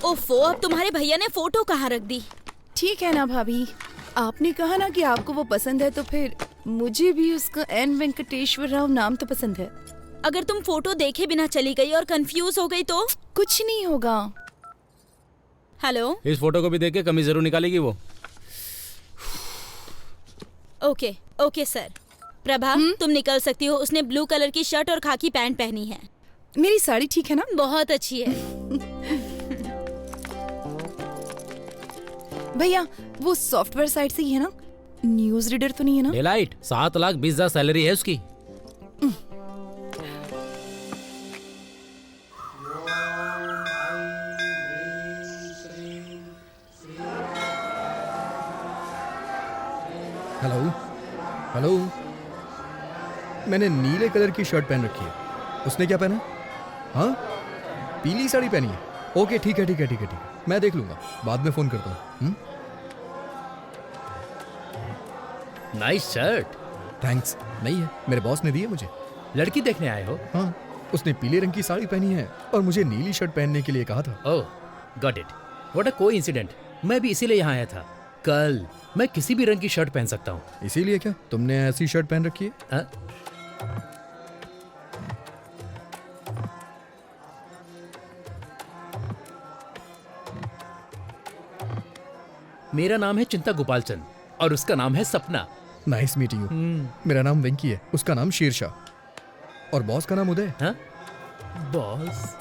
ओफो, अब तुम्हारे भैया ने फोटो कहाँ रख दी? ठीक है ना भाभी, आपने कहा ना कि आपको वो पसंद है, तो फिर मुझे भी उसका एन वेंकटेश्वर राव नाम तो पसंद है। अगर तुम फोटो देखे बिना चली गई और कंफ्यूज हो गई तो? कुछ नहीं होगा। हेलो, इस फोटो को भी देख के कमी जरूर निकालेगी वो। Okay okay sir. प्रभा, तुम निकल सकती हो। उसने ब्लू कलर की शर्ट और खाकी पैंट पहनी है। मेरी साड़ी ठीक है ना? बहुत अच्छी है। भैया वो सॉफ्टवेयर साइट से ही है ना? न्यूज रीडर तो नहीं है ना? डेलाइट 7,20,000 सैलरी है उसकी। हेलो हेलो, मैंने नीले कलर की शर्ट पहन रखी है, उसने क्या पहना? हाँ, पीली साड़ी पहनी है। ओके ठीक है ठीक है ठीक है ठीक है, मैं देख लूंगा, बाद में फोन करता हूँ। Nice shirt. थैंक्स। नहीं है, मेरे बॉस ने दी है मुझे। लड़की देखने आए हो? हाँ, उसने पीले रंग की साड़ी पहनी है और मुझे नीली शर्ट पहनने के लिए कहा था। Oh, got it. What a coincidence. मैं भी इसीलिए यहाँ आया था। कल मैं किसी भी रंग की शर्ट पहन सकता हूँ। इसीलिए क्या तुमने ऐसी शर्ट पहन रखी है? हाँ? मेरा नाम है चिंता गोपालचंद और उसका नाम है सपना। Nice meeting you. मेरा नाम वेंकी है, उसका नाम शेरशाह और बॉस का नाम उदय। हाँ? बॉस?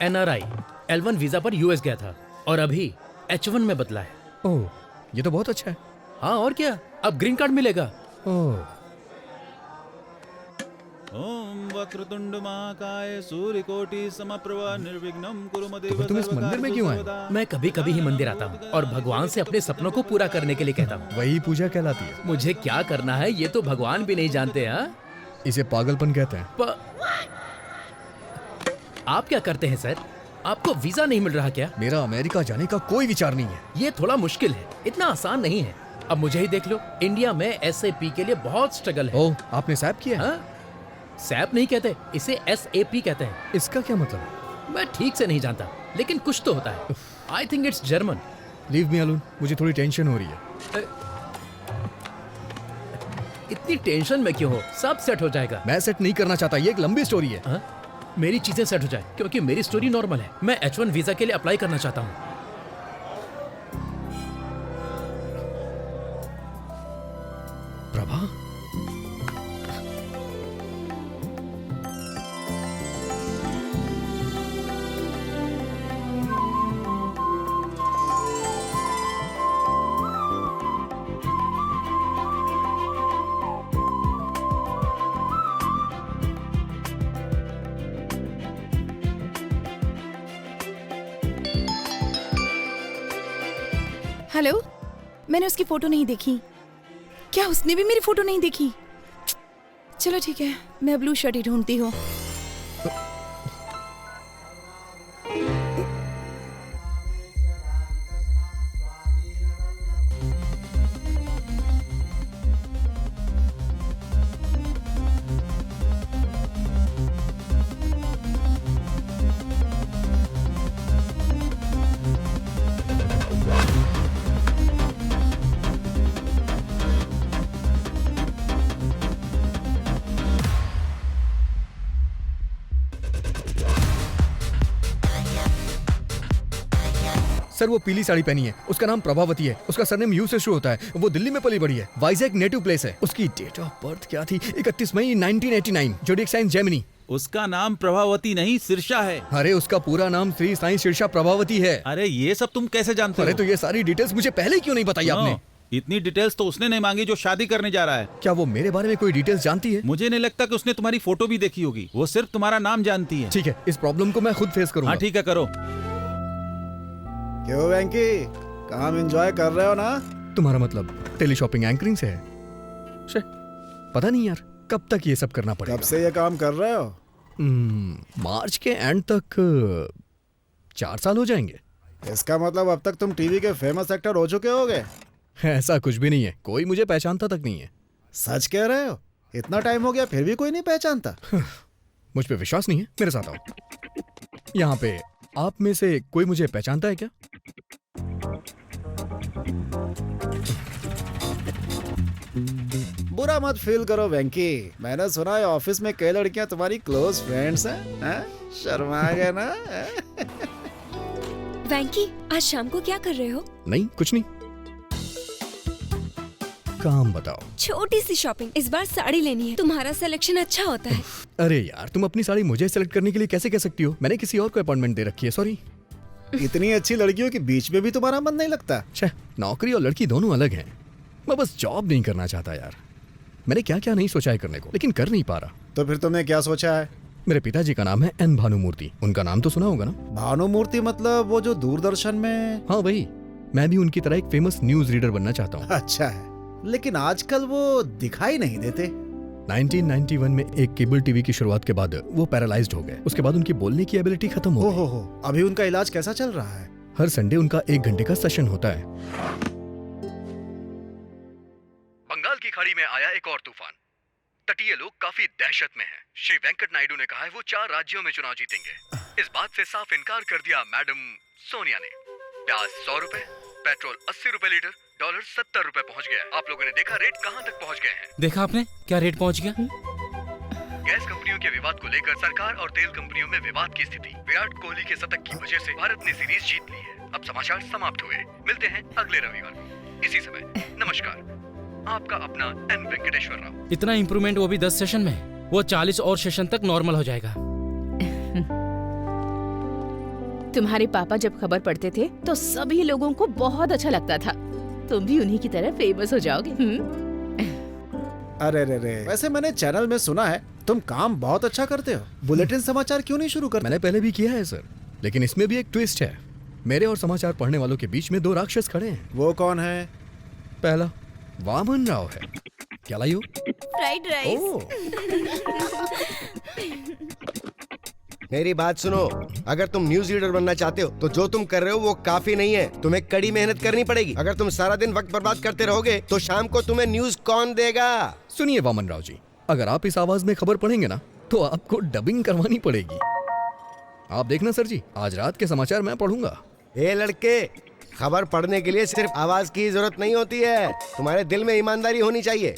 NRI L1 वीजा पर US गया था और अभी H1 में बदला है। ओह, ये तो बहुत अच्छा है। हाँ और क्या, अब ग्रीन कार्ड मिलेगा। ओह, ओम वक्रतुंड महाकाय सूर्यकोटि समप्रभा निर्विघ्नं कुरु मदेव तो फिर तुम इस मंदिर में क्यों आए? मैं कभी कभी ही मंदिर आता हूँ और भगवान से अपने सपनों को पूरा करने के लिए कहता हूँ। वही पूजा कहलाती है। मुझे क्या करना है ये तो भगवान भी नहीं जानते। हाँ, इसे पागलपन कहते हैं। आप क्या करते हैं सर? आपको वीजा नहीं मिल रहा क्या? मेरा अमेरिका जाने का कोई विचार नहीं है। ये थोड़ा मुश्किल है, इतना आसान नहीं है। अब मुझे ही देख लो, इंडिया में SAP के लिए बहुत स्ट्रगल है। ओह, आपने सैप किया है? हाँ? सैप नहीं कहते, इसे SAP कहते हैं। इसका क्या मतलब है? मैं ठीक से नहीं जानता, लेकिन कुछ तो होता है। I think it's German. Leave me alone, मुझे थोड़ी टेंशन हो रही है। इतनी टेंशन में क्यों हो? सब सेट हो जाएगा। मैं सेट नहीं करना चाहता, ये एक लंबी स्टोरी है। हाँ? मेरी चीजें सेट हो जाए, क्योंकि मेरी स्टोरी नॉर्मल है। मैं H1 वीजा के लिए अप्लाई करना चाहता हूँ। प्रभा, हेलो, मैंने उसकी फोटो नहीं देखी। क्या उसने भी मेरी फोटो नहीं देखी? चलो ठीक है, मैं ब्लू शर्ट ही ढूंढती हूँ। सर वो पीली साड़ी पहनी है, उसका नाम प्रभावती है, उसका सरनेम यू से शुरू होता है, वो दिल्ली में पली बड़ी है, वाइजैक नेटिव प्लेस है। उसकी डेट ऑफ बर्थ क्या थी? 31 मई 1989, जोडिएक साइन जेमिनी। उसका नाम प्रभावती नहीं सिरसा है। अरे उसका पूरा नाम श्री साईं शीर्षा प्रभावती है। अरे ये सब तुम कैसे जानते अरे हो? तो ये सारी डिटेल्स मुझे पहले क्यों नहीं बताई आपने? इतनी डिटेल्स तो उसने नहीं मांगी जो शादी करने जा रहा है। क्या वो मेरे बारे में कोई डिटेल्स जानती है? मुझे नहीं लगता कि उसने तुम्हारी फोटो भी देखी होगी, वो सिर्फ तुम्हारा नाम जानती है। ठीक है, इस प्रॉब्लम को मैं खुद फेस करूंगा। हाँ ठीक है, करो। क्यों वेंकी, काम एंजॉय कर रहे हो ना? तुम्हारा मतलब टेली शॉपिंग एंकरिंग से है? पता नहीं यार, कब तक ये सब करना पड़ेगा। कब से ये काम कर रहे हो? मार्च के एंड तक 4 साल हो जाएंगे। इसका मतलब अब तक तुम टीवी के फेमस एक्टर हो चुके होगे। ऐसा कुछ भी नहीं है, कोई मुझे पहचानता तक नहीं है। सच कह रहे हो? इतना टाइम हो गया फिर भी कोई नहीं पहचानता। मुझ पे विश्वास नहीं है, मेरे साथ आओ। यहाँ पे आप में से कोई मुझे पहचानता है क्या? बुरा मत फील करो वेंकी, मैंने सुना है ऑफिस में कई लड़कियां तुम्हारी क्लोज फ्रेंड्स हैं? शर्मा गए ना? वैंकी, आज शाम को क्या कर रहे हो? नहीं, कुछ नहीं। काम बताओ। छोटी सी शॉपिंग, इस बार साड़ी लेनी है। तुम्हारा सिलेक्शन अच्छा होता है। अरे यार, तुम अपनी साड़ी मुझे सेलेक्ट करने के लिए कैसे कह सकती हो? मैंने किसी और को अपॉइंटमेंट दे रखी है, सॉरी। इतनी अच्छी लड़कियों के बीच में भी तुम्हारा मन नहीं लगता? छह, नौकरी और लड़की दोनों अलग हैं। मैं बस जॉब नहीं करना चाहता यार। मैंने क्या क्या नहीं सोचा है करने को, लेकिन कर नहीं पा रहा। तो फिर तुमने क्या सोचा है? मेरे पिताजी का नाम है एन भानुमूर्ति। उनका नाम तो सुना होगा ना? भानुमूर्ति मतलब वो जो दूरदर्शन में? हाँ वही। मैं भी उनकी तरह एक फेमस न्यूज रीडर बनना चाहता हूँ। अच्छा है, लेकिन आजकल वो दिखाई नहीं देते। 1991 में एक केबल टीवी की शुरुआत के बाद वो पैरालाइज्ड हो गए। उसके बाद उनकी बोलने की एबिलिटी खत्म हो गई। हो, अभी उनका इलाज कैसा चल रहा है? हर संडे उनका 1 घंटे का सेशन होता है। बंगाल की खाड़ी में आया एक और तूफान। तटीय लोग काफी दहशत में हैं। श्री वेंकट नायडू ने कहा है वो 4 राज्यों में चुनाव जीतेंगे। इस बात से साफ इनकार कर दिया मैडम सोनिया ने। प्याज 100 रुपए, पेट्रोल 80 रुपए लीटर, डॉलर 70 रुपए पहुंच गया। आप लोगों ने देखा रेट कहां तक पहुंच गए हैं? देखा आपने क्या रेट पहुंच गया? गैस कंपनियों के विवाद को लेकर सरकार और तेल कंपनियों में विवाद की स्थिति। विराट कोहली के शतक की वजह से भारत ने सीरीज जीत ली है। अब समाचार समाप्त हुए। मिलते हैं अगले रविवार को इसी समय। नमस्कार, आपका अपना एन वेंकटेश्वर राव। इतना इम्प्रूवमेंट, वो भी 10 सेशन में। वो 40 और सेशन तक नॉर्मल हो जाएगा। तुम्हारे पापा जब खबर पढ़ते थे तो सभी लोगों को बहुत अच्छा लगता था। तुम भी उन्हीं की तरह फेमस हो जाओगे। अरे रे, वैसे मैंने चैनल में सुना है तुम काम बहुत अच्छा करते हो। बुलेटिन समाचार क्यों नहीं शुरू करते? मैंने पहले भी किया है सर, लेकिन इसमें भी एक ट्विस्ट है। मेरे और समाचार पढ़ने वालों के बीच में 2 राक्षस खड़े हैं। वो कौन है? पहला वामन राव है। क्या लाई हो? Fried rice. मेरी बात सुनो, अगर तुम न्यूज रीडर बनना चाहते हो तो जो तुम कर रहे हो वो काफी नहीं है। तुम्हें कड़ी मेहनत करनी पड़ेगी। अगर तुम सारा दिन वक्त बर्बाद करते रहोगे तो शाम को तुम्हें न्यूज कौन देगा? सुनिए वामन राव जी, अगर आप इस आवाज में खबर पढ़ेंगे ना तो आपको डबिंग करवानी पड़ेगी। आप देखना सर जी, आज रात के समाचार मैं पढ़ूंगा। ए लड़के, खबर पढ़ने के लिए सिर्फ आवाज की जरूरत नहीं होती है। तुम्हारे दिल में ईमानदारी होनी चाहिए।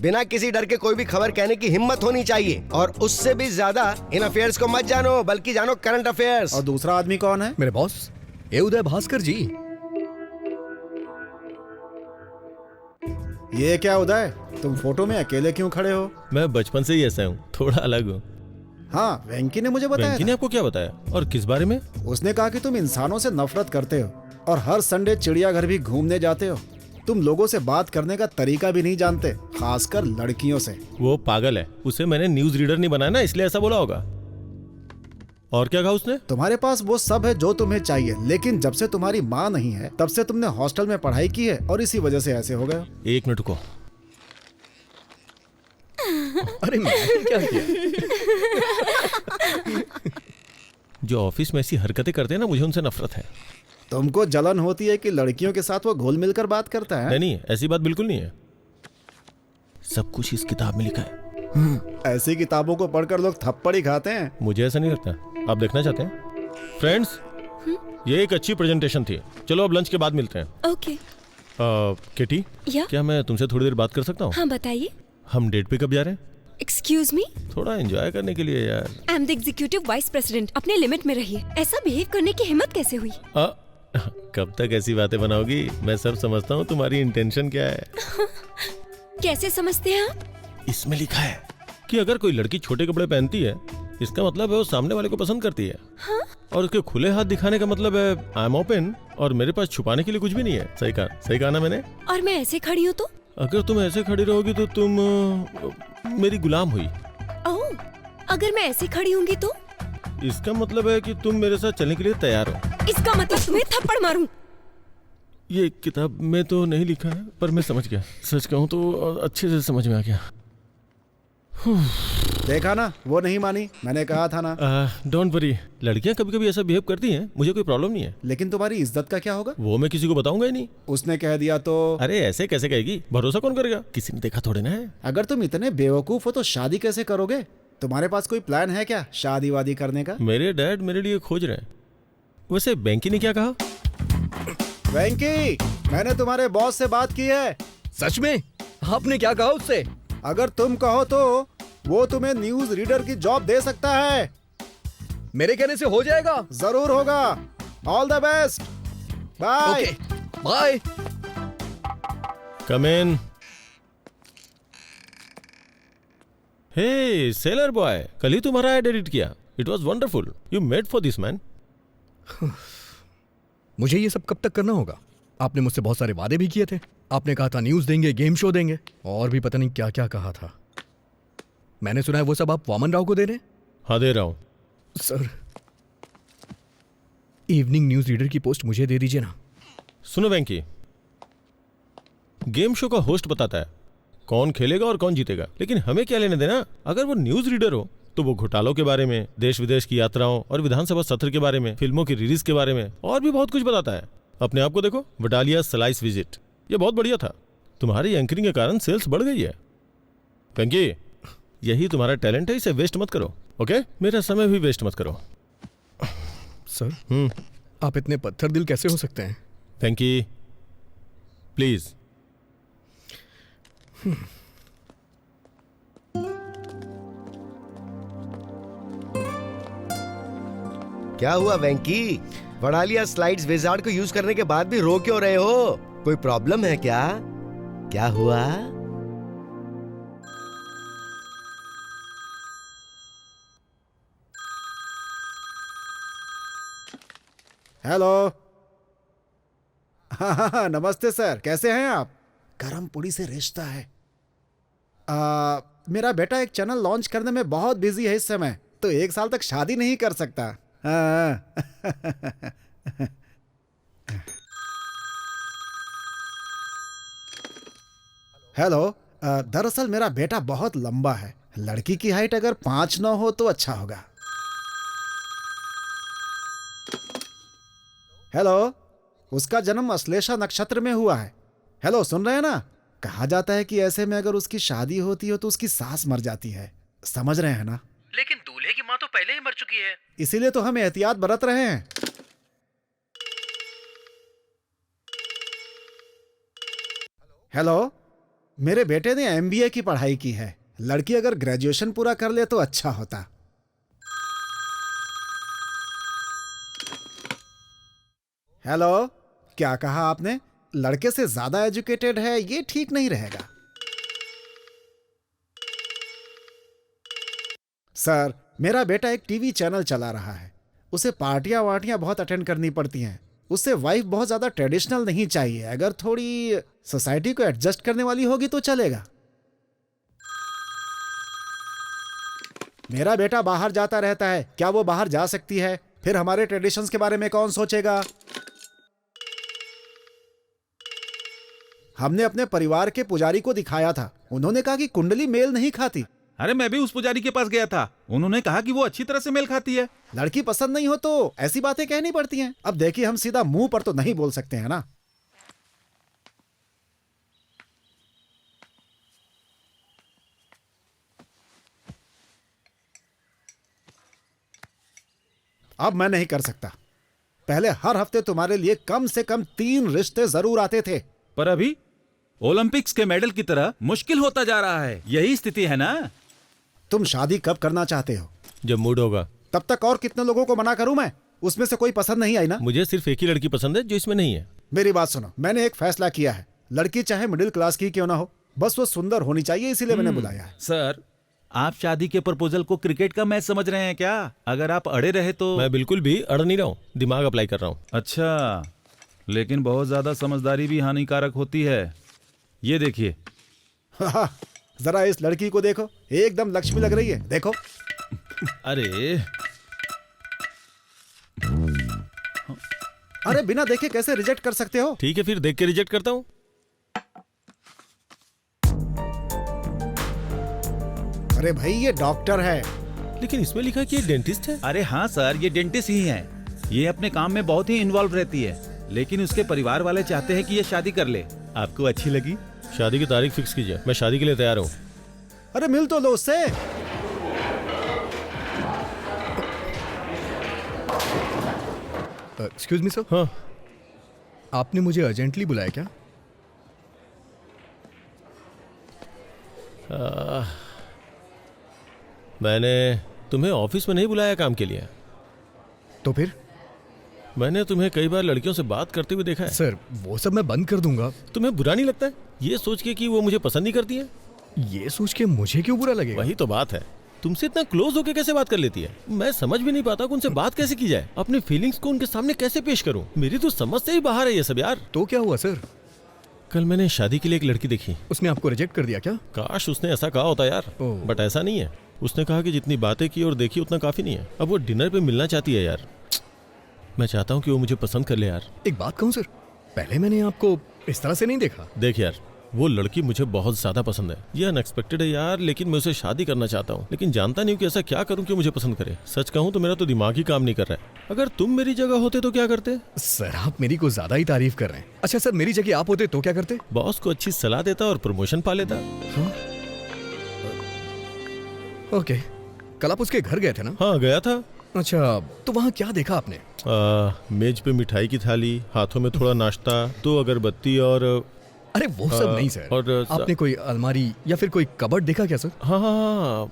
बिना किसी डर के कोई भी खबर कहने की हिम्मत होनी चाहिए। और उससे भी ज्यादा इन अफेयर्स को मत जानो, बल्कि जानो करंट अफेयर्स। और दूसरा आदमी कौन है? मेरे बॉस, ये उदय भास्कर जी। ये क्या उदय, तुम फोटो में अकेले क्यों खड़े हो? मैं बचपन से ही ऐसा हूँ, थोड़ा अलग हूँ। हाँ, वेंकी ने मुझे बताया वेंकी ने आपको क्या बताया और किस बारे में? उसने कहा कि तुम इंसानों से नफरत करते हो और हर संडे चिड़ियाघर भी घूमने जाते हो। तुम लोगों से बात करने का तरीका भी नहीं जानते, खासकर लड़कियों से। वो पागल है, उसे मैंने न्यूज रीडर नहीं बनाया ना, इसलिए ऐसा बोला होगा। और क्या कहा उसने? तुम्हारे पास वो सब है जो तुम्हें चाहिए, लेकिन जब से तुम्हारी माँ नहीं है तब से तुमने हॉस्टल में पढ़ाई की है और इसी वजह से ऐसे हो गए। 1 मिनट रुको। अरे मैं क्या किया? जो ऑफिस में ऐसी हरकतें करते हैं ना, मुझे उनसे नफरत है। तुमको जलन होती है कि लड़कियों के साथ वो घुल मिलकर बात करता है? नहीं, ऐसी बात बिल्कुल नहीं है। सब कुछ इस किताब में लिखा है। ऐसी किताबों को पढ़कर लोग थप्पड़ ही खाते हैं। मुझे ऐसा नहीं लगता। आप देखना चाहते हैं? फ्रेंड्स, ये एक अच्छी प्रेजेंटेशन थी। चलो अब लंच के बाद मिलते हैं। ओके। किटी, या? क्या मैं तुमसे थोड़ी देर बात कर सकता हूँ? हाँ बताइए। हम डेट पे कब जा रहे हैं? एक्सक्यूज मी, थोड़ा एंजॉय करने के लिए यार। I am the executive vice president. अपने लिमिट में रहिए। ऐसा बिहेव करने की हिम्मत कैसे हुई? कब तक ऐसी बातें बनाओगी? मैं सब समझता हूँ तुम्हारी इंटेंशन क्या है। कैसे समझते हैं आप? इसमें लिखा है कि अगर कोई लड़की छोटे कपड़े पहनती है, इसका मतलब है वो सामने वाले को पसंद करती है। हाँ? और उसके खुले हाथ दिखाने का मतलब है आई एम ओपन, और मेरे पास छुपाने के लिए कुछ भी नहीं है। सही कहा ना मैंने? और मैं ऐसे खड़ी हूँ तो? अगर तुम ऐसे खड़ी रहोगी तो तुम मेरी गुलाम हुई। ओह, अगर मैं ऐसे खड़ी होंगी तो? इसका मतलब है कि तुम मेरे साथ चलने के लिए तैयार हो। इसका मतलब तुम्हें थप्पड़ मारूं। ये किताब में तो नहीं लिखा है, पर मैं समझ गया। सच कहूँ तो अच्छे से समझ में आ गया। देखा ना, वो नहीं मानी, मैंने कहा था ना। डोंट वरी, लड़कियां कभी कभी ऐसा बिहेव करती हैं, मुझे कोई प्रॉब्लम नहीं है। लेकिन तुम्हारी इज्जत का क्या होगा? वो मैं किसी को बताऊंगा ही नहीं। उसने कह दिया तो? अरे ऐसे कैसे कहेगी, भरोसा कौन करेगा, किसी ने देखा थोड़े ना है। अगर तुम इतने बेवकूफ हो तो शादी कैसे करोगे? तुम्हारे पास कोई प्लान है क्या शादी वादी करने का? मेरे डैड मेरे लिए खोज रहे हैं। वैसे बैंकी ने क्या कहा? वेंकी, मैंने तुम्हारे बॉस से बात की है। सच में? आपने क्या कहा उससे? अगर तुम कहो तो वो तुम्हें न्यूज रीडर की जॉब दे सकता है। मेरे कहने से हो जाएगा? जरूर होगा। All the best, bye. Bye. Come in. Hey sailor boy, कल ही तुम्हारा एड एडिट किया। It was wonderful, you made for this man. मुझे ये सब कब तक करना होगा? आपने मुझसे बहुत सारे वादे भी किए थे। आपने कहा था न्यूज देंगे, गेम शो देंगे, और भी पता नहीं क्या क्या कहा था। मैंने सुना है वो सब आप वामन राव को दे रहे हैं? हाँ दे रहा हूं। सर, इवनिंग न्यूज रीडर की पोस्ट मुझे दे दीजिए ना। सुनो वेंकी, गेम शो का होस्ट बताता है कौन खेलेगा और कौन जीतेगा, लेकिन हमें क्या लेने देना। अगर वो न्यूज रीडर हो तो वो घोटालों के बारे में, देश विदेश की यात्राओं और विधानसभा सत्र के बारे में, फिल्मों की रिलीज के बारे में और भी बहुत कुछ बताता है। अपने आप को देखो, वडालिया स्लाइस विजिट, ये बहुत बढ़िया था। तुम्हारी एंकरिंग के कारण सेल्स बढ़ गई है। वेंकी, यही तुम्हारा टैलेंट है, इसे वेस्ट मत करो। ओके, मेरा समय भी वेस्ट मत करो। सर, आप इतने पत्थर दिल कैसे हो सकते हैं? वेंकी प्लीज। क्या हुआ वेंकी? वडालिया स्लाइड्स विजार्ड को यूज करने के बाद भी रो क्यों रहे हो? कोई प्रॉब्लम है क्या? क्या हुआ? हेलो। हाँ, नमस्ते सर, कैसे हैं आप? गरम पूड़ी से रिश्ता है। मेरा बेटा एक चैनल लॉन्च करने में बहुत बिजी है इस समय, तो 1 साल तक शादी नहीं कर सकता। हाँ। हेलो। दरअसल मेरा बेटा बहुत लंबा है, लड़की की हाइट अगर 5'9" हो तो अच्छा होगा। हेलो। उसका जन्म अश्लेषा नक्षत्र में हुआ है। हेलो, सुन रहे हैं ना? कहा जाता है कि ऐसे में अगर उसकी शादी होती हो तो उसकी सास मर जाती है। समझ रहे हैं ना? लेकिन दूल्हे की माँ तो पहले ही मर चुकी है। इसीलिए तो हम एहतियात बरत रहे हैं। हेलो। मेरे बेटे ने MBA की पढ़ाई की है। लड़की अगर ग्रेजुएशन पूरा कर ले तो अच्छा होता। हेलो। क्या कहा आपने? लड़के से ज्यादा एजुकेटेड है, ये ठीक नहीं रहेगा। सर, मेरा बेटा एक टीवी चैनल चला रहा है। उसे पार्टियां वार्टियां बहुत अटेंड करनी पड़ती हैं। उससे वाइफ बहुत ज्यादा ट्रेडिशनल नहीं चाहिए। अगर थोड़ी सोसाइटी को एडजस्ट करने वाली होगी तो चलेगा। मेरा बेटा बाहर जाता रहता है, क्या वो बाहर जा सकती है? फिर हमारे ट्रेडिशंस के बारे में कौन सोचेगा? हमने अपने परिवार के पुजारी को दिखाया था, उन्होंने कहा कि कुंडली मेल नहीं खाती। अरे मैं भी उस पुजारी के पास गया था, उन्होंने कहा कि वो अच्छी तरह से मेल खाती है। लड़की पसंद नहीं हो तो ऐसी बातें कहनी पड़ती हैं। अब देखिए, हम सीधा मुंह पर तो नहीं बोल सकते हैं ना। अब मैं नहीं कर सकता। पहले हर हफ्ते तुम्हारे लिए कम से कम 3 रिश्ते जरूर आते थे। पर अभी ओलंपिक्स के मेडल की तरह मुश्किल होता जा रहा है। यही स्थिति है ना? तुम शादी कब करना चाहते हो? जब मूड होगा। तब तक और कितने लोगों को मना करूं मैं? उसमें से कोई पसंद नहीं आई ना? मुझे सिर्फ एक ही लड़की पसंद है जो इसमें नहीं है। मेरी बात सुनो, मैंने एक फैसला किया है। लड़की चाहे मिडिल क्लास की क्यों ना हो, बस वो सुंदर होनी चाहिए, इसीलिए मैंने बुलाया है। सर, आप शादी के प्रपोजल को क्रिकेट का मैच समझ रहे हैं क्या? अगर आप अड़े रहे तो। मैं बिल्कुल भी अड़ नहीं रहा हूँ, दिमाग अप्लाई कर रहा हूँ। अच्छा, लेकिन बहुत ज्यादा समझदारी भी हानिकारक होती है। ये देखिए। जरा इस लड़की को देखो, एकदम लक्ष्मी लग रही है। देखो। अरे अरे बिना देखे कैसे रिजेक्ट कर सकते हो? ठीक है, फिर देख के रिजेक्ट करता हूँ। अरे भाई ये डॉक्टर है। लेकिन इसमें लिखा है कि ये डेंटिस्ट है। अरे हाँ सर, ये डेंटिस्ट ही है। ये अपने काम में बहुत ही इन्वॉल्व रहती है, लेकिन उसके परिवार वाले चाहते हैं कि ये शादी कर ले। आपको अच्छी लगी? शादी की तारीख फिक्स कीजिए, मैं शादी के लिए तैयार हूँ। अरे मिल तो लो उससे। Excuse me sir. हाँ, आपने मुझे अर्जेंटली बुलाया क्या? मैंने तुम्हें ऑफिस में नहीं बुलाया काम के लिए। तो फिर? मैंने तुम्हें कई बार लड़कियों से बात करते हुए देखा है। सर वो सब मैं बंद कर दूंगा। तुम्हें बुरा नहीं लगता है ये सोच के कि वो मुझे पसंद नहीं करती है? ये सोच के मुझे क्यों बुरा लगेगा? वही तो बात है, तुमसे इतना क्लोज होके कैसे बात कर लेती है? मैं समझ भी नहीं पाता कि उनसे बात कैसे की जाए, अपनी फीलिंग्स को उनके सामने कैसे पेश करूं। मेरी तो समझ से ही बाहर है ये सब यार। तो क्या हुआ सर? कल मैंने शादी के लिए एक लड़की देखी। उसने आपको रिजेक्ट कर दिया क्या? काश उसने ऐसा कहा होता यार, ओह। बट ऐसा नहीं है। उसने कहा कि जितनी बातें की और देखी उतना काफी नहीं है। अब वो डिनर पे मिलना चाहती है यार। मैं चाहता हूँ कि वो मुझे पसंद कर ले यार। एक बात कहूँ सर, पहले मैंने आपको इस तरह से नहीं देखा। देख यार, वो लड़की मुझे बहुत ज्यादा पसंद है। ये अनएक्सपेक्टेड है यार, लेकिन मैं उसे शादी करना चाहता हूँ, लेकिन जानता नहीं हूँ कि ऐसा क्या करूँ कि मुझे पसंद करे। सच कहूँ तो मेरा तो दिमाग ही काम नहीं कर रहा है। अगर तुम मेरी जगह होते तो क्या करते? सर आप मेरी कुछ ज्यादा ही तारीफ कर रहे हैं। अच्छा सर, मेरी जगह आप होते तो क्या करते? बॉस को अच्छी सलाह देता और प्रमोशन पा लेता। ओके, कल आप उसके घर गए थे ना? हाँ गया था। अच्छा, तो वहाँ क्या देखा आपने? मेज पे मिठाई की थाली, हाथों में थोड़ा नाश्ता, 2 अगरबत्ती और अरे वो सब नहीं सर। और आपने कोई अलमारी या फिर कोई कबर्ड देखा क्या सर? हाँ हाँ हाँ,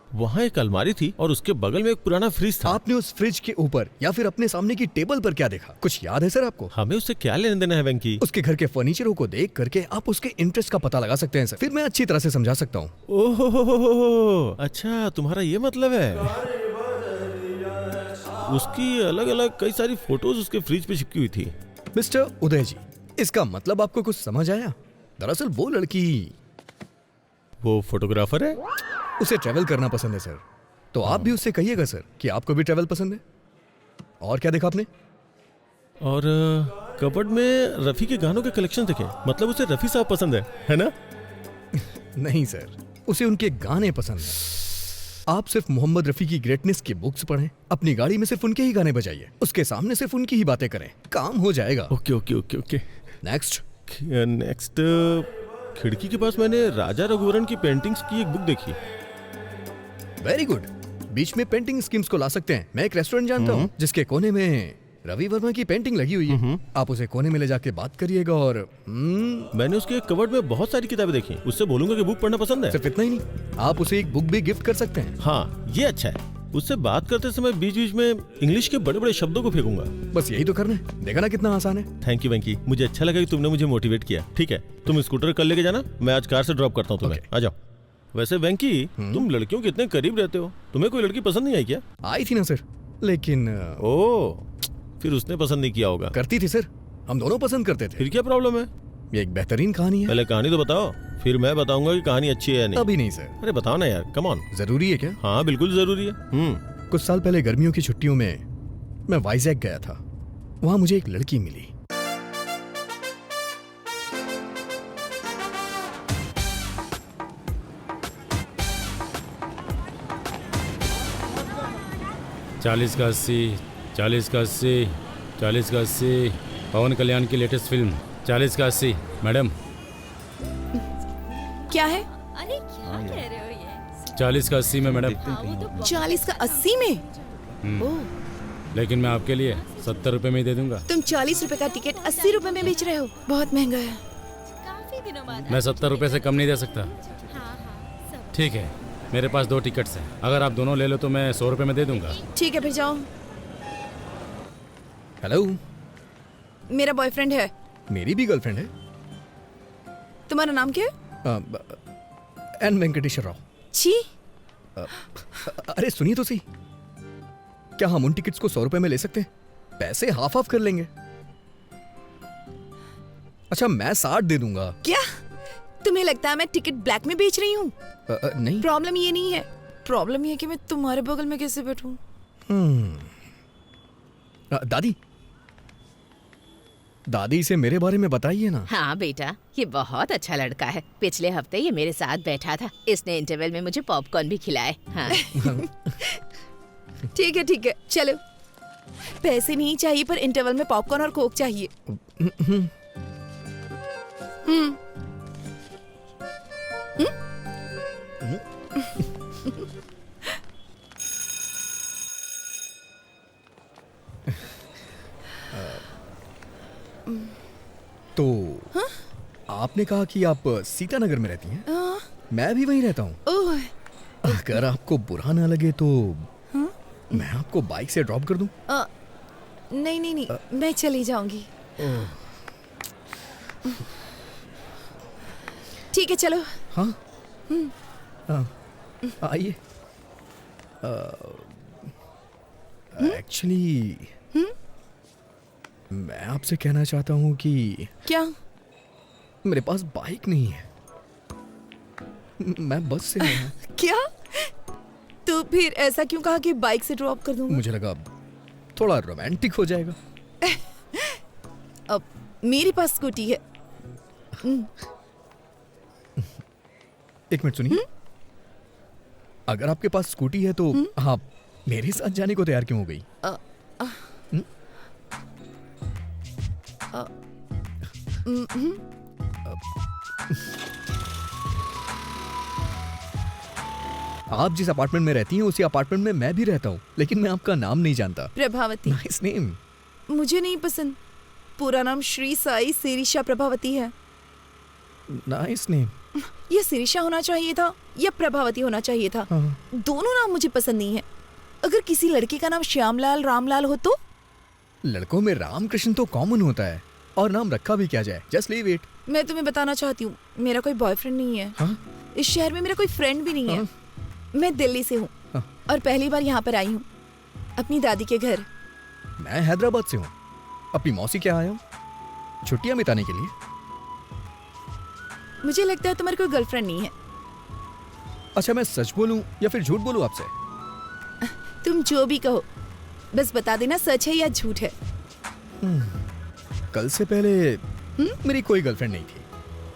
वहाँ एक अलमारी थी और उसके बगल में एक पुराना फ्रिज था। आपने उस फ्रिज के ऊपर या फिर अपने सामने की टेबल पर क्या देखा? कुछ याद है सर आपको? हमें उससे क्या लेने देना है वेंकी? उसके घर के फर्नीचरों को देख करके आप उसके इंटरेस्ट का पता लगा सकते हैं सर। फिर मैं अच्छी तरह से समझा सकता हूँ। ओहो, अच्छा तुम्हारा ये मतलब है। उसकी अलग अलग कई सारी फोटोज उसके फ्रिज पे चिपकी हुई थी। मिस्टर उदय जी, इसका मतलब आपको कुछ समझ आया? दरअसल वो लड़की, वो फोटोग्राफर है। उसे ट्रैवल करना पसंद है सर। तो आप भी उससे कहिएगा सर कि आपको भी ट्रैवल पसंद है। और क्या देखा आपने? और कबर्ड में रफी के गानों के कलेक्शन देखे। मतलब उसे रफी साहब पसंद है ना? नहीं सर, उसे उनके गाने पसंद है। आप सिर्फ मोहम्मद रफी की ग्रेटनेस की बुक्स पढ़ें, अपनी गाड़ी में सिर्फ उनके ही गाने बजाइए, उसके सामने सिर्फ उनकी ही बातें करें, काम हो जाएगा। Okay okay okay okay. Next खिड़की के पास मैंने राजा रघुवरन की पेंटिंग्स की एक बुक देखी। Very good. बीच में पेंटिंग स्कीम्स को ला सकते हैं। मैं एक रेस्टोरेंट जानता हूँ जिसके कोने में रवि वर्मा की पेंटिंग लगी हुई है। आप उसे कोने में ले जाके बात करिएगा और मैंने उसके कबर्ड में बहुत सारी किताबें देखी। उससे बोलूंगा कि बुक पढ़ना पसंद है। सिर्फ इतना ही नहीं, आप उसे एक बुक भी गिफ्ट कर सकते हैं। हाँ ये अच्छा है। उससे बात करते समय बीच बीच में इंग्लिश के बड़े बड़े शब्दों को फेंकूंगा। बस यही तो करना है। देखा ना कितना आसान है। थैंक यू वेंकी, मुझे अच्छा लगा कि तुमने मुझे मोटिवेट किया। ठीक है, तुम स्कूटर कल लेके जाना, मैं आज कार से ड्रॉप करता हूँ तुम्हें। आ जाओ। वैसे वेंकी, तुम लड़कियों के इतने करीब रहते हो, तुम्हें कोई लड़की पसंद नहीं आई क्या? आई थी ना सर, लेकिन फिर उसने पसंद नहीं किया होगा। करती थी सर, हम दोनों पसंद करते थे। फिर क्या प्रॉब्लम है? ये एक बेहतरीन कहानी है। पहले कहानी तो बताओ, फिर मैं बताऊंगा कि कहानी अच्छी है या नहीं। अभी नहीं सर। अरे बताओ ना यार, कम ऑन। जरूरी है क्या? हाँ बिल्कुल जरूरी है। कुछ साल पहले गर्मियों की छुट्टियों में मैं वाइजैक गया था। वहां मुझे एक लड़की मिली। चालीस का 80, 40 का 80, 40 का 80। पवन कल्याण की लेटेस्ट फिल्म 40 का 80। मैडम क्या है? अरे क्या कह रहे हो ये? 40 का 80 में मैडम। 40 का 80 में? ओह, लेकिन मैं आपके लिए 70 रुपए में ही दे दूंगा। तुम 40 रुपए का टिकट 80 रुपए में बेच रहे हो? बहुत महंगा है। काफी दिनों बाद। मैं 70 रुपए से कम नहीं दे सकता। ठीक है, मेरे पास 2 टिकट्स हैं। अगर आप दोनों ले लो तो मैं 100 रुपए में दे दूंगा। ठीक है, फिर जाओ। हेलो, मेरा बॉयफ्रेंड है। मेरी भी गर्लफ्रेंड है। तुम्हारा नाम क्या है? एन वेंकटेश्वर राव। छी। अरे सुनिए तो सही, क्या हम उन टिकट्स को 100 रुपए में ले सकते हैं? पैसे हाफ हाफ कर लेंगे। अच्छा, मैं 60 दे दूंगा। क्या तुम्हें लगता है मैं टिकट ब्लैक में बेच रही हूँ? नहीं। प्रॉब्लम ये नहीं है, प्रॉब्लम ये है कि मैं तुम्हारे बगल में कैसे बैठूं? दादी, दादी से मेरे बारे में बताइए ना। हाँ बेटा, ये बहुत अच्छा लड़का है। पिछले हफ्ते ये मेरे साथ बैठा था। इसने इंटरवल में मुझे पॉपकॉर्न भी खिलाए। हाँ। ठीक है, चलो। पैसे नहीं चाहिए पर इंटरवल में पॉपकॉर्न और कोक चाहिए। तो आपने कहा कि आप सीतानगर में रहती हैं? मैं भी वहीं रहता हूँ। अगर आपको बुरा ना लगे तो मैं आपको बाइक से ड्रॉप कर दूं? नहीं, मैं चली जाऊंगी। ठीक है, चलो। हाँ, आइए। एक्चुअली मैं आपसे कहना चाहता हूँ कि क्या? मेरे पास बाइक नहीं है, मैं बस से आया। क्या? तो फिर ऐसा क्यों कहा कि बाइक से ड्रॉप कर दूंगा? मुझे लगा थोड़ा रोमांटिक हो जाएगा। अब मेरे पास स्कूटी है। एक मिनट सुनिए। अगर आपके पास स्कूटी है तो आप मेरे साथ जाने को तैयार क्यों हो गई? आप जिस अपार्टमेंट में रहती हैं उसी अपार्टमेंट में मैं भी रहता हूँ, लेकिन मैं आपका नाम नहीं जानता। प्रभावती। Nice name. मुझे नहीं पसंद। पूरा नाम श्री साई सिरिशा प्रभावती है। Nice name. ये सिरिशा होना चाहिए था या प्रभावती होना चाहिए था। दोनों नाम मुझे पसंद नहीं है। अगर किसी लड़के का नाम श्यामलाल रामलाल हो तो? लड़कों में रामकृष्ण तो कॉमन होता है, और नाम रखा भी क्या जाए। Just leave it. मैं तुम्हें बताना चाहती हूँ, मेरा कोई बॉयफ्रेंड नहीं है। इस शहर में मेरा कोई फ्रेंड भी नहीं है। मैं दिल्ली से हूँ और पहली बार यहाँ पर आई हूँ अपनी दादी के घर। मैं हैदराबाद से हूँ, अपनी मौसी के यहाँ आया हूँ छुट्टियाँ बिताने के लिए। मुझे लगता है तुम्हारी कोई गर्लफ्रेंड नहीं है। अच्छा, मैं सच बोलूं या फिर झूठ बोलूं आपसे? तुम जो भी कहो, बस बता देना सच है या झूठ है। कल से पहले मेरी कोई गर्लफ्रेंड नहीं थी,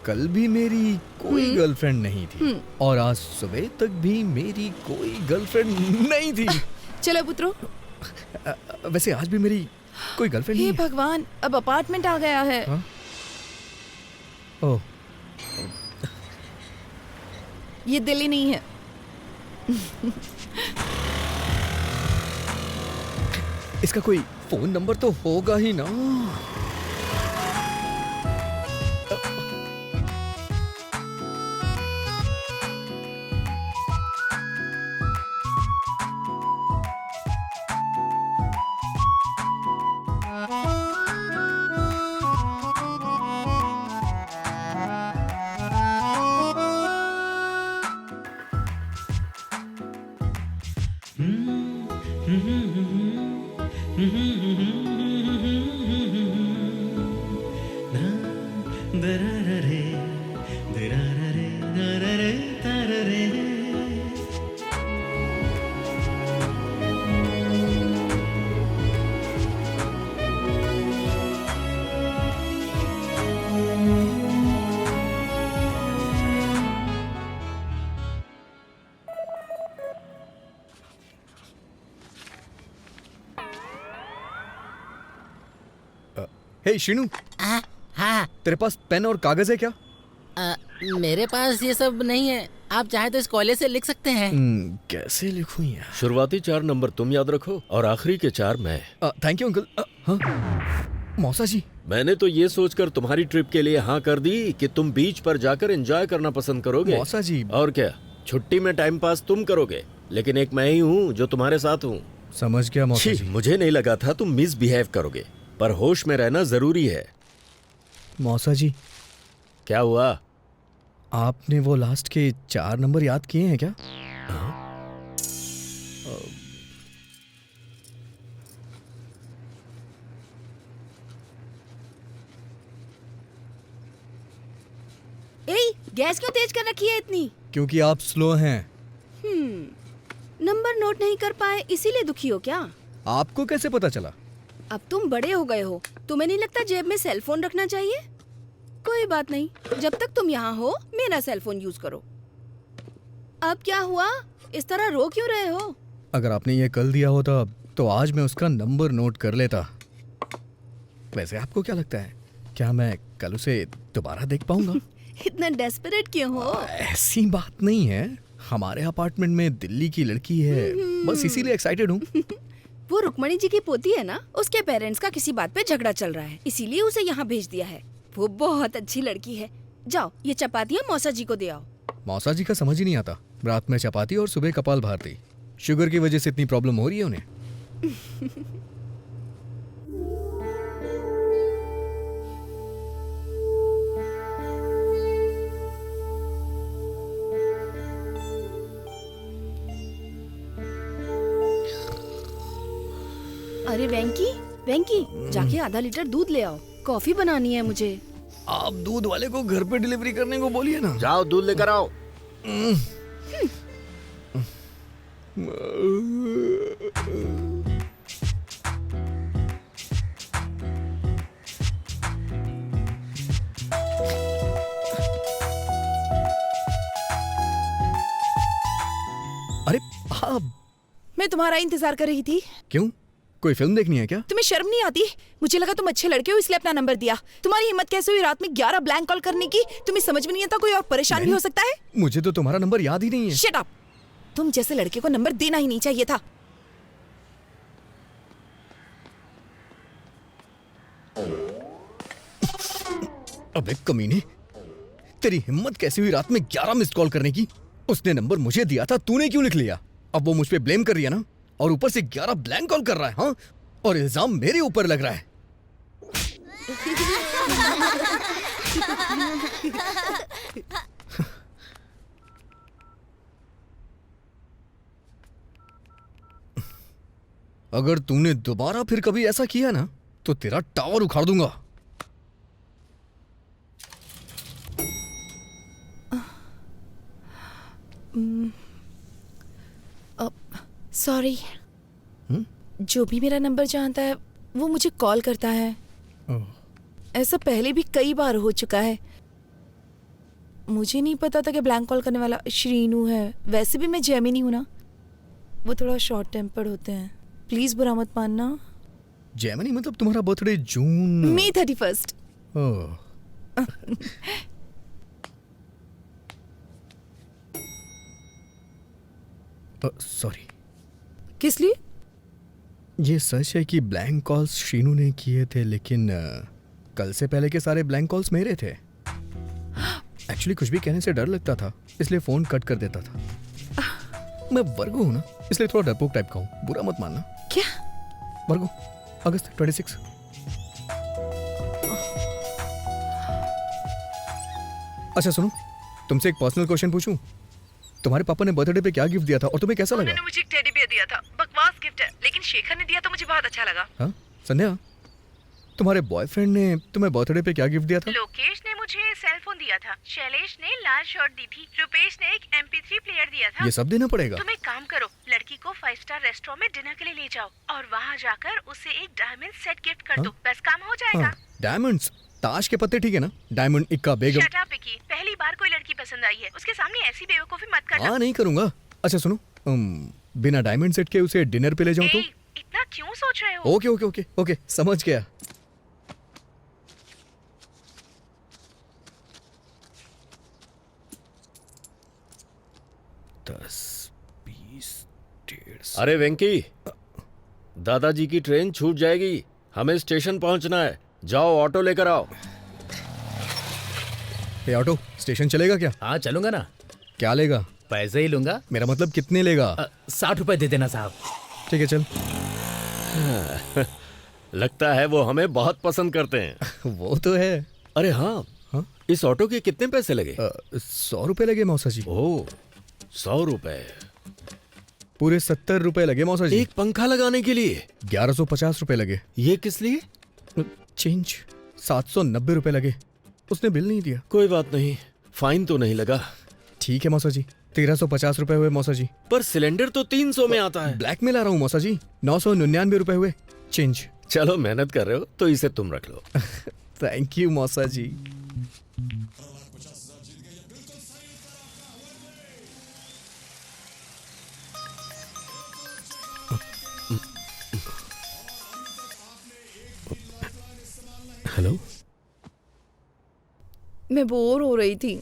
कल भी मेरी कोई गर्लफ्रेंड नहीं थी, और आज सुबह तक भी मेरी कोई गर्लफ्रेंड नहीं थी। चलो पुत्रो। वैसे आज भी मेरी कोई गर्लफ्रेंड नहीं है। हे भगवान, अब अपार्टमेंट आ गया है। ओह, ये दिल्ली नहीं है। इसका कोई फोन नंबर तो होगा ही ना। हे शिनू, हाँ, तेरे पास पेन और कागज है क्या? मेरे पास ये सब नहीं है। आप चाहे तो इस कॉलेज से लिख सकते हैं। कैसे लिखूं यार? शुरुआती 4 नंबर तुम याद रखो और आखिरी के 4 मैं। Thank you uncle. हाँ मौसा जी, मैंने तो ये सोचकर तुम्हारी ट्रिप के लिए हाँ कर दी कि तुम बीच पर जाकर एंजॉय करना पसंद करोगे। मौसा जी, और क्या, छुट्टी में टाइम पास तुम करोगे, लेकिन एक मैं ही हूँ जो तुम्हारे साथ हूँ। समझ गया मौसा जी। मुझे नहीं लगा था तुम मिसबिहेव करोगे, पर होश में रहना जरूरी है। मौसा जी, क्या हुआ? आपने वो लास्ट के 4 नंबर याद किए हैं क्या? गैस क्यों तेज कर रखी है इतनी? क्योंकि आप स्लो हैं। नंबर नोट नहीं कर पाए इसीलिए दुखी हो क्या? आपको कैसे पता चला? अब तुम बड़े हो गए हो, तुम्हें नहीं लगता जेब में सेल फोन रखना चाहिए? कोई बात नहीं, जब तक तुम यहाँ हो मेरा सेल फोन यूज करो। अब क्या हुआ, इस तरह रो क्यों रहे हो? अगर आपने ये कल दिया होता तो आज मैं उसका नंबर नोट कर लेता। वैसे आपको क्या लगता है, क्या मैं कल उसे दोबारा देख पाऊंगा? इतना डेस्परेट क्यों हो? ऐसी बात नहीं है, हमारे अपार्टमेंट में दिल्ली की लड़की है, बस इसीलिए एक्साइटेड हूँ। वो रुक्मणी जी की पोती है ना, उसके पेरेंट्स का किसी बात पे झगड़ा चल रहा है, इसीलिए उसे यहाँ भेज दिया है। वो बहुत अच्छी लड़की है। जाओ ये चपातियाँ मौसा जी को दे आओ। मौसा जी का समझ ही नहीं आता, रात में चपाती और सुबह कपाल भारती। शुगर की वजह से इतनी प्रॉब्लम हो रही है उन्हें। अरे वेंकी, वेंकी जाके आधा लीटर दूध ले आओ, कॉफी बनानी है मुझे। आप दूध वाले को घर पे डिलीवरी करने को बोलिए ना। जाओ दूध लेकर आओ। अरे आप, मैं तुम्हारा इंतजार कर रही थी। क्यों, कोई फिल्म देखनी है क्या? तुम्हें शर्म नहीं आती? मुझे लगा तुम अच्छे लड़के हो इसलिए अपना नंबर दिया। तुम्हारी हिम्मत कैसे हुई रात में 11 ब्लैंक कॉल करने की? तुम्हें समझ में नहीं आता कोई और परेशान भी हो सकता है? मुझे तो तुम्हारा नंबर याद ही नहीं है। Shut up! तुम जैसे लड़के को नंबर देना ही नहीं चाहिए था। अबे कमीने, तेरी हिम्मत कैसे हुई रात में 11 मिस्ड कॉल करने की? उसने नंबर मुझे दिया था, तूने क्यों लिख लिया? अब वो मुझ पे ब्लेम कर रही है ना, और ऊपर से 11 ब्लैंक कॉल कर रहा है। हाँ, और इल्जाम मेरे ऊपर लग रहा है। अगर तूने दोबारा फिर कभी ऐसा किया ना तो तेरा टावर उखाड़ दूंगा। सॉरी, जो भी मेरा नंबर जानता है वो मुझे कॉल करता है। ऐसा पहले भी कई बार हो चुका है। मुझे नहीं पता था कि ब्लैंक कॉल करने वाला श्रीनू है। वैसे भी मैं जैमिनी हूं ना, वो थोड़ा शॉर्ट टेम्पर्ड होते हैं। प्लीज बुरा मत मानना। जैमिनी मतलब तुम्हारा बर्थडे जून मई 31। सॉरी। किस लिए? ये सच है कि ब्लैंक कॉल्स शीनू ने किए थे, लेकिन कल से पहले के सारे ब्लैंक कॉल्स मेरे थे। एक्चुअली कुछ भी कहने से डर लगता था, इसलिए फोन कट कर देता था। मैं वर्गो हूं ना, इसलिए थोड़ा डरपोक टाइप का हूं, बुरा मत मानना। क्या? वर्गो, अगस्त 26। अच्छा सुनो, तुमसे एक पर्सनल क्वेश्चन पूछूं? तुम्हारे पापा ने बर्थडे पे क्या गिफ्ट दिया था और तुम्हें कैसा लगा? उन्होंने मुझे एक टेडी बियर दिया था। बकवास गिफ्ट है, लेकिन शेखर ने दिया तो मुझे बहुत अच्छा लगा। हाँ संध्या, तुम्हारे बॉयफ्रेंड ने तुम्हें बर्थडे पे क्या गिफ्ट दिया था? लोकेश ने मुझे सेल फोन दिया था, शैलेश ने लाल शर्ट दी थी, रुपेश ने एक MP3 प्लेयर दिया था। ये सब देना पड़ेगा? तुम एक काम करो, लड़की को 5 स्टार रेस्टोरेंट में डिनर के लिए ले जाओ और वहाँ जाकर उसे एक डायमंड सेट गिफ्ट कर दो। बस काम हो जाएगा। डायमंड्स? ताश के पत्ते ठीक है ना? डायमंड इक्का बेगम। शट अप विकी, पहली बार कोई लड़की पसंद आई है, उसके सामने ऐसी बेवकूफी मत करना। हाँ नहीं करूंगा। अच्छा सुनो, बिना डायमंड सेट के उसे डिनर पे ले जाऊं तो? इतना क्यों सोच रहे हो? ओके ओके ओके ओके, समझ गया। अरे वेंकी, दादाजी की ट्रेन छूट जाएगी, हमें स्टेशन पहुंचना है। जाओ ऑटो लेकर आओ। ये ऑटो स्टेशन चलेगा क्या? हाँ चलूंगा ना। क्या लेगा? पैसे ही लूंगा। मेरा मतलब कितने लेगा? 60 रुपए दे देना साहब। ठीक है चल। लगता है वो हमें बहुत पसंद करते हैं। वो तो है। अरे हाँ, इस ऑटो के कितने पैसे लगे? 100 रुपए लगे मौसा जी। ओह, 100 रुपए? पूरे 70 रुपए लगे मौसा जी। एक पंखा लगाने के लिए 1150 रुपए लगे। ये किस लिए? चेंज 790 रुपए लगे। उसने बिल नहीं दिया। कोई बात नहीं, फाइन तो नहीं लगा। ठीक है मौसा जी, 1350 रुपए हुए मौसा जी। पर सिलेंडर तो 300 में आता है। ब्लैक में ला रहा हूँ मौसा जी। 999 रुपए हुए। चेंज चलो मेहनत कर रहे हो तो इसे तुम रख लो। थैंक यू मौसा जी। हेलो। मैं बोर हो रही थी।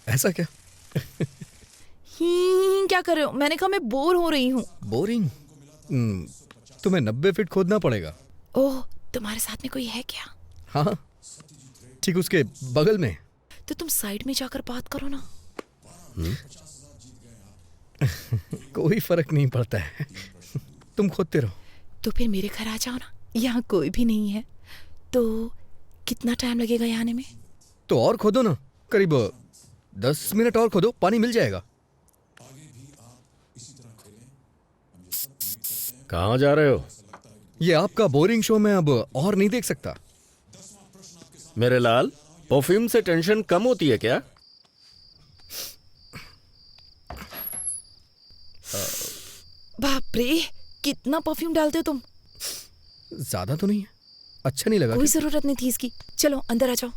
ऐसा क्या? क्या कर रहे हो? मैंने कहा मैं बोर हो रही हूँ। बोरिंग? तुम्हें 90 फीट खोदना पड़ेगा। ओह, तुम्हारे साथ में कोई है क्या? हाँ, ठीक उसके बगल में। तो तुम साइड में जाकर बात करो ना। कोई फर्क नहीं पड़ता है, तुम खोदते रहो। तो फिर मेरे घर आ जाओ ना, यहाँ कोई भी नहीं है। तो कितना टाइम लगेगा यहाँ आने में? तो और खोदो ना, करीब 10 मिनट और खोदो, पानी मिल जाएगा। कहाँ जा रहे हो? ये आपका बोरिंग शो मैं अब और नहीं देख सकता। मेरे लाल, परफ्यूम से टेंशन कम होती है क्या? बाप रे, कितना परफ्यूम डालते हो तुम? ज्यादा तो नहीं है, अच्छा नहीं लगा? कोई जरूरत नहीं थी इसकी। चलो अंदर आ जाओ।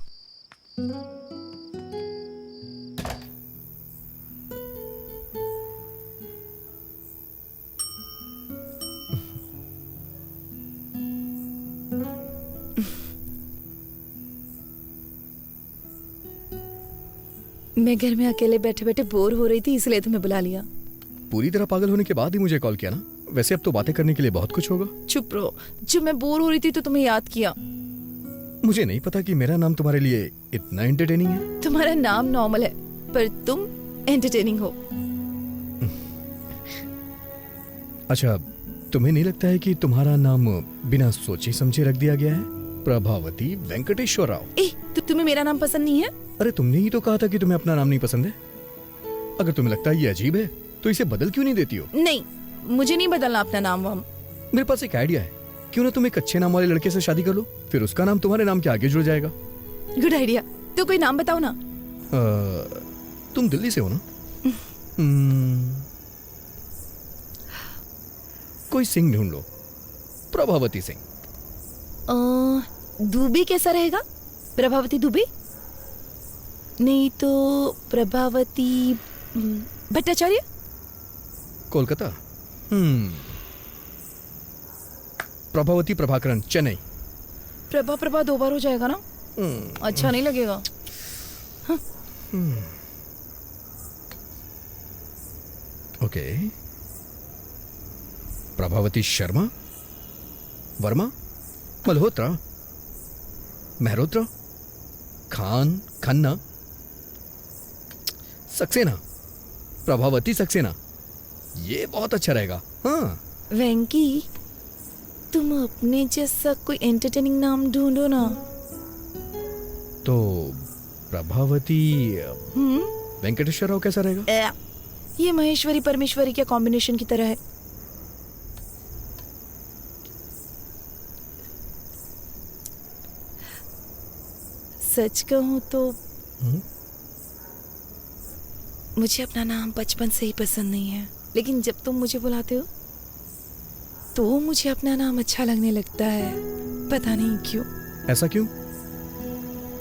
मैं घर में अकेले बैठे बैठे बोर हो रही थी, इसलिए तुम्हें बुला लिया। पूरी तरह पागल होने के बाद ही मुझे कॉल किया ना? वैसे अब तो बातें करने के लिए बहुत कुछ होगा। चुप रहो, जब मैं बोर हो रही थी तो तुम्हें याद किया। मुझे नहीं पता कि मेरा नाम तुम्हारे लिए इतना एंटरटेनिंग है। तुम्हारा नाम नॉर्मल है, पर तुम एंटरटेनिंग हो। अच्छा, तुम्हें नहीं लगता है कि तुम्हारा नाम बिना सोचे समझे रख दिया गया है? प्रभावती वेंकटेश्वर राव। तो तुम्हें मेरा नाम पसंद नहीं है? अरे तुमने ही तो कहा था कि तुम्हें अपना नाम नहीं पसंद है। अगर तुम्हें लगता है ये अजीब है तो इसे बदल क्यों नहीं देती हो? नहीं, मुझे नहीं बदलना अपना नाम वाम। मेरे पास एक आइडिया है, क्यों ना तुम एक अच्छे नाम वाले लड़के से शादी कर लो, फिर उसका नाम तुम्हारे नाम के आगे जुड़ जाएगा। Good idea. तो कोई नाम बताओ ना। तुम दिल्ली से हो ना? कोई सिंह ढूंढ लो, प्रभावती सिंह। दुबे कैसा रहेगा? प्रभावती दुबे? नहीं तो प्रभावती भट्टाचार्य? कोलकाता? प्रभावती प्रभाकरन, चेन्नई। प्रभा 2 बार हो जाएगा ना? अच्छा नहीं लगेगा। ओके, प्रभावती शर्मा, वर्मा, मल्होत्रा, मेहरोत्रा, खान, खन्ना, सक्सेना, प्रभावती सक्सेना। ये बहुत अच्छा रहेगा। हाँ वेंकी, तुम अपने जैसा कोई एंटरटेनिंग नाम ढूंढो ना। तो प्रभावती वेंकटेश्वर राव कैसा रहेगा? ये महेश्वरी परमेश्वरी के कॉम्बिनेशन की तरह है। सच कहूं तो मुझे अपना नाम बचपन से ही पसंद नहीं है, लेकिन जब तुम मुझे बुलाते हो तो मुझे अपना नाम अच्छा लगने लगता है। पता नहीं क्यों। ऐसा क्यों?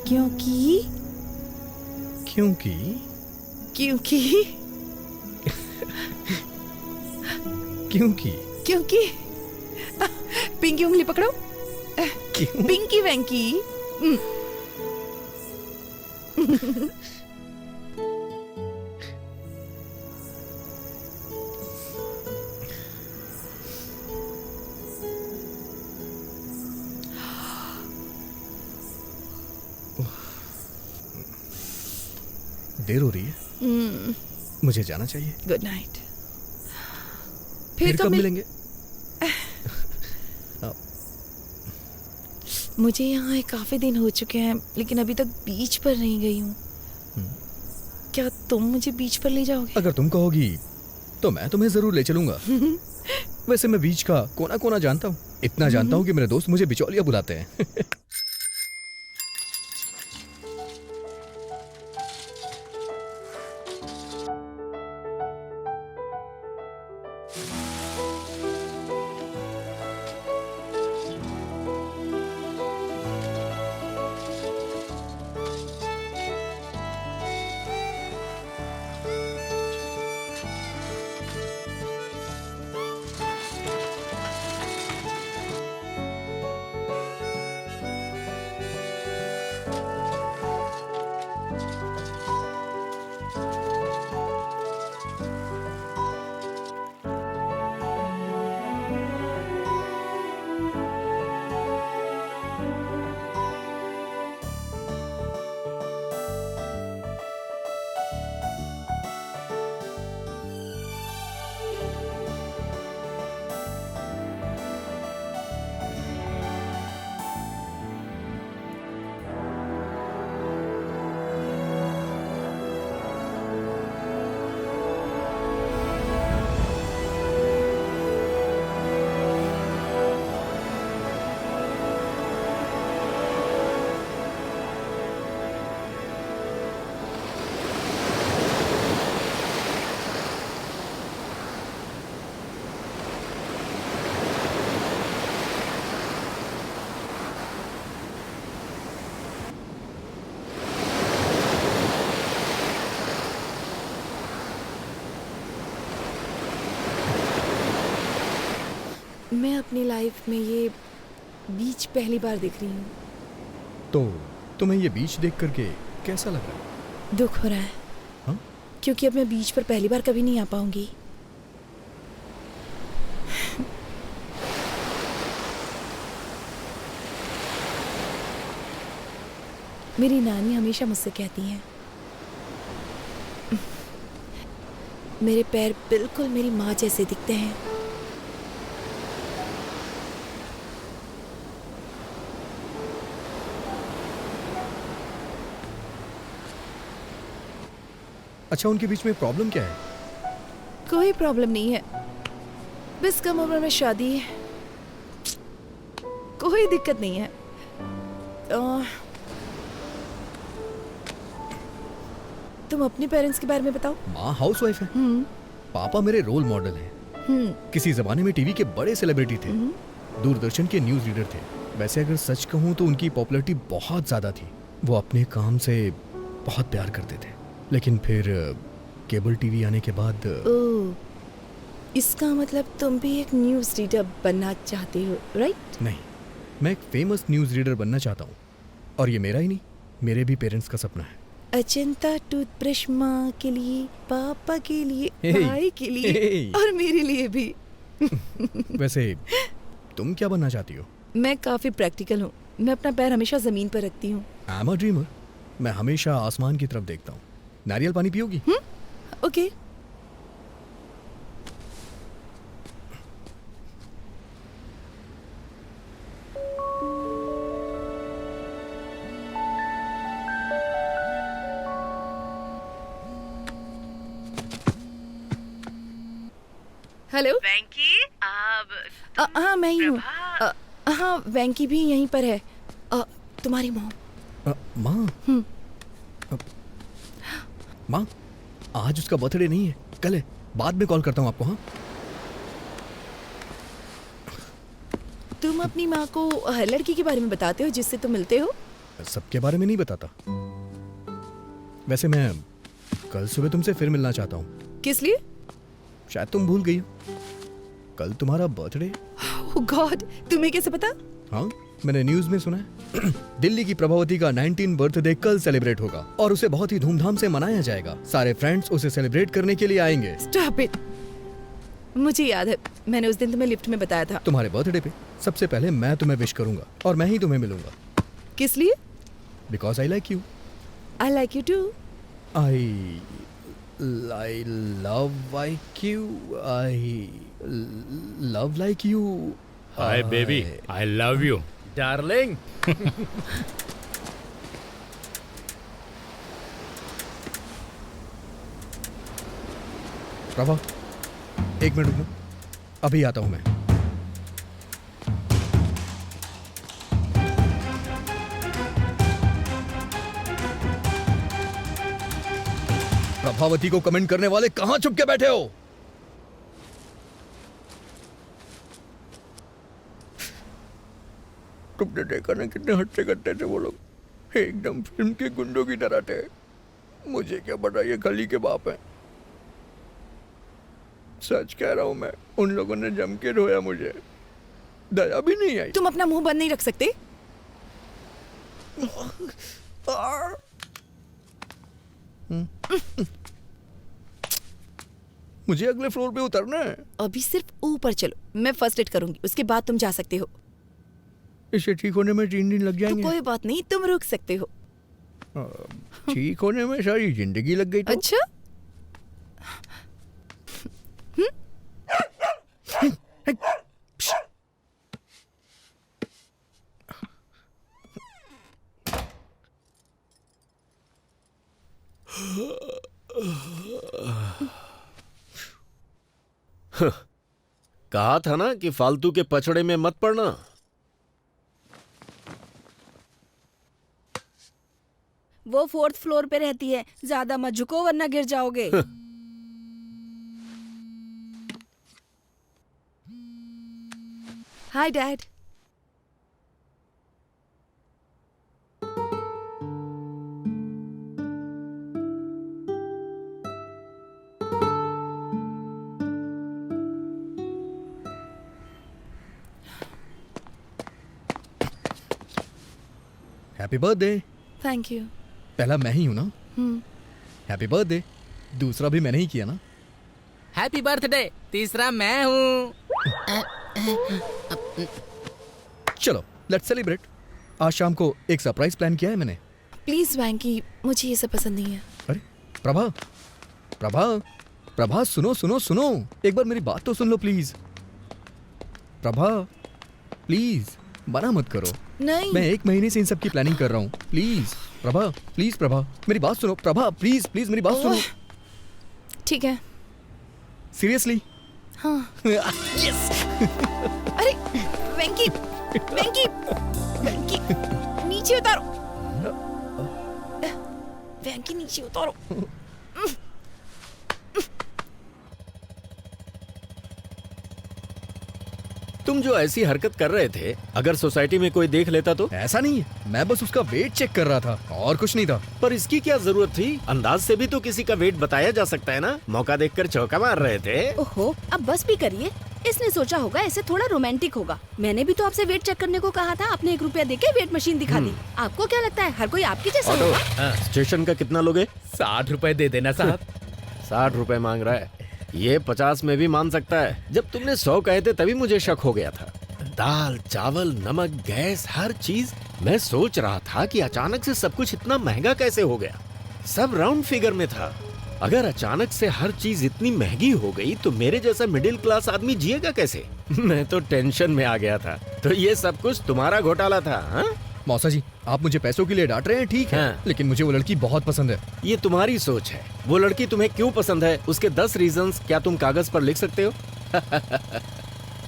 क्योंकि क्योंकि क्योंकि क्योंकि क्योंकि पिंकी उंगली पकड़ो। पिंकी वेंकी। देर हो रही है, मुझे जाना चाहिए। Good night. फिर कब मिलेंगे? मुझे यहाँ काफी दिन हो चुके हैं, लेकिन अभी तक बीच पर नहीं गई हूँ। क्या तुम मुझे बीच पर ले जाओगे? अगर तुम कहोगी तो मैं तुम्हें जरूर ले चलूंगा। वैसे मैं बीच का कोना कोना जानता हूँ, इतना जानता हूँ कि मेरे दोस्त मुझे बिचौलिया बुलाते हैं। मैं अपनी लाइफ में ये बीच पहली बार देख रही हूँ। तो तुम्हें ये बीच देख करके कैसा लग रहा है? दुख हो रहा है। हाँ? क्योंकि अब मैं बीच पर पहली बार कभी नहीं आ पाऊंगी। मेरी नानी हमेशा मुझसे कहती हैं, मेरे पैर बिल्कुल मेरी माँ जैसे दिखते हैं। अच्छा, उनके बीच में प्रॉब्लम क्या है? कोई प्रॉब्लम नहीं है, बस कम उम्र में शादी है, कोई दिक्कत नहीं है। तुम अपने पेरेंट्स के बारे में बताओ। माँ हाउसवाइफ है, पापा मेरे रोल मॉडल हैं। किसी जमाने में टीवी के बड़े सेलिब्रिटी थे, दूरदर्शन के न्यूज रीडर थे। वैसे अगर सच कहूँ तो उनकी पॉपुलैरिटी बहुत ज्यादा थी। वो अपने काम से बहुत प्यार करते थे, लेकिन फिर केबल टीवी आने के बाद इसका मतलब तुम भी एक न्यूज रीडर बनना चाहते हो, राइट? नहीं, मैं एक फेमस न्यूज रीडर बनना चाहता हूँ, और ये मेरा ही नहीं, मेरे भी पेरेंट्स का सपना है। अजंता टूथब्रश माँ के लिए, पापा के लिए, Hey, भाई के लिए hey. और मेरे लिए भी। वैसे तुम क्या बनना चाहती हो? मैं काफी प्रैक्टिकल हूँ, मैं अपना पैर हमेशा जमीन पर रखती हूँ। आई एम अ ड्रीमर, मैं हमेशा आसमान की तरफ देखता हूँ। नारियल पानी पियोगी? ओके। हेलो वेंकी, हाँ मैं ही हूँ। हाँ वेंकी भी यहीं पर है। तुम्हारी मॉम। माँ? माँ, आज उसका बर्थडे नहीं है, कल है। बाद में कॉल करता हूँ आपको। हाँ, तुम अपनी माँ को हर लड़की के बारे में बताते हो जिससे तुम मिलते हो? सबके बारे में नहीं बताता। वैसे मैं कल सुबह तुमसे फिर मिलना चाहता हूँ। किस लिए? शायद तुम भूल गई हो, कल तुम्हारा बर्थडे। ओह गॉड, तुम्हें कैसे पता? हाँ, मैंने न्यूज में सुना है। दिल्ली की प्रभावती का 19 बर्थडे कल सेलिब्रेट होगा और उसे बहुत ही धूमधाम से मनाया जाएगा। सारे फ्रेंड्स उसे सेलिब्रेट करने के लिए आएंगे। Stop it. मुझे याद है, मैंने उस दिन तुम्हें लिफ्ट में बताया था। तुम्हारे बर्थडे पे सबसे पहले मैं तुम्हें विश करूंगा और मैं ही तुम्हें मिलूंगा। किस लिए? Because I like you. I like you too. I love like you. I love like you. Hi baby, I love you darling. Prabha, एक मिनट रुकना, अभी आता हूं मैं। प्रभावती को कमेंट करने वाले कहां छुप के बैठे हो? तुमने देखा ना कितने हट्टे कट्टे थे वो लोग, एकदम फिल्म के गुंडों की तरह थे। मुझे क्या पता ये गली के बाप हैं। सच कह रहा हूं मैं, उन लोगों ने जम के रोया मुझे, दया भी नहीं आई। तुम अपना मुंह बंद नहीं रख सकते? मुझे अगले फ्लोर पे उतरना है। अभी सिर्फ ऊपर चलो, मैं फर्स्ट एड करूंगी, उसके बाद तुम जा सकते हो। इसे ठीक होने में 3 दिन लग तो जाएंगे। कोई बात नहीं, तुम रुक सकते हो। ठीक होने में सारी जिंदगी लग गई तो? अच्छा। कहा था ना कि फालतू के पचड़े में मत पड़ना। वो 4th फ्लोर पे रहती है, ज्यादा मत झुको वरना गिर जाओगे। Hi dad. Happy birthday. Thank you. पहला मैं ही हूं ना? Happy birthday. दूसरा भी मैंने ही किया ना? Happy birthday. तीसरा मैं हूँ। चलो लेट्स सेलिब्रेट। आज शाम को एक सरप्राइज प्लान किया है मैंने। प्लीज वैंकी, मुझे ये सब पसंद नहीं है। अरे प्रभा, प्रभा, प्रभा, सुनो सुनो सुनो, एक बार मेरी बात तो सुन लो प्लीज। प्रभा प्लीज, मना मत करो। नहीं। मैं 1 महीने से इन सब की प्लानिंग कर रहा हूँ। प्लीज प्रभा, प्लीज प्रभा, मेरी बात सुनो। प्रभा प्लीज प्लीज मेरी बात सुनो। ठीक है। सीरियसली? हाँ। यस। अरे वेंकी, वेंकी, वेंकी, नीचे उतारो। वेंकी नीचे उतारो। तुम जो ऐसी हरकत कर रहे थे, अगर सोसाइटी में कोई देख लेता तो? ऐसा नहीं है, मैं बस उसका वेट चेक कर रहा था और कुछ नहीं था। पर इसकी क्या जरूरत थी? अंदाज से भी तो किसी का वेट बताया जा सकता है ना। मौका देखकर चौका मार रहे थे। ओहो, अब बस भी करिए। इसने सोचा होगा ऐसे थोड़ा रोमांटिक होगा। मैंने भी तो आपसे वेट चेक करने को कहा था। आपने 1 रुपया देके वेट मशीन दिखा दी। आपको क्या लगता है हर कोई आपकी जैसा ऑटो, होगा? स्टेशन का कितना लोगे? 60 रुपए दे देना साहब। 60 रुपए मांग रहा है। ये 50 में भी मान सकता है। जब तुमने 100 कहे थे तभी मुझे शक हो गया था। दाल, चावल, नमक, गैस, हर चीज। मैं सोच रहा था कि अचानक से सब कुछ इतना महंगा कैसे हो गया। सब राउंड फिगर में था। अगर अचानक से हर चीज इतनी महंगी हो गई तो मेरे जैसा मिडिल क्लास आदमी जिएगा कैसे? मैं तो टेंशन में आ गया था। तो ये सब कुछ तुम्हारा घोटाला था? हाँ? मौसा जी, आप मुझे पैसों के लिए डांट रहे हैं, ठीक है, लेकिन मुझे वो लड़की बहुत पसंद है। ये तुम्हारी सोच है। वो लड़की तुम्हें क्यों पसंद है, उसके 10 रीजंस क्या तुम कागज पर लिख सकते हो?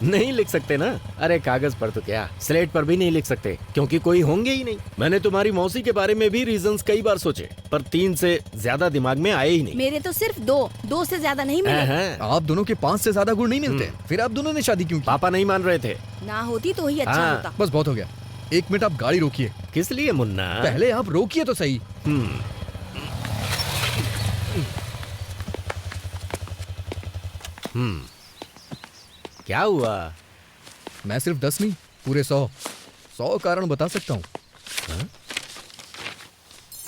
नहीं लिख सकते ना। अरे कागज पर तो क्या, स्लेट पर भी नहीं लिख सकते, क्योंकि कोई होंगे ही नहीं। मैंने तुम्हारी मौसी के बारे में भी रीजंस कई बार सोचे, पर 3 से ज्यादा दिमाग में आए ही नहीं। मेरे तो सिर्फ 2 से ज्यादा नहीं मिले। आप दोनों के 5 से ज्यादा गुण नहीं मिलते। फिर आप दोनों ने शादी क्यों की? पापा नहीं मान रहे थे। ना होती तो ही अच्छा होता। बस बहुत हो गया। 1 मिनट आप गाड़ी रोकिए। किस लिए मुन्ना? पहले आप रोकिए तो सही। क्या हुआ? मैं सिर्फ 10 नहीं, पूरे 100 कारण बता सकता हूँ।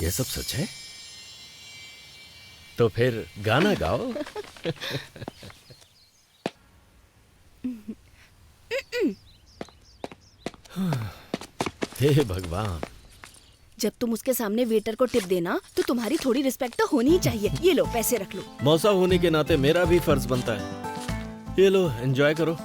ये सब सच है? तो फिर गाना गाओ। हे भगवान। जब तुम उसके सामने वेटर को टिप देना तो तुम्हारी थोड़ी रिस्पेक्ट तो होनी ही चाहिए। ये लो पैसे रख लो। मौसा होने के नाते मेरा भी फर्ज बनता है। ये लो, एंजॉय करो।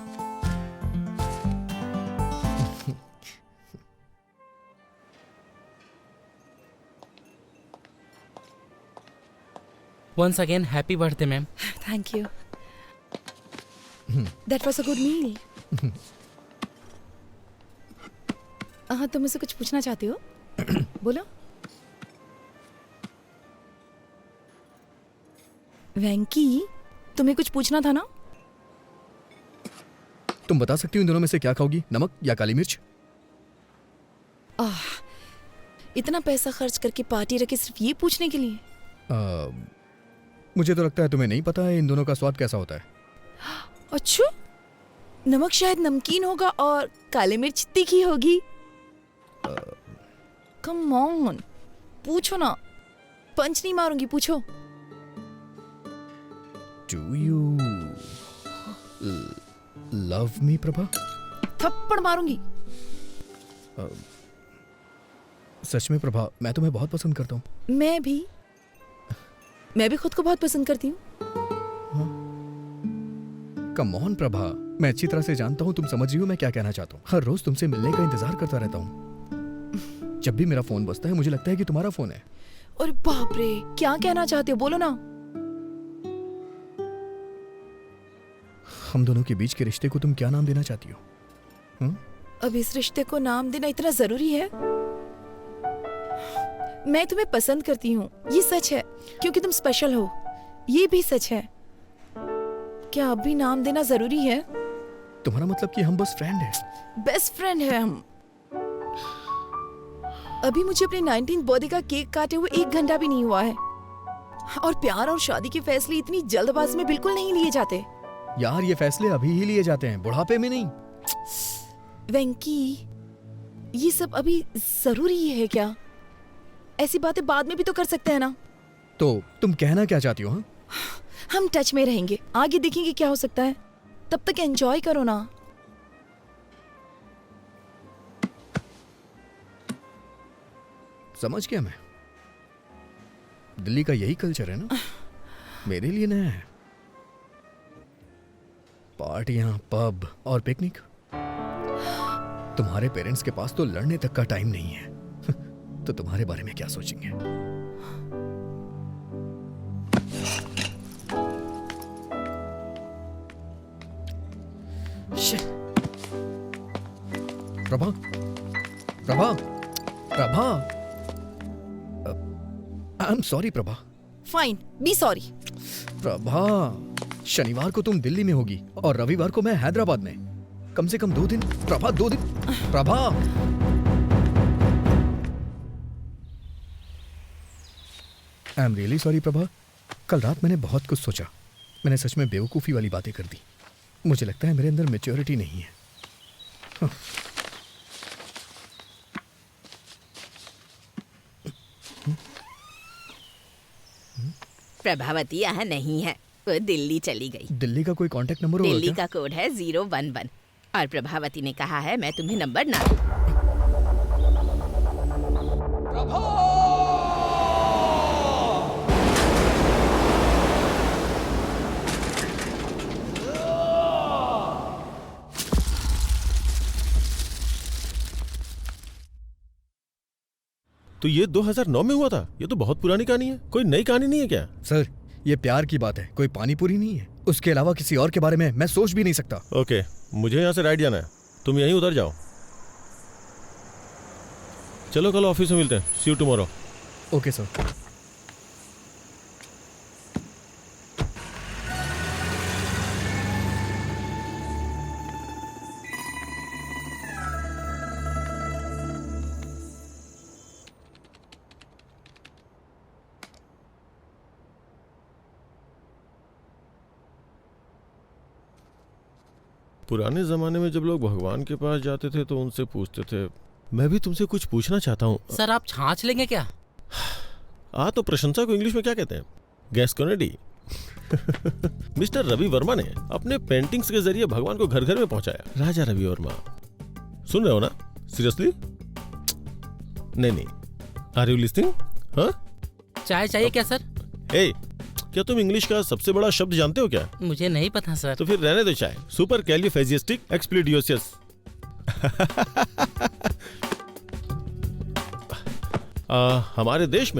Once again, happy birthday, ma'am. Thank you. That was a good meal. तुम मुझसे कुछ पूछना चाहते हो? बोलो। वेंकी, तुम्हें कुछ पूछना था ना? तुम बता सकती हो इन दोनों में से क्या खाओगी, नमक या काली मिर्च? इतना पैसा खर्च करके पार्टी रखी सिर्फ ये पूछने के लिए? मुझे तो लगता है तुम्हें नहीं पता है इन दोनों का स्वाद कैसा होता है। अच्छा, नमक शायद नमकीन होगा और काली मिर्च तीखी होगी। कम ऑन, पूछो ना। पंच नहीं मारूंगी, पूछो। Do you love me, Prabha? थप्पड़ मारूंगी। सच में प्रभा, मैं तुम्हें बहुत पसंद करता हूँ। मैं भी खुद को बहुत पसंद करती हूँ। कम ऑन प्रभा, मैं अच्छी तरह से जानता हूँ तुम समझ रही हो मैं क्या कहना चाहता हूँ। हर रोज तुमसे मिलने का इंतजार करता रहता हूँ। जब भी मेरा फोन बजता है मुझे लगता है कि तुम्हारा फोन है। और बाप रे, क्या कहना चाहते हो, बोलो ना। हम दोनों के बीच के रिश्ते को तुम क्या नाम देना चाहती हो? अब इस रिश्ते को नाम देना इतना जरूरी है? मैं तुम्हें पसंद करती हूँ, ये सच है, क्योंकि तुम स्पेशल हो, ये भी सच है। क्या अब भी नाम देना जरूरी है? तुम्हारा मतलब कि हम बस फ्रेंड हैं? बेस्ट फ्रेंड है हम। अभी मुझे अपने 19th बर्थडे का केक काटे हुए 1 घंटा भी नहीं हुआ है। और प्यार और शादी के फैसले इतनी जल्दबाजी में बिल्कुल नहीं लिए जाते। यार, ये फैसले अभी ही लिए जाते हैं, बुढ़ापे में नहीं। वेंकी, ये सब अभी जरूरी है क्या? ऐसी बातें बाद में भी तो कर सकते हैं ना। तो तुम कहना क्या चाहती हो? हाँ? हम टच में रहेंगे, आगे देखेंगे क्या हो सकता है। तब तक एंजॉय करो ना। समझ गया मैं। दिल्ली का यही कल्चर है ना, मेरे लिए नया है। पार्टियां, पब और पिकनिक। तुम्हारे पेरेंट्स के पास तो लड़ने तक का टाइम नहीं है, तो तुम्हारे बारे में क्या सोचेंगे? Prabha, Prabha, Prabha, I am sorry Prabha. Fine, be sorry. Prabha, शनिवार को तुम दिल्ली में होगी और रविवार को मैं हैदराबाद में। कम से कम 2 दिन। प्रभा, 2 दिन। Prabha, I am really sorry Prabha. कल रात मैंने बहुत कुछ सोचा। मैंने सच में बेवकूफ़ी वाली बातें कर दी। मुझे लगता है मेरे अंदर मैच्योरिटी नहीं है। हाँ। प्रभावती यहाँ नहीं है, वो दिल्ली चली गई। दिल्ली का कोई कांटेक्ट नंबर होगा दिल्ली क्या? का कोड है 011 और प्रभावती ने कहा है मैं तुम्हें नंबर ना दूं। तो ये 2009 में हुआ था? ये तो बहुत पुरानी कहानी है। कोई नई कहानी नहीं है क्या? सर, ये प्यार की बात है, कोई पानीपुरी नहीं है। उसके अलावा किसी और के बारे में मैं सोच भी नहीं सकता। ओके, मुझे यहाँ से राइट जाना है, तुम यहीं उतर जाओ। चलो कल ऑफिस में मिलते हैं। सी यू टुमारो। Okay sir. पुराने जमाने में जब लोग भगवान के पास जाते थे तो उनसे पूछते थे। मैं भी तुमसे कुछ पूछना चाहता हूँ। सर आप छाछ लेंगे क्या? तो प्रशंसा को इंग्लिश में क्या कहते हैं? गैस्कोनेडी। मिस्टर रवि वर्मा ने अपने पेंटिंग्स के जरिए भगवान को घर घर में पहुंचाया। राजा रवि वर्मा, सुन रहे हो ना? सीरियसली? नहीं, आर यू लिसनिंग? हाँ? चाय चाहिए क्या सर? क्या तुम इंग्लिश का सबसे बड़ा शब्द जानते हो क्या? मुझे नहीं पता सर। तो फिर रहने दो चाय। सुपर कैलिफेजिस्टिक एक्सप्लिडियोसियस। हमारे देश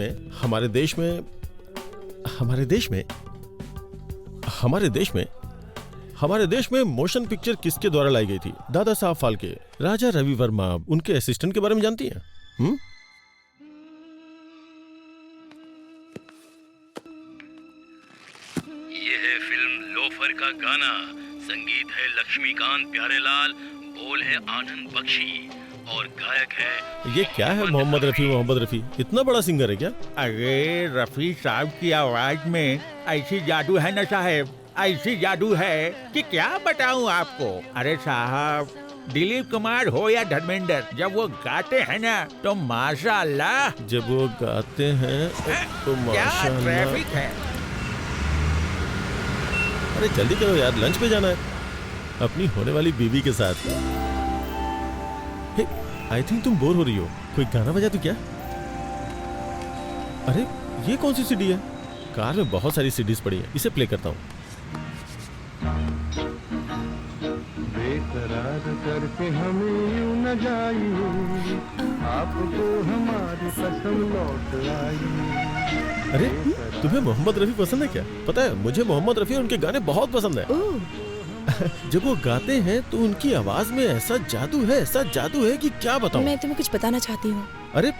में मोशन पिक्चर किसके द्वारा लाई गई थी? दादा साहब फाल्के। राजा रवि वर्मा, उनके असिस्टेंट के बारे में जानती हैं? ये है फिल्म लोफर का गाना। संगीत है लक्ष्मीकांत प्यारेलाल, बोल है आनंद बख्शी और गायक है। ये क्या है? मोहम्मद रफी इतना बड़ा सिंगर है क्या? अरे रफी साहब की आवाज में ऐसी जादू है ना साहब, ऐसी जादू है कि क्या बताऊं आपको। अरे साहब, दिलीप कुमार हो या धर्मेंद्र, जब वो गाते हैं ना तो माशाअल्लाह। जब वो गाते हैं तो माशाअल्लाह। क्या ट्रैफिक है। अरे जल्दी करो यार, लंच पे जाना है अपनी होने वाली बीवी के साथ। आई थिंक तुम बोर हो रही हो, कोई गाना बजा तो क्या? अरे ये कौन सी सीडी है? कार में बहुत सारी सीडीज पड़ी है, इसे प्ले करता हूँ। बेकरार करके हमें यूं न जाइए, आपको हमारी कसम लौट आई। अरे तुम्हें मोहम्मद रफी पसंद है क्या? पता है मुझे मोहम्मद रफी और उनके गाने बहुत पसंद है। जब वो गाते हैं तो उनकी आवाज में ऐसा जादू है कि क्या बताऊं। मैं तुम्हें कुछ बताना चाहती हूँ। अरे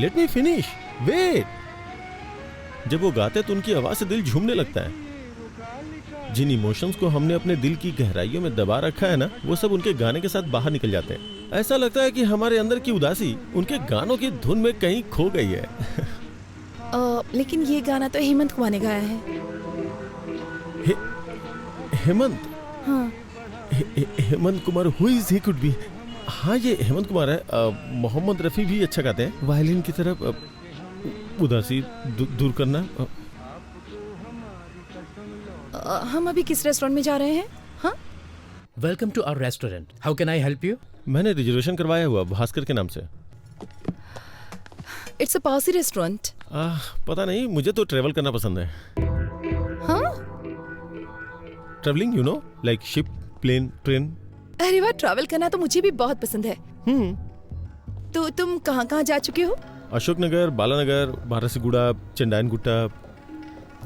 लेट मी फिनिश, वेट। जब वो गाते तो उनकी आवाज से दिल झूमने लगता है। जिन इमोशंस को हमने अपने दिल की गहराइयों में दबा रखा है ना, वो सब उनके गाने के साथ बाहर निकल जाते हैं। ऐसा लगता है कि हमारे अंदर की उदासी उनके गानों की धुन में कहीं खो गई है। लेकिन ये गाना तो हेमंत कुमार ने गाया है। हेमंत? हाँ। Hemant Kumar, who is he? Could be. हाँ ये हेमंत कुमार है। मोहम्मद रफ़ी भी अच्छा गाते हैं। वायलिन की तरफ उदासी दूर करना। हम अभी किस रेस्टोरेंट में जा रहे हैं? हाँ, welcome to our restaurant. How can I help you? मैंने रिजर्वेशन करवाया हुआ भास्कर के नाम से। It's a posh restaurant. पता नहीं, मुझे तो ट्रेवल करना पसंद है। हाँ, travelling, you know, like ship, plane, train. अरे वाह, ट्रैवल करना तो मुझे भी बहुत पसंद है। तो तुम कहाँ कहाँ जा चुके हो? Ashoknagar, Balanagar, Barasiguda, Chandrayangutta.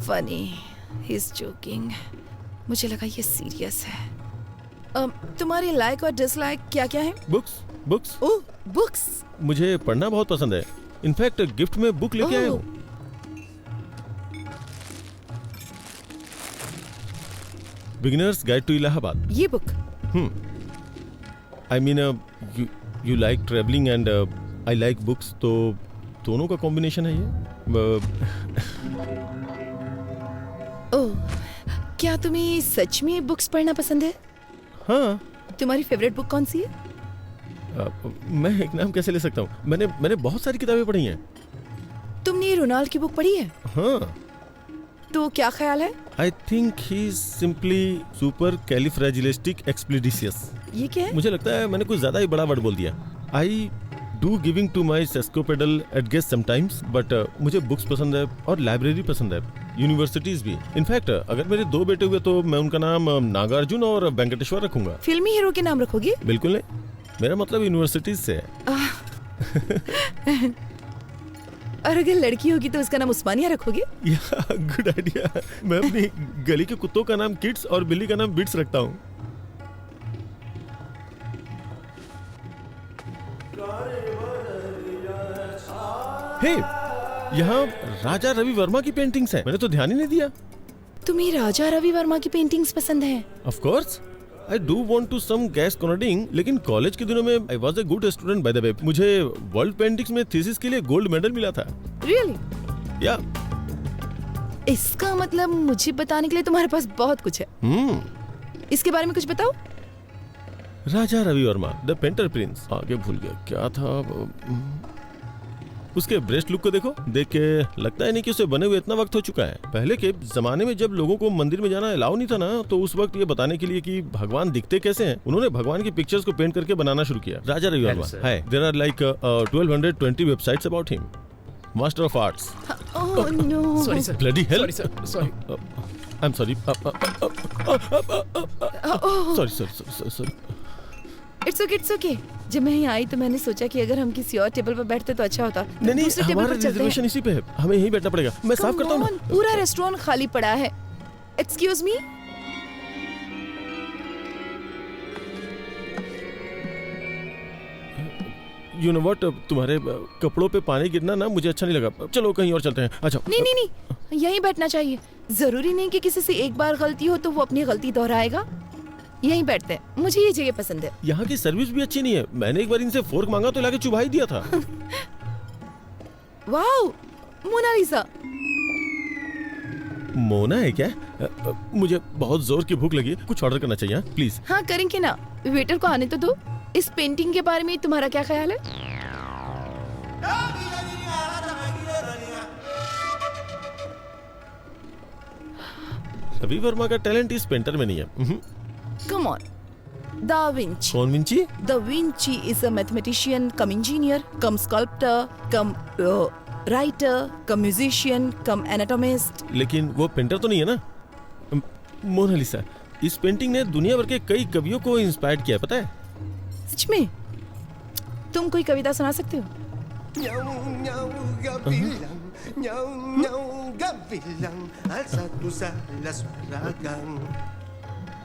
Funny, he is joking. मुझे लगा ये सीरियस है। तुम्हारे लाइक और डिसलाइक क्या क्या है? बुक्स। ओह, बुक्स। मुझे पढ़ना बहुत पसंद है। इनफैक्ट गिफ्ट में बुक लेके आया हूँ। Beginners guide to Allahabad. ये book? I mean you like travelling and I like books, तो दोनों का कॉम्बिनेशन है ये। ओह, क्या तुम्हें सच में बुक्स पढ़ना पसंद है? हाँ। तुम्हारी फेवरेट बुक कौन सी है? मैं एक नाम कैसे ले सकता हूँ? मैंने बहुत सारी किताबें पढ़ी हैं। तुमने रोनाल्ड की बुक पढ़ी है? हाँ। तो क्या ख्याल है? I think he is simply supercalifragilisticexpialidocious. ये क्या है? मुझे लगता है मैंने कुछ ज्यादा ही बड़ा वर्ड बोल दिया। I do giving to my sesquipedal at guest sometimes, but मुझे बुक्स पसंद है और लाइब्रेरी पसंद है, यूनिवर्सिटीज भी। इनफैक्ट अगर मेरे 2 बेटे हुए तो मैं उनका नाम नागार्जुन और वेंकटेश्वर रखूंगा। फिल्मी हीरो के नाम रखोगे? बिल्कुल नहीं, मेरा मतलब यूनिवर्सिटीज से है। और अगर लड़की होगी तो उसका नाम उस्मानिया रखोगे? Good idea. मैं अपनी गली के कुत्तों का नाम किड्स और बिल्ली का नाम बिट्स रखता हूँ। हे, यहाँ राजा रवि वर्मा की पेंटिंग्स हैं। मैंने तो ध्यान ही नहीं दिया। तुम्हें राजा रवि वर्मा की पेंटिंग्स पसंद है? Of course, I do want to some gas cornering, लेकिन कॉलेज के दिनों में I was a good student by the way. मुझे वर्ल्ड पेंटिंग्स में थीसिस के लिए गोल्ड मेडल मिला था। रियली? या। इसका मतलब मुझे बताने के लिए तुम्हारे पास बहुत कुछ है। इसके बारे में कुछ बताओ। Raja Ravi Varma, the painter prince. आगे भूल गया क्या था। उसके ब्रेस्ट लुक को देखो, देख के लगता है नहीं कि उसे बने हुए इतना वक्त हो चुका है। पहले के जमाने में जब लोगों को मंदिर में जाना अलाउ नहीं था ना, तो उस वक्त ये बताने के लिए कि भगवान दिखते कैसे हैं, उन्होंने भगवान की पिक्चर्स को पेंट करके बनाना शुरू किया। राजा रवि वर्मा है। There are like 1220 websites about him. Master of arts. Oh no, sorry sir, bloody hell. Sorry I am sorry. Sorry. It's okay. जब मैं यहाँ आई तो मैंने सोचा कि अगर हम किसी और टेबल पर बैठते तो अच्छा होता। नहीं, हमारा रिजर्वेशन इसी पे है, हमें यहीं बैठना पड़ेगा। मैं साफ करता हूँ। पूरा रेस्टोरेंट खाली पड़ा है। Excuse me. You know what, तुम्हारे कपड़ों पे पानी गिरना ना मुझे अच्छा नहीं लगा। चलो कहीं और चलते हैं। अच्छा। नहीं, यहीं बैठना चाहिए। जरूरी नहीं कि किसी से एक बार गलती हो तो वो अपनी गलती दोहराएगा। यहीं बैठते हैं, मुझे ये जगह पसंद है। यहाँ की सर्विस भी अच्छी नहीं है। मैंने एक बार इनसे फोर्क मांगा तो लाके चुभा ही दिया था। Wow, Mona Lisa. मोना है क्या? मुझे बहुत जोर की भूख लगी, कुछ ऑर्डर करना चाहिए। प्लीज। हाँ, करेंगे ना। वेटर को आने तो दो। इस पेंटिंग के बारे में तुम्हारा क्या ख्याल है? रवि वर्मा का टैलेंट इस पेंटर में नहीं है। Come on. Da Vinci. कौन Vinci? Da Vinci is a mathematician, come engineer, come sculptor, come writer, come musician, come anatomist. लेकिन वो पेंटर तो नहीं है ना। मोनालिसा, इस पेंटिंग ने दुनिया भर के कई कवियों को इंस्पायर किया, पता है? सच में? तुम कोई कविता सुना सकते हो?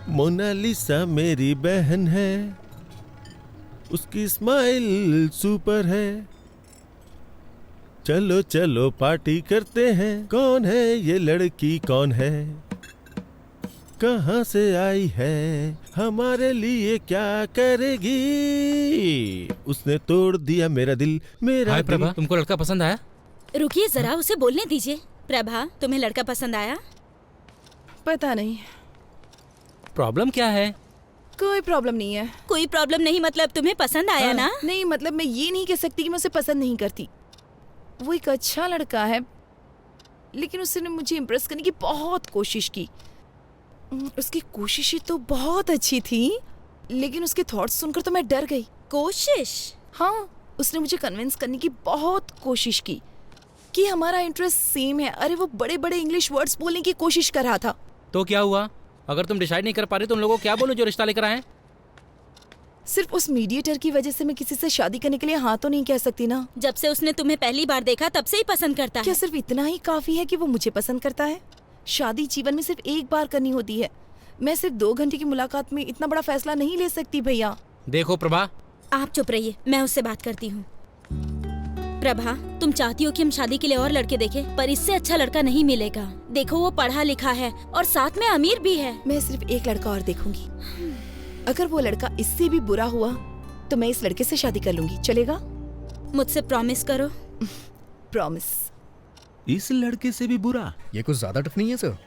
मोनालिसा मेरी बहन है, उसकी स्माइल सुपर है। चलो चलो पार्टी करते हैं। कौन है ये लड़की, कौन है, कहाँ से आई है, हमारे लिए क्या करेगी। उसने तोड़ दिया मेरा दिल, मेरा हाय दिल। प्रभा, तुमको लड़का पसंद आया? रुकिए जरा, उसे बोलने दीजिए। प्रभा, तुम्हें लड़का पसंद आया? पता नहीं। प्रॉब्लम क्या है? कोई प्रॉब्लम नहीं है। कोई प्रॉब्लम नहीं मतलब तुम्हें पसंद आया ना? नहीं मतलब मैं ये नहीं कह सकती कि मैं उसे पसंद नहीं करती। वो एक अच्छा लड़का है, लेकिन उसने मुझे इम्प्रेस करने की बहुत कोशिश की। उसकी कोशिशें तो बहुत अच्छी थी, लेकिन उसके थॉट्स सुनकर तो मैं डर गई। कोशिश? हाँ, उसने मुझे कन्विंस करने की बहुत कोशिश की कि हमारा इंटरेस्ट सेम है। अरे वो बड़े बड़े इंग्लिश वर्ड्स बोलने की कोशिश कर रहा था। तो क्या हुआ? अगर तुम डिसाइड नहीं कर पा रहे तो उन लोगों को क्या बोलो जो रिश्ता लेकर आए? सिर्फ उस मीडिएटर की वजह से मैं किसी से शादी करने के लिए हाँ तो नहीं कह सकती ना। जब से उसने तुम्हें पहली बार देखा तब से ही पसंद करता क्या है। सिर्फ इतना ही काफी है कि वो मुझे पसंद करता है? शादी जीवन में सिर्फ एक बार करनी होती है। मैं सिर्फ 2 घंटे की मुलाकात में इतना बड़ा फैसला नहीं ले सकती भैया। देखो प्रभा, आप चुप रहिए, मैं उससे बात करती हूँ। प्रभा, तुम चाहती हो कि हम शादी के लिए और लड़के देखें, पर इससे अच्छा लड़का नहीं मिलेगा। देखो वो पढ़ा लिखा है और साथ में अमीर भी है। मैं सिर्फ एक लड़का और देखूंगी। अगर वो लड़का इससे भी बुरा हुआ तो मैं इस लड़के से शादी कर लूंगी। चलेगा? मुझसे प्रॉमिस करो। प्रॉमिस। इस लड़के से भी बुरा? ये कुछ ज्यादा टफ नहीं है सर?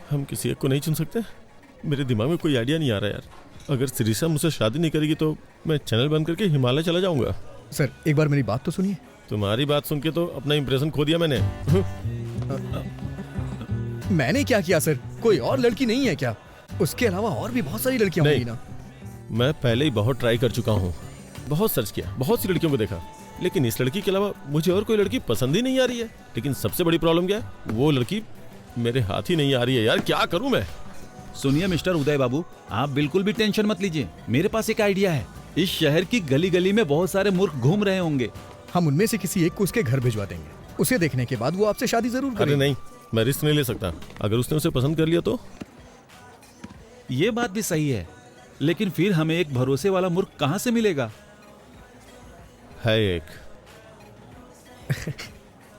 हम किसी एक को नहीं चुन सकते? मेरे दिमाग में कोई आइडिया नहीं आ रहा यार। अगर शिरीषा मुझसे शादी नहीं करेगी तो मैं चैनल बंद करके हिमालय चला जाऊंगा। सर एक बार मेरी बात तो सुनिए। तुम्हारी बात सुन के तो अपना इंप्रेशन खो दिया मैंने। मैंने क्या किया सर? कोई और लड़की नहीं है क्या? उसके अलावा और भी बहुत सारी लड़कियां होंगी ना। मैं पहले ही बहुत ट्राई कर चुका हूँ, बहुत सर्च किया, बहुत सी लड़कियों को देखा, लेकिन इस लड़की के अलावा मुझे और कोई लड़की पसंद ही नहीं आ रही है। लेकिन सबसे बड़ी प्रॉब्लम क्या है? वो लड़की मेरे हाथ ही नहीं आ रही है यार। क्या करूं मैं? सुनिए मिस्टर उदय बाबू, आप बिल्कुल भी टेंशन मत लीजिए। मेरे पास एक आइडिया है। इस शहर की गली गली में बहुत सारे मूर्ख घूम रहे होंगे। हम उनमें से किसी एक को उसके घर भिजवा देंगे। उसे देखने के बाद वो आपसे शादी जरूर करेगा। अरे नहीं, मैं रिस्क नहीं ले सकता। अगर उसने उसे पसंद कर लिया तो? ये बात भी सही है, लेकिन फिर हमें एक भरोसे वाला मूर्ख कहाँ से मिलेगा? है एक।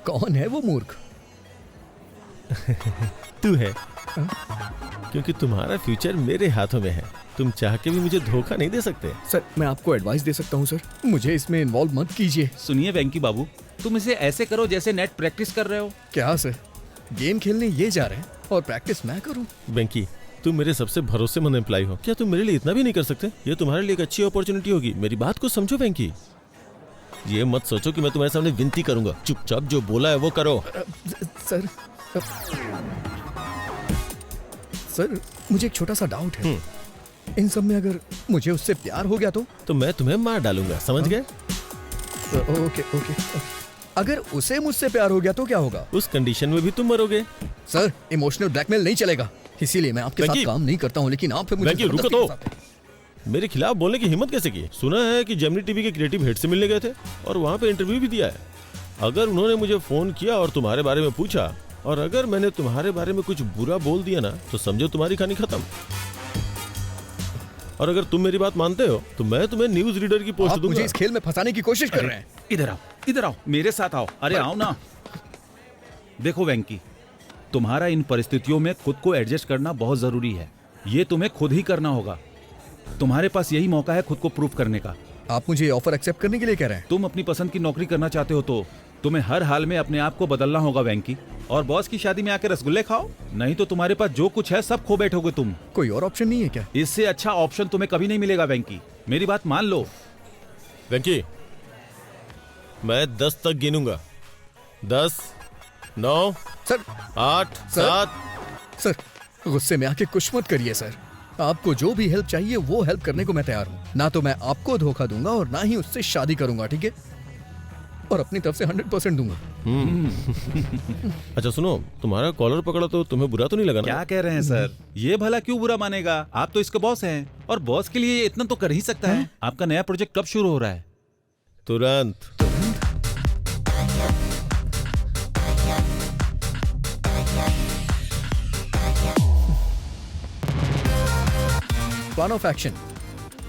कौन है वो मूर्ख? तू है। क्योंकि तुम्हारा फ्यूचर मेरे हाथों में है। तुम चाह के भी मुझे धोखा नहीं दे सकते। सर मैं आपको एडवाइस दे सकता हूँ सर, मुझे इसमें इन्वॉल्व मत कीजिए। सुनिए वेंकी बाबू, तुम इसे ऐसे करो जैसे नेट प्रैक्टिस कर रहे हो। क्या सर? गेम खेलने ये जा रहे हैं और प्रैक्टिस मैं करूँ? वेंकी, तुम मेरे सबसे भरोसेमंद एम्प्लॉय हो, क्या तुम मेरे लिए इतना भी नहीं कर सकते? ये तुम्हारे लिए एक अच्छी अपॉर्चुनिटी होगी। मेरी बात को समझो वेंकी। ये मत सोचो कि मैं तुम्हारे सामने विनती करूंगा। चुपचाप जो बोला है वो करो। सर मुझे एक छोटा सा डाउट है। इन सब में अगर मुझे उससे प्यार हो गया तो मैं तुम्हें मार डालूंगा, समझ गए? Okay okay. अगर उसे मुझसे प्यार हो गया तो क्या होगा? उस कंडीशन में भी तुम मरोगे। सर इमोशनल ब्लैकमेल नहीं चलेगा, इसीलिए मैं आपके साथ काम नहीं करता हूँ। लेकिन आप फिर मुझे रुको तो। मेरे खिलाफ बोलने की हिम्मत कैसे की? सुना है कि जेमिनी टीवी के क्रिएटिव हेड से मिलने गए थे और वहाँ पे इंटरव्यू भी दिया है। अगर उन्होंने मुझे फोन किया और तुम्हारे बारे में पूछा, और अगर मैंने तुम्हारे बारे में कुछ बुरा बोल दिया ना, तो समझो तुम्हारी कहानी खत्म। और अगर तुम मेरी बात मानते हो तो मैं तुम्हें न्यूज रीडर की पोस्ट दूंगा। मुझे इस खेल में फंसाने की कोशिश कर रहे हैं। इधर आओ, इधर आओ, मेरे साथ आओ। अरे आओ ना। देखो वेंकी, तुम्हारा इन परिस्थितियों में खुद को एडजस्ट करना बहुत जरूरी है। ये तुम्हें खुद ही करना होगा। तुम्हारे पास यही मौका है खुद को प्रूव करने का। आप मुझे ऑफर एक्सेप्ट करने के लिए कह रहे हैं? तुम अपनी पसंद की नौकरी करना चाहते हो तो तुम्हें हर हाल में अपने आप को बदलना होगा वेंकी। और बॉस की शादी में आके रसगुल्ले खाओ, नहीं तो तुम्हारे पास जो कुछ है सब खो बैठोगे तुम। कोई और ऑप्शन नहीं है क्या? इससे अच्छा ऑप्शन तुम्हें कभी नहीं मिलेगा वेंकी, मेरी बात मान लो। वेंकी, मैं 10 तक गिनूंगा। 10, 9, सर 8, 7। सर गुस्से में आके कुछ मत करिए सर। आपको जो भी हेल्प चाहिए वो हेल्प करने को मैं तैयार हूँ। ना तो मैं आपको धोखा दूंगा और ना ही उससे शादी करूंगा, ठीक है? और अपनी तरफ से 100% दूंगा। अच्छा सुनो, तुम्हारा कॉलर पकड़ा तो तुम्हें बुरा तो नहीं लगा ना? क्या कह रहे हैं सर? ये भला क्यों बुरा मानेगा? आप तो इसके बॉस हैं और बॉस के लिए इतना तो कर ही सकता है। आपका नया प्रोजेक्ट कब शुरू हो रहा है? तुरंत। Plan of action.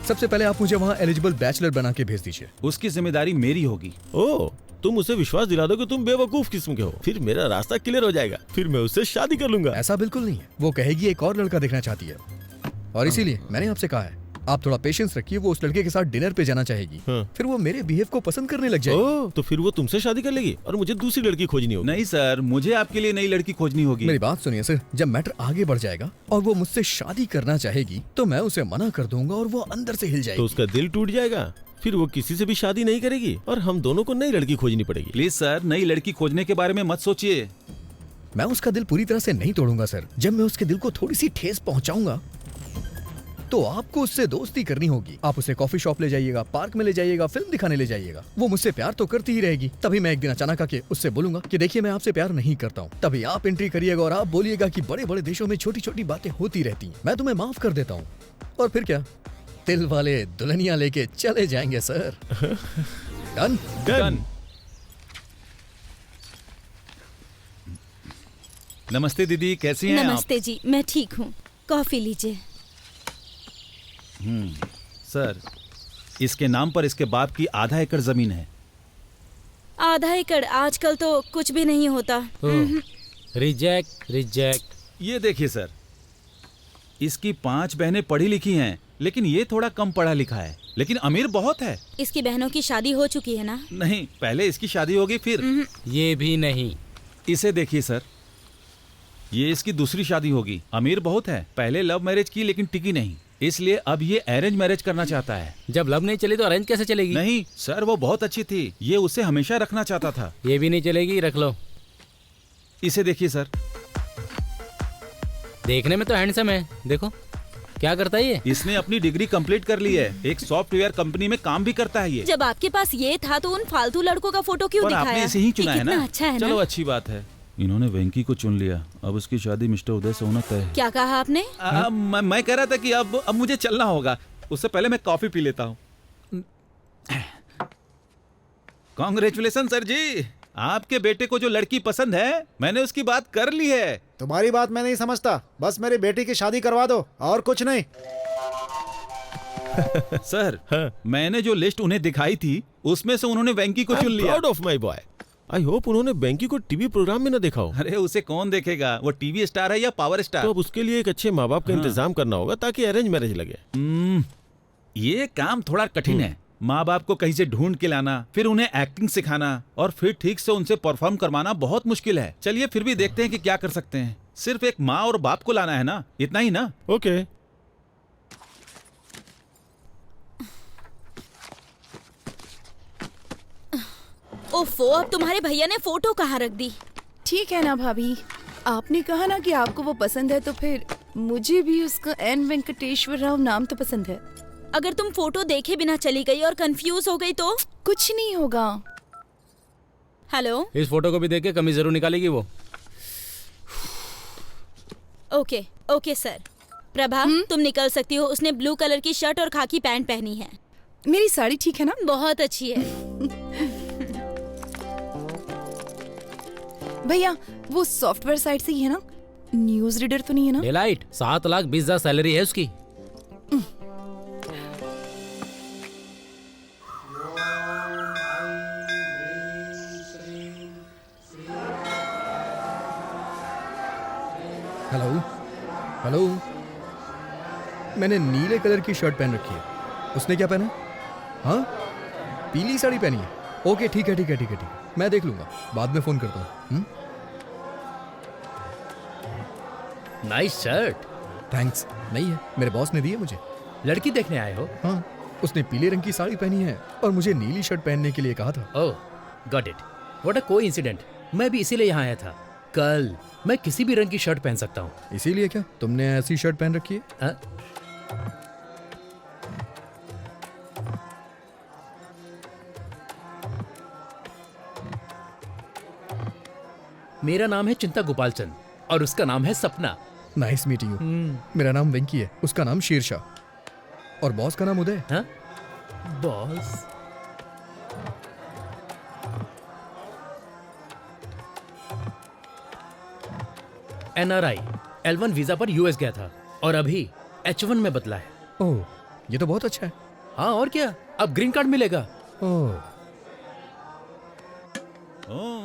सबसे पहले आप मुझे वहाँ एलिजिबल बैचलर बना के भेज दीजिए। उसकी जिम्मेदारी मेरी होगी। ओह, तुम उसे विश्वास दिला दो कि तुम बेवकूफ किस्म के हो, फिर मेरा रास्ता क्लियर हो जाएगा, फिर मैं उससे शादी कर लूंगा। ऐसा बिल्कुल नहीं है। वो कहेगी एक और लड़का देखना चाहती है और इसीलिए मैंने आपसे कहा है। आप थोड़ा पेशेंस रखिए, वो उस लड़के के साथ डिनर पे जाना चाहेगी। फिर वो मेरे बिहेव को पसंद करने लग जाएगी। ओह, तो फिर वो तुमसे शादी कर लेगी और मुझे दूसरी लड़की खोजनी होगी। नहीं सर, मुझे आपके लिए नई लड़की खोजनी होगी। मेरी बात सुनिए सर, जब मैटर आगे बढ़ जाएगा और वो मुझसे शादी करना चाहेगी तो मैं उसे मना कर दूंगा और वो अंदर से हिल जाएगी। तो उसका दिल टूट जाएगा, फिर वो किसी से भी शादी नहीं करेगी और हम दोनों को नई लड़की खोजनी पड़ेगी। प्लीज सर, नई लड़की खोजने के बारे में मत सोचिए। मैं उसका दिल पूरी तरह से नहीं तोड़ूंगा सर। जब मैं उसके दिल को थोड़ी सी ठेस पहुंचाऊंगा तो आपको उससे दोस्ती करनी होगी। आप उसे कॉफी शॉप ले जाइएगा, पार्क में ले जाइएगा, फिल्म दिखाने ले जाइएगा। वो मुझसे प्यार तो करती ही रहेगी। तभी मैं एक दिन अचानक आके उससे बोलूंगा कि देखिए मैं आपसे प्यार नहीं करता हूँ। तभी आप एंट्री करिएगा और आप बोलिएगा कि बड़े बड़े देशों में छोटी छोटी बातें होती रहती हैं, मैं तुम्हें माफ कर देता हूँ। और फिर क्या, दिल वाले दुल्हनिया लेके चले जाएंगे सर। Done done. नमस्ते दीदी, कैसी हैं आप? नमस्ते जी, मैं ठीक हूँ। कॉफी लीजिए। सर, इसके नाम पर इसके बाप की आधा एकड़ जमीन है। आधा एकड़ आजकल तो कुछ भी नहीं होता। Reject reject. ये देखिए सर, इसकी 5 बहनें पढ़ी लिखी हैं, लेकिन ये थोड़ा कम पढ़ा लिखा है, लेकिन अमीर बहुत है। इसकी बहनों की शादी हो चुकी है ना? नहीं, पहले इसकी शादी होगी फिर। ये भी नहीं। इसे देखिए सर, ये इसकी दूसरी शादी होगी। अमीर बहुत है, पहले लव मैरिज की लेकिन टिकी नहीं, इसलिए अब ये अरेंज मैरिज करना चाहता है। जब लव नहीं चली तो अरेंज कैसे चलेगी? नहीं सर, वो बहुत अच्छी थी, ये उसे हमेशा रखना चाहता था। ये भी नहीं चलेगी, रख लो। इसे देखिए सर, देखने में तो हैंडसम है, देखो क्या करता है ये। इसने अपनी डिग्री कंप्लीट कर ली है, एक सॉफ्टवेयर कंपनी में काम भी करता है ये। जब आपके पास ये था तो उन फालतू लड़कों का फोटो क्यों पर दिखाया? आपने इसे ही चुना ये है ना? कितना अच्छा है चलो ना? अच्छी बात है, इन्होंने वेंकी को चुन लिया। अब उसकी शादी मिस्टर उदय से होना तय है। क्या कहा आपने? मैं कह रहा था कि अब मुझे चलना होगा, उससे पहले मैं कॉफी पी लेता हूँ। कांग्रेचुलेशन सर जी, आपके बेटे को जो लड़की पसंद है मैंने उसकी बात कर ली है। तुम्हारी बात मैं नहीं समझता, बस मेरी बेटी की शादी करवा दो और कुछ नहीं। सर, मैंने जो लिस्ट उन्हें दिखाई थी उसमें से उन्होंने वेंकी को चुन लिया। Proud of my boy. I hope उन्होंने वेंकी को टीवी प्रोग्राम में न देखा हो। अरे उसे कौन देखेगा, वो टीवी स्टार है या पावर स्टार। तो अब उसके लिए एक अच्छे माँ बाप का इंतजाम करना होगा ताकि अरेंज मैरिज लगे। ये काम थोड़ा कठिन है। माँ बाप को कहीं से ढूंढ के लाना, फिर उन्हें एक्टिंग सिखाना और फिर ठीक से उनसे परफॉर्म करवाना बहुत मुश्किल है। चलिए फिर भी देखते हैं कि क्या कर सकते हैं। सिर्फ एक माँ और बाप को लाना है ना, इतना ही ना? ओके। ओफो, अब तुम्हारे भैया ने फोटो कहाँ रख दी? ठीक है ना भाभी, आपने कहा ना कि आपको वो पसंद है, तो फिर मुझे भी उसका एन वेंकटेश्वर राव नाम तो पसंद है। अगर तुम फोटो देखे बिना चली गई और कंफ्यूज हो गई तो? कुछ नहीं होगा। हेलो, इस फोटो को भी देख के कमीज जरूर निकालेगी वो। Okay okay sir. प्रभा, तुम निकल सकती हो। उसने ब्लू कलर की शर्ट और खाकी पैंट पहनी है। मेरी साड़ी ठीक है ना? बहुत अच्छी है। भैया, वो सॉफ्टवेयर साइट से ही है ना? न्यूज रीडर तो नहीं है ना? डेलाइट 7,20,000 सैलरी है उसकी। हेलो हेलो, मैंने नीले कलर की शर्ट पहन रखी है। उसने क्या पहना? हाँ, पीली साड़ी पहनी है। ओके ठीक है ठीक है ठीक है ठीक है, मैं देख लूंगा, बाद में फोन करता हूँ। Nice shirt. थैंक्स। नहीं है, मेरे बॉस ने दी है मुझे। लड़की देखने आए हो? हाँ, उसने पीले रंग की साड़ी पहनी है और मुझे नीली शर्ट पहनने के लिए कहा था। Oh, got it. What a coincidence. मैं भी इसीलिए यहाँ आया था। कल मैं किसी भी रंग की शर्ट पहन सकता हूँ। इसीलिए क्या तुमने ऐसी शर्ट पहन रखी है? मेरा नाम है चिंता गोपाल चंद और उसका नाम है सपना। Nice meeting you. मेरा नाम वेंकी है, उसका नाम शेरशाह और बॉस का नाम उदय। हाँ? बॉस? NRI L1 वीजा पर US गया था और अभी H1 में बदला है। ओह, ये तो बहुत अच्छा है। हाँ और क्या, अब ग्रीन कार्ड मिलेगा। ओह,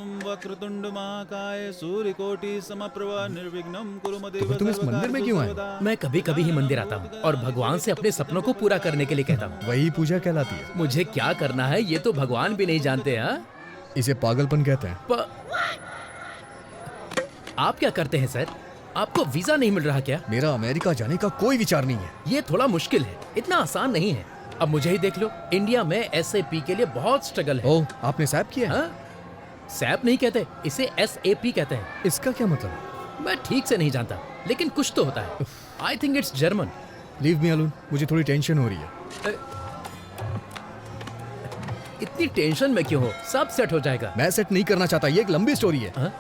वक्रतुंड महाकाय सूर्यकोटि समप्रभा निर्विघ्नं कुरु मम देव तुम इस मंदिर में क्यों आए? मैं कभी कभी ही मंदिर आता हूँ और भगवान से अपने सपनों को पूरा करने के लिए कहता हूँ। वही पूजा कहलाती है। मुझे क्या करना है ये तो भगवान भी नहीं जानते। हाँ, इसे पागलपन कहते हैं। आप क्या करते हैं सर? आपको वीजा नहीं मिल रहा क्या? मेरा अमेरिका जाने का कोई विचार नहीं है। ये थोड़ा मुश्किल है, इतना आसान नहीं है। अब मुझे ही देख लो, इंडिया में SAP के लिए बहुत स्ट्रगल है। ओह, आपने सैप किया है? सैप नहीं कहते, इसे SAP कहते हैं। इसका क्या मतलब है? मैं ठीक से नहीं जानता, लेकिन कुछ तो होता है। I think it's German. Leave me alone, मुझे थोड़ी टेंशन हो रही है। इतनी टेंशन में क्यों हो? सब सेट हो जाएगा। मैं सेट नहीं करना चाहता, ये एक लंबी स्टोरी है।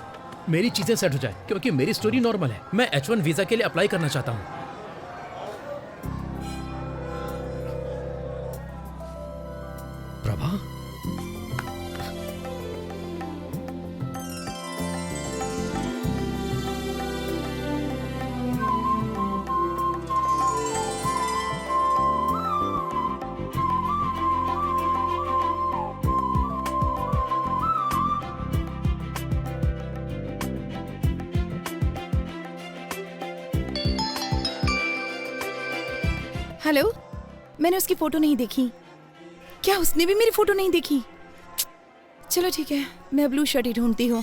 मेरी चीजें सेट हो जाए, क्योंकि मेरी स्टोरी नॉर्मल है। मैं H1 वीजा के लिए अप्लाई करना चाहता हूँ। प्रभा, हेलो, मैंने उसकी फोटो नहीं देखी। क्या उसने भी मेरी फोटो नहीं देखी? चलो ठीक है, मैं ब्लू शर्ट ही ढूंढती हूँ।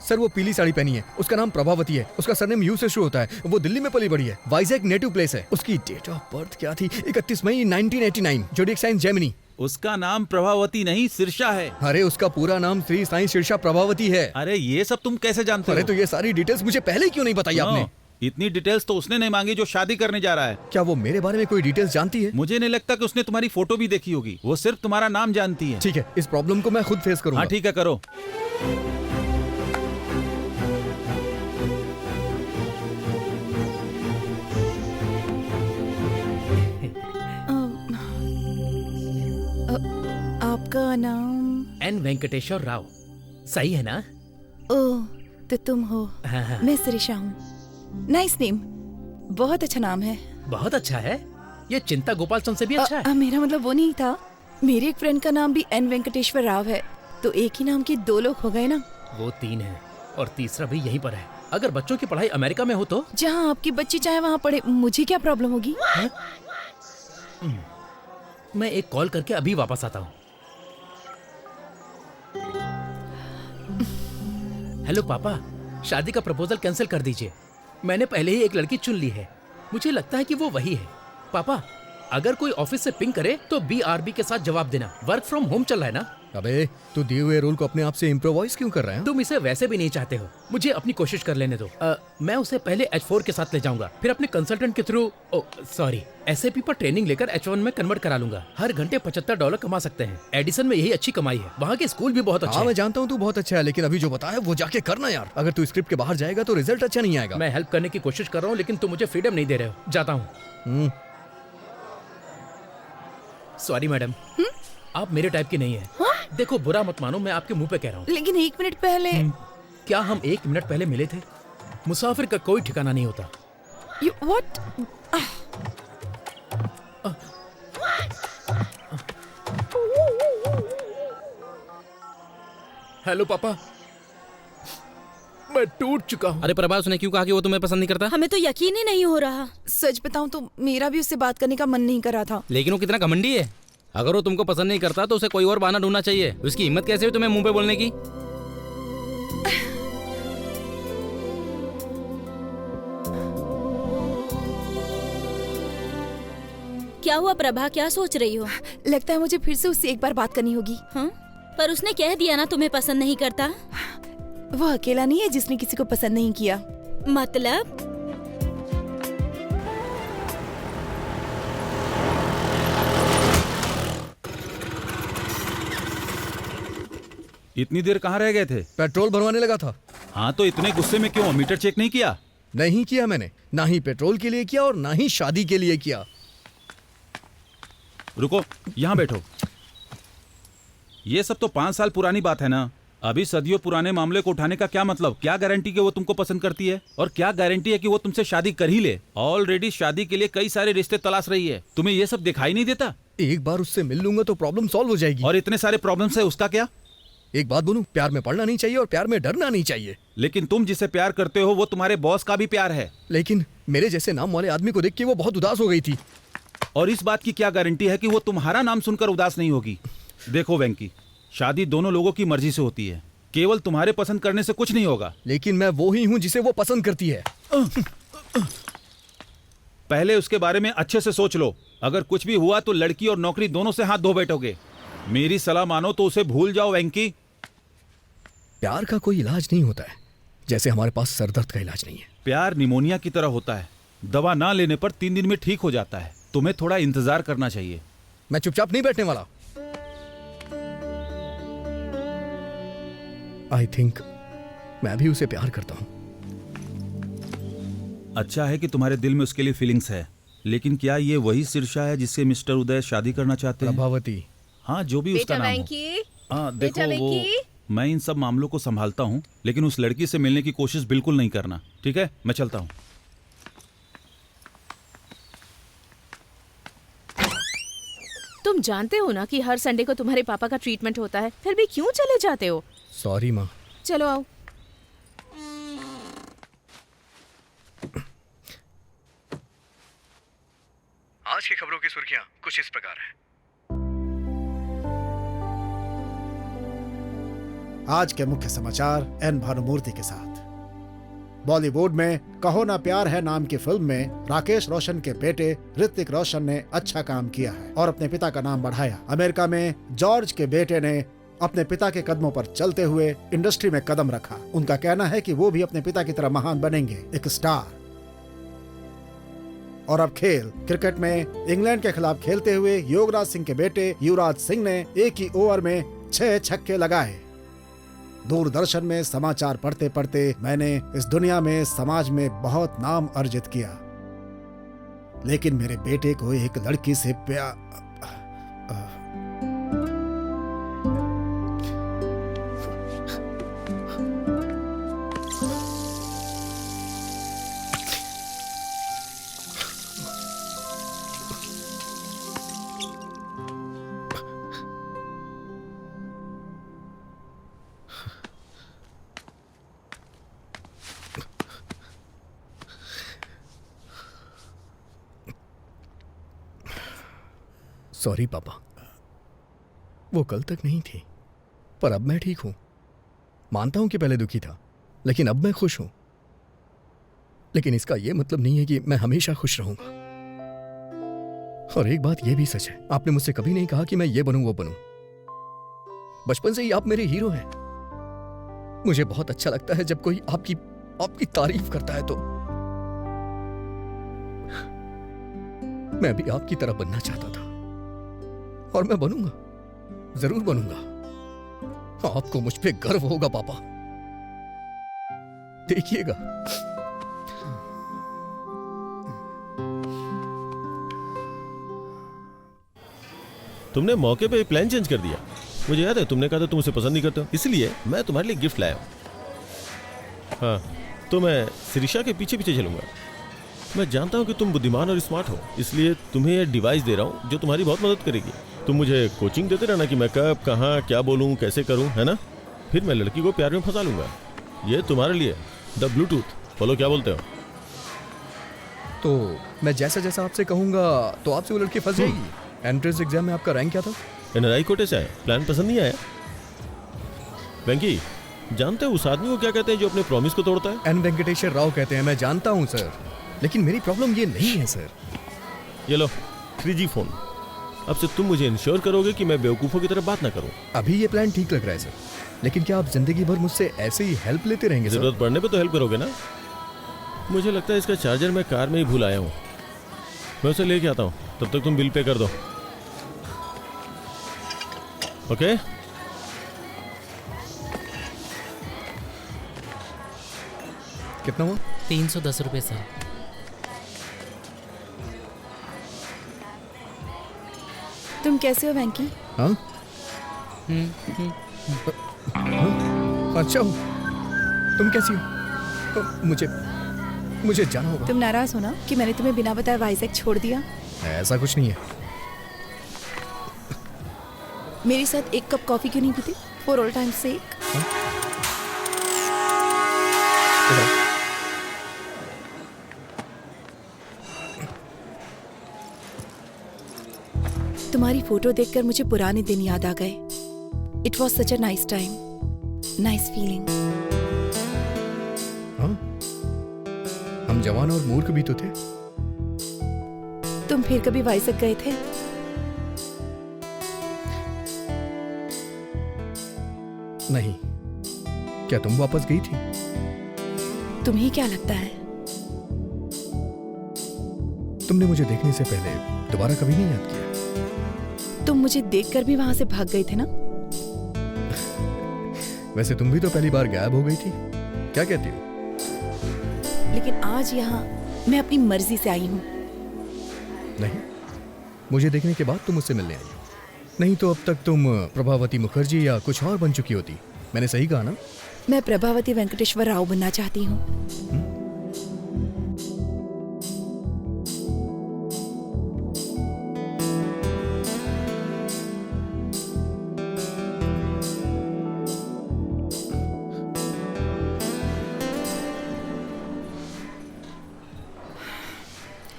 सर वो पीली साड़ी पहनी है, उसका नाम प्रभावती है, उसका सरनेम यू से शुरू होता है, वो दिल्ली में पली बड़ी है, वाइजैक नेटिव प्लेस है। उसकी डेट ऑफ बर्थ क्या थी? 31 मई 1989, जोडिएक साइन जेमिनी। उसका नाम प्रभावती नहीं सिरसा है। अरे उसका पूरा नाम श्री साईं सिरसा प्रभावती है। अरे ये सब तुम कैसे जानते हो? अरे तो ये सारी डिटेल्स मुझे पहले क्यों नहीं बताई आपने? इतनी डिटेल्स तो उसने नहीं मांगी जो शादी करने जा रहा है। क्या वो मेरे बारे में कोई डिटेल्स जानती है? मुझे नहीं लगता कि उसने तुम्हारी फोटो भी देखी होगी। वो सिर्फ तुम्हारा नाम जानती है। ठीक है, इस प्रॉब्लम को मैं खुद फेस करूंगा। हाँ ठीक है, करो। आपका नाम? N वेंकटेश्वर राव। सही है ना? ओह, तो तुम हो। हाँ। मैं सिरिशा हूँ। नाइस नेम, बहुत अच्छा नाम है। बहुत अच्छा है। ये चिंता गोपाल चंद से भी अच्छा है। मेरा मतलब वो नहीं था। मेरे एक फ्रेंड का नाम भी N वेंकटेश्वर राव है, तो एक ही नाम के दो लोग हो गए ना। वो 3 है और तीसरा भी यहीं पर है। अगर बच्चों की पढ़ाई अमेरिका में हो तो? जहाँ आपकी बच्ची चाहे वहाँ पढ़े, मुझे क्या प्रॉब्लम होगी? मैं एक कॉल करके अभी वापस आता हूँ। हेलो पापा, शादी का प्रपोजल कैंसिल कर दीजिए। मैंने पहले ही एक लड़की चुन ली है। मुझे लगता है कि वो वही है। पापा, अगर कोई ऑफिस से पिंग करे तो BRB के साथ जवाब देना। वर्क फ्रॉम होम चल रहा है ना? अबे तू दिए हुए रोल को अपने आप से इम्प्रोवाइज क्यों कर रहा है? तुम इसे वैसे भी नहीं चाहते हो। मुझे अपनी कोशिश कर लेने दो। मैं उसे पहले H4 के साथ ले जाऊंगा, फिर अपने कंसल्टेंट के थ्रू SAP पर ट्रेनिंग लेकर H1 में कन्वर्ट करा लूंगा। हर घंटे $75 कमा सकते हैं। एडिसन में यही अच्छी कमाई है। वहाँ के स्कूल भी बहुत अच्छे हैं। मैं जानता हूँ तू बहुत अच्छा है, लेकिन अभी जो बताया वो जाके करना यार। अगर तू स्क्रिप्ट के बाहर जाएगा तो रिजल्ट अच्छा नहीं आएगा। मैं हेल्प करने की कोशिश कर रहा हूँ, लेकिन तुम मुझे फ्रीडम नहीं दे रहे हो। जाता हूँ। सॉरी मैडम, आप मेरे टाइप की नहीं है। देखो बुरा मत मानो, मैं आपके मुंह पे कह रहा हूँ। लेकिन 1 मिनट पहले। क्या हम 1 मिनट पहले मिले थे? मुसाफिर का कोई ठिकाना नहीं होता। What? हेलो पापा, मैं टूट चुका हूँ। अरे प्रभा, उसने क्यों कहा कि वो तुम्हें पसंद नहीं करता? हमें तो यकीन ही नहीं हो रहा। सच बताऊं तो मेरा भी उससे बात करने का मन नहीं कर रहा था। लेकिन वो कितना घमंडी है। अगर वो तुमको पसंद नहीं करता तो उसे कोई और बहाना ढूंढना चाहिए। उसकी हिम्मत कैसे हुई तुम्हें मुंह पे बोलने की? क्या हुआ प्रभा, क्या सोच रही हो? लगता है मुझे फिर से उससे एक बार बात करनी होगी। हाँ? पर उसने कह दिया ना तुम्हें पसंद नहीं करता। वो अकेला नहीं है जिसने किसी को पसंद नहीं किया। मतलब? इतनी देर कहाँ रह गए थे? पेट्रोल भरवाने लगा था। हाँ तो इतने गुस्से में क्यों? मीटर चेक नहीं किया? नहीं किया मैंने, ना ही पेट्रोल के लिए किया और ना ही शादी के लिए किया। रुको, यहाँ बैठो। ये सब तो 5 साल पुरानी बात है ना। अभी सदियों पुराने मामले को उठाने का क्या मतलब? क्या गारंटी कि वो तुमको पसंद करती है? और क्या गारंटी है कि वो तुमसे शादी कर ही ले? ऑलरेडी शादी के लिए कई सारे रिश्ते तलाश रही है। तुम्हें ये सब दिखाई नहीं देता? एक बार उससे मिल लूंगा तो प्रॉब्लम सॉल्व हो जाएगी। और इतने सारे प्रॉब्लम्स है, उसका क्या? एक बात बोलूं, प्यार में पड़ना नहीं चाहिए और प्यार में डरना नहीं चाहिए। लेकिन तुम जिसे प्यार करते हो वो तुम्हारे बॉस का भी प्यार है। लेकिन मेरे जैसे नाम वाले आदमी को देख के वो बहुत उदास हो गई थी। और इस बात की क्या गारंटी है कि वो तुम्हारा नाम सुनकर उदास नहीं होगी? देखो वेंकी, शादी दोनों लोगों की मर्जी से होती है। केवल तुम्हारे पसंद करने से कुछ नहीं होगा। लेकिन मैं वो ही हूँ जिसे वो पसंद करती है। पहले उसके बारे में अच्छे से सोच लो। अगर कुछ भी हुआ तो लड़की और नौकरी दोनों से हाथ धो बैठोगे। मेरी सलाह मानो तो उसे भूल जाओ वेंकी। प्यार का कोई इलाज नहीं होता है, जैसे हमारे पास सरदर्द का इलाज नहीं है। प्यार निमोनिया की तरह होता है, दवा ना लेने पर 3 दिन में ठीक हो जाता है। तुम्हें थोड़ा इंतजार करना चाहिए। मैं चुपचाप नहीं बैठने वाला। आई थिंक मैं भी उसे प्यार करता हूं। अच्छा है कि तुम्हारे दिल में उसके लिए फीलिंग्स है, लेकिन क्या ये वही शीर्षा है जिससे मिस्टर उदय शादी करना चाहते हैं? प्रभावती। हाँ, जो भी उसका नाम हो। हाँ देखो, वो मैं इन सब मामलों को संभालता हूँ, लेकिन उस लड़की से मिलने की कोशिश बिल्कुल नहीं करना, ठीक है? मैं चलता हूँ। तुम जानते हो ना कि हर संडे को तुम्हारे पापा का ट्रीटमेंट होता है, फिर भी क्यों चले जाते हो? सॉरी माँ। चलो आओ। आज की खबरों की सुर्खियां कुछ इस प्रकार हैं। आज के मुख्य समाचार एन भानुमूर्ति के साथ। बॉलीवुड में कहो ना प्यार है नाम की फिल्म में राकेश रोशन के बेटे ऋतिक रोशन ने अच्छा काम किया है और अपने पिता का नाम बढ़ाया। अमेरिका में जॉर्ज के बेटे ने अपने पिता के कदमों पर चलते हुए इंडस्ट्री में कदम रखा। उनका कहना है कि वो भी अपने पिता की तरह महान बनेंगे, एक स्टार। और अब खेल। क्रिकेट में इंग्लैंड के खिलाफ खेलते हुए योगराज सिंह के बेटे युवराज सिंह ने एक ही ओवर में 6 छक्के लगाए। दूरदर्शन में समाचार पढ़ते पढ़ते मैंने इस दुनिया में, समाज में बहुत नाम अर्जित किया, लेकिन मेरे बेटे को एक लड़की से प्यार। सॉरी पापा, वो कल तक नहीं थी, पर अब मैं ठीक हूं। मानता हूं कि पहले दुखी था, लेकिन अब मैं खुश हूं। लेकिन इसका यह मतलब नहीं है कि मैं हमेशा खुश रहूंगा। और एक बात यह भी सच है, आपने मुझसे कभी नहीं कहा कि मैं ये बनूं वो बनूं। बचपन से ही आप मेरे हीरो हैं। मुझे बहुत अच्छा लगता है जब कोई आपकी तारीफ करता है। तो मैं भी आपकी तरह बनना चाहता था और मैं बनूंगा, जरूर बनूंगा। आपको मुझ पे गर्व होगा पापा, देखिएगा। तुमने मौके पे प्लान चेंज कर दिया। मुझे याद है तुमने कहा था तुम उसे पसंद नहीं करते हो, इसलिए मैं तुम्हारे लिए गिफ्ट लाया हूं। हाँ, तो मैं शिरीषा के पीछे पीछे चलूंगा। मैं जानता हूं कि तुम बुद्धिमान और स्मार्ट हो, इसलिए तुम्हें यह डिवाइस दे रहा हूं जो तुम्हारी बहुत मदद करेगी। तुम मुझे कोचिंग देते रहना कि मैं कब, कहाँ, क्या बोलूं, कैसे करूं, है ना? फिर मैं लड़की को प्यार में फंसा लूंगा। ये तुम्हारे लिए द ब्लूटूथ। बोलो क्या बोलते हो? तो मैं जैसा जैसा आपसे कहूंगा तो आपसे वो लड़की फंस जाएगी। एंट्रेंस एग्जाम में आपका रैंक क्या था? NRI कोटे से आया। प्लान पसंद नहीं आया? वेंकी, जानते हो उस आदमी को क्या कहते हैं जो अपने प्रॉमिस को तोड़ता है? एन वेंकटेश्वर राव कहते हैं। मैं जानता हूं सर, लेकिन मेरी प्रॉब्लम ये नहीं है सर। ये लो 3G फोन। अब से तुम मुझे इंश्योर करोगे कि मैं बेवकूफों की तरह बात ना करूं। अभी ये प्लान ठीक लग रहा है सर, लेकिन क्या आप जिंदगी भर मुझसे ऐसे ही हेल्प लेते रहेंगे? जरूरत पड़ने पे तो हेल्प करोगे ना? मुझे लगता है इसका चार्जर मैं कार में ही भूल आया हूँ। मैं उसे लेके आता हूँ, तब तक तुम बिल पे कर दो। ओके? कितना हुआ? 310 रुपये सर। तुम कैसे हो वेंकी? हाँ? अच्छा हूँ। तुम कैसी हो? मुझे जाना होगा। तुम नाराज हो ना कि मैंने तुम्हें बिना बताए वाइजैक छोड़ दिया? ऐसा कुछ नहीं है। मेरे साथ एक कप कॉफी क्यों नहीं पीती? फॉर ऑल टाइम सेक। तुम्हारी फोटो देखकर मुझे पुराने दिन याद आ गए। It was such a nice time, nice feeling. हाँ? हम जवान और मूर्ख भी तो थे। तुम फिर कभी वाइजैक गए थे? नहीं। क्या तुम वापस गई थी? तुम्हें क्या लगता है? तुमने मुझे देखने से पहले दोबारा कभी नहीं याद किया? तुम मुझे देखकर भी वहां से भाग गए थे ना? वैसे तुम भी तो पहली बार गायब हो गई थी। क्या कहती हो? लेकिन आज यहाँ मैं अपनी मर्जी से आई हूँ। नहीं, मुझे देखने के बाद तुम मुझसे मिलने आई हो। नहीं तो अब तक तुम प्रभावती मुखर्जी या कुछ और बन चुकी होती। मैंने सही कहा ना? मैं प्रभावती वेंकटेश्वर राव बनना चाहती हूँ।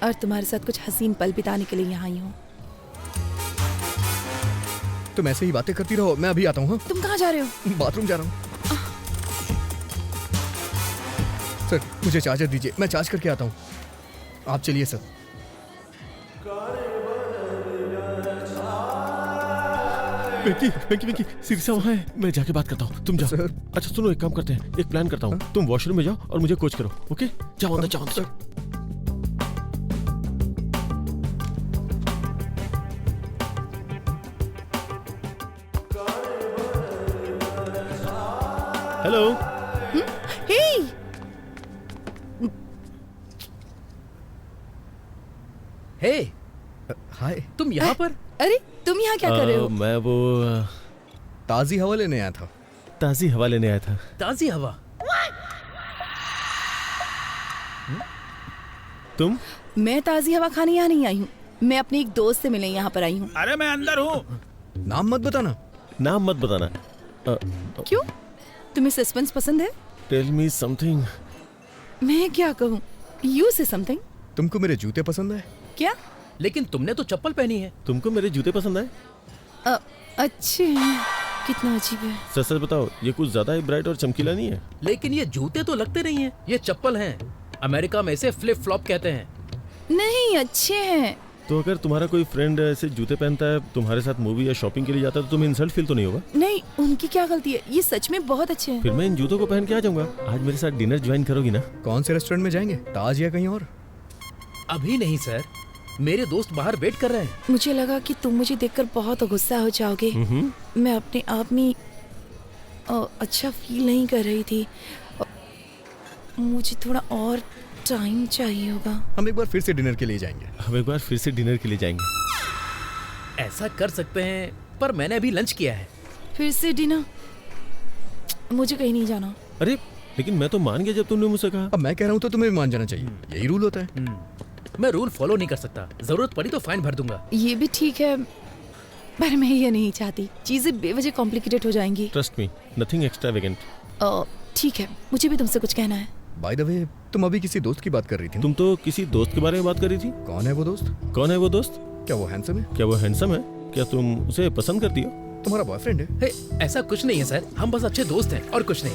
और तुम्हारे साथ कुछ हसीन पल बिताने के लिए यहाँ आई हूँ। तुम ऐसे ही बातें करती रहो, मैं अभी आता हूँ। हाँ? तुम कहाँ जा रहे हो? बाथरूम जा रहा हूँ। सर, मुझे चार्जर दीजिए, मैं चार्ज करके आता हूँ। आप चलिए सर। वेंकी सिरसा वहाँ है, मैं जाके बात करता हूँ। तुम जाओ। सर। अच्छा सुनो, एक काम करते हैं, एक प्लान करता हूँ। तुम वॉशरूम में जाओ और मुझे कोच करो। ओके, जाओ अंदर, जाओ अंदर। हेलो। हे, हे, हाय। तुम यहाँ पर? अरे तुम यहाँ क्या कर रहे हो? मैं वो ताजी हवा लेने आया था। ताजी हवा लेने आया था। ताजी हवा? तुम? मैं ताजी हवा खाने यहाँ नहीं आई हूँ। मैं अपने एक दोस्त से मिलने यहाँ पर आई हूँ। अरे मैं अंदर हूँ। नाम मत बताना। नाम मत बताना। क्यों? तुम्हें सस्पेंस पसंद है? Tell me something. मैं क्या कहूँ? यू से समथिंग। तुमको मेरे जूते पसंद है? क्या? लेकिन तुमने तो चप्पल पहनी है। तुमको मेरे जूते पसंद आए? अच्छे हैं। कितना अजीब है। सच सच बताओ, ये कुछ ज्यादा ही ब्राइट और चमकीला नहीं है? लेकिन ये जूते तो लगते नहीं है, ये चप्पल हैं। अमेरिका में इसे फ्लिप फ्लॉप कहते हैं। नहीं, अच्छे हैं। तो अगर तुम्हारा कोई फ्रेंड ऐसे जूते पहनता है, तुम्हारे साथ मूवी या शॉपिंग के लिए जाता है, तो तुम्हें इंसल्ट फील तो नहीं होगा? नहीं, उनकी क्या गलती है? ये सच में बहुत अच्छे हैं। फिर मैं इन जूतों को पहन के आ जाऊंगा। आज मेरे साथ डिनर ज्वाइन करोगी ना? कौन से रेस्टोरेंट में जाएंगे, ताज या कहीं और? अभी नहीं सर, मेरे दोस्त बाहर वेट कर रहे हैं। मुझे लगा कि तुम मुझे देखकर बहुत गुस्सा हो जाओगे। मैं अपने आप में अच्छा फील नहीं कर रही थी। मुझे थोड़ा और टाइम चाहिए होगा। हम एक बार फिर से डिनर के लिए जाएंगे। हम एक बार फिर से डिनर के लिए जाएंगे। ऐसा कर सकते हैं, पर मैंने अभी लंच किया है। फिर से डिनर? मुझे कहीं नहीं जाना। अरे लेकिन मैं तो मान गया जब तुमने मुझसे कहा। अब मैं कह रहा हूँ तो तुम्हें भी मान जाना चाहिए, यही रूल होता है। मैं रूल फॉलो नहीं कर सकता, जरूरत पड़ी तो फाइन भर दूंगा। ये भी ठीक है, पर मैं ये नहीं चाहती। चीजें बेवजह कॉम्प्लिकेटेड हो जाएंगी। Trust me, nothing extravagant. ठीक है, मुझे भी तुमसे कुछ कहना है। बाय द वे, तुम अभी किसी दोस्त की बात कर रही थी। तुम तो किसी दोस्त के बारे में बात कर रही थी। कौन है वो दोस्त? कौन है वो दोस्त? क्या वो हैंडसम है? क्या वो हैंडसम है? क्या तुम उसे पसंद करती हो? तुम्हारा बॉयफ्रेंड है? हे, ऐसा कुछ नहीं है सर, हम बस अच्छे दोस्त हैं और कुछ नहीं।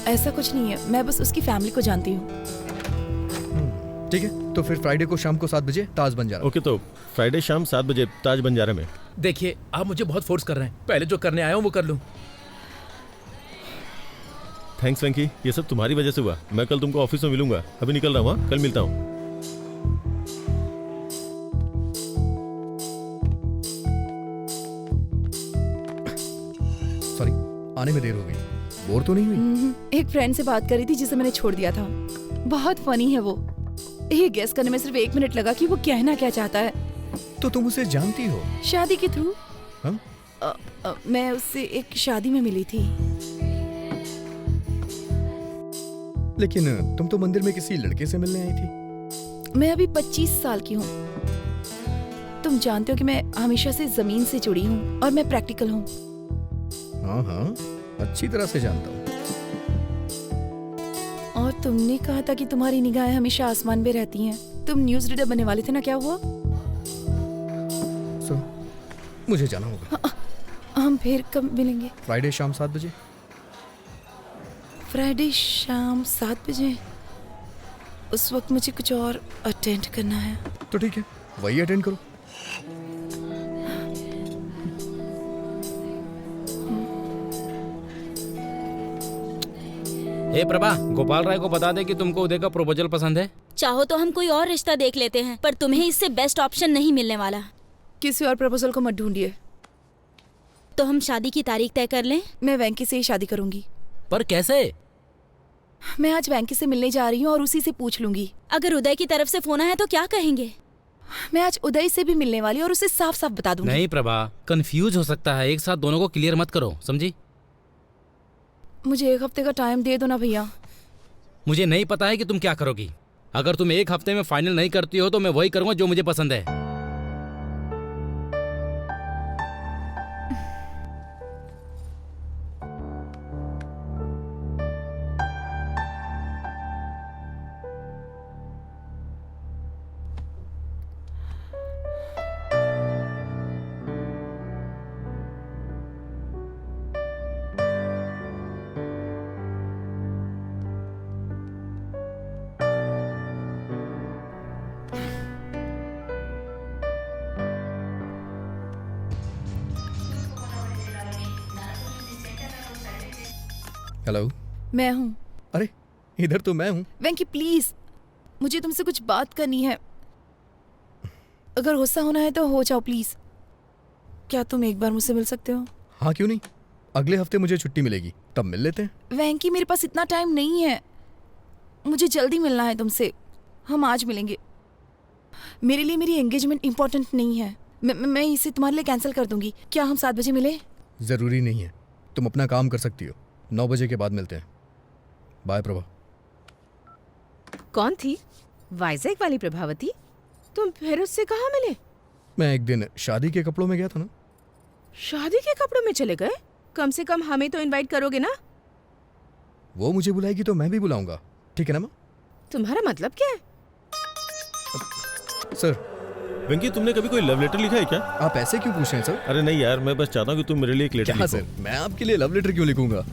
ऐसा कुछ नहीं है, मैं बस उसकी फैमिली को जानती हूँ। ठीक है, तो फिर फ्राइडे को शाम को 7 बजे ताज बंजारा। ओके, तो फ्राइडे शाम 7 बजे ताज बंजारा में। देखिए, आप मुझे बहुत फोर्स कर रहे हैं। पहले जो करने आया हूँ वो कर लूँ। थैंक्स वेंकी, ये सब तुम्हारी वजह से हुआ। मैं कल तुमको ऑफिस में मिलूंगा। अभी निकल रहा हूँ, कल मिलता हूँ। सॉरी, आने में देर हो गई। बोर तो नहीं हुई? एक फ्रेंड से बात कर रही थी जिसे मैंने छोड़ दिया था। बहुत फनी है वो। ये गेस करने में सिर्फ 1 मिनट लगा कि वो कहना क्या चाहता है। तो तुम उसे जानती हो? शादी के थ्रू। हम? मैं उससे एक शादी में मिली थी। लेकिन तुम तो मंदिर में किसी लड़के से मिलने आई थी। मैं अभी 25 साल की हूँ। तुम जानते हो कि मैं हमेशा से जमीन से जुड़ी हूँ और मैं प्रैक्टिकल हूँ। हाँ हाँ, अच्छी तरह से जानता हूँ। और तुमने कहा था कि तुम्हारी निगाहें हमेशा आसमान पे रहती हैं। तुम न्यूज़ रीडर बनने वाले थे ना, क्या हुआ? मुझे जाना होगा। हम फिर कब मिलेंगे? फ्राइडे शाम 7 बजे। फ्राइडे शाम 7 बजे? उस वक्त मुझे कुछ और अटेंड करना है। तो ठीक है, वही अटेंड करो। हे प्रभा, गोपाल राय को बता दे कि तुमको उदय का प्रपोजल पसंद है। चाहो तो हम कोई और रिश्ता देख लेते हैं, पर तुम्हें इससे बेस्ट ऑप्शन नहीं मिलने वाला। किसी और प्रपोजल को मत ढूंढिए। तो हम शादी की तारीख तय कर लें? मैं वेंकी से ही शादी करूंगी। पर कैसे? मैं आज वेंकी से मिलने जा रही हूँ और उसी से पूछ लूंगी। अगर उदय की तरफ से फोन आया तो क्या कहेंगे? मैं आज उदय से भी मिलने वाली और उसे साफ साफ बता दूंगी। नहीं प्रभा, कंफ्यूज हो सकता है। एक साथ दोनों को क्लियर मत करो, समझी? मुझे 1 हफ्ते का टाइम दे दो ना भैया। मुझे नहीं पता है कि तुम क्या करोगी। अगर तुम 1 हफ्ते में फाइनल नहीं करती हो तो मैं वही करूंगा जो मुझे पसंद है। हेलो, मैं हूँ। अरे इधर तो मैं हूँ। वेंकी प्लीज, मुझे तुमसे कुछ बात करनी है। अगर गुस्सा होना है तो हो जाओ प्लीज। क्या तुम एक बार मुझसे मिल सकते हो? हाँ क्यों नहीं, अगले हफ्ते मुझे छुट्टी मिलेगी, तब मिल लेते हैं। वेंकी मेरे पास इतना टाइम नहीं है, मुझे जल्दी मिलना है तुमसे। हम आज मिलेंगे। मेरे लिए मेरी एंगेजमेंट इम्पोर्टेंट नहीं है। मैं इसे तुम्हारे लिए कैंसिल कर दूंगी। क्या हम 7 बजे मिले? जरूरी नहीं है, तुम अपना काम कर सकती हो। 9 बजे के बाद मिलते हैं। बाय प्रभा। कौन थी? वाइजैक वाली प्रभावती? तुम फिर उससे कहाँ मिले? मैं एक दिन शादी के कपड़ों में गया था ना। शादी के कपड़ों में चले गए? कम से कम हमें तो इनवाइट करोगे ना? वो मुझे बुलाएगी तो मैं भी बुलाऊंगा, ठीक है ना माँ? तुम्हारा मतलब क्या है? सर। वेंकी, तुमने कभी कोई लव लेटर लिखा है क्या? आप ऐसे क्यों पूछ रहे हैं सर? अरे नहीं यार, मैं बस चाहता हूँ कि तुम मेरे लिए एक लेटर लिखो। सर, मैं आपके लिए लव लेटर क्यों लिखूंगा?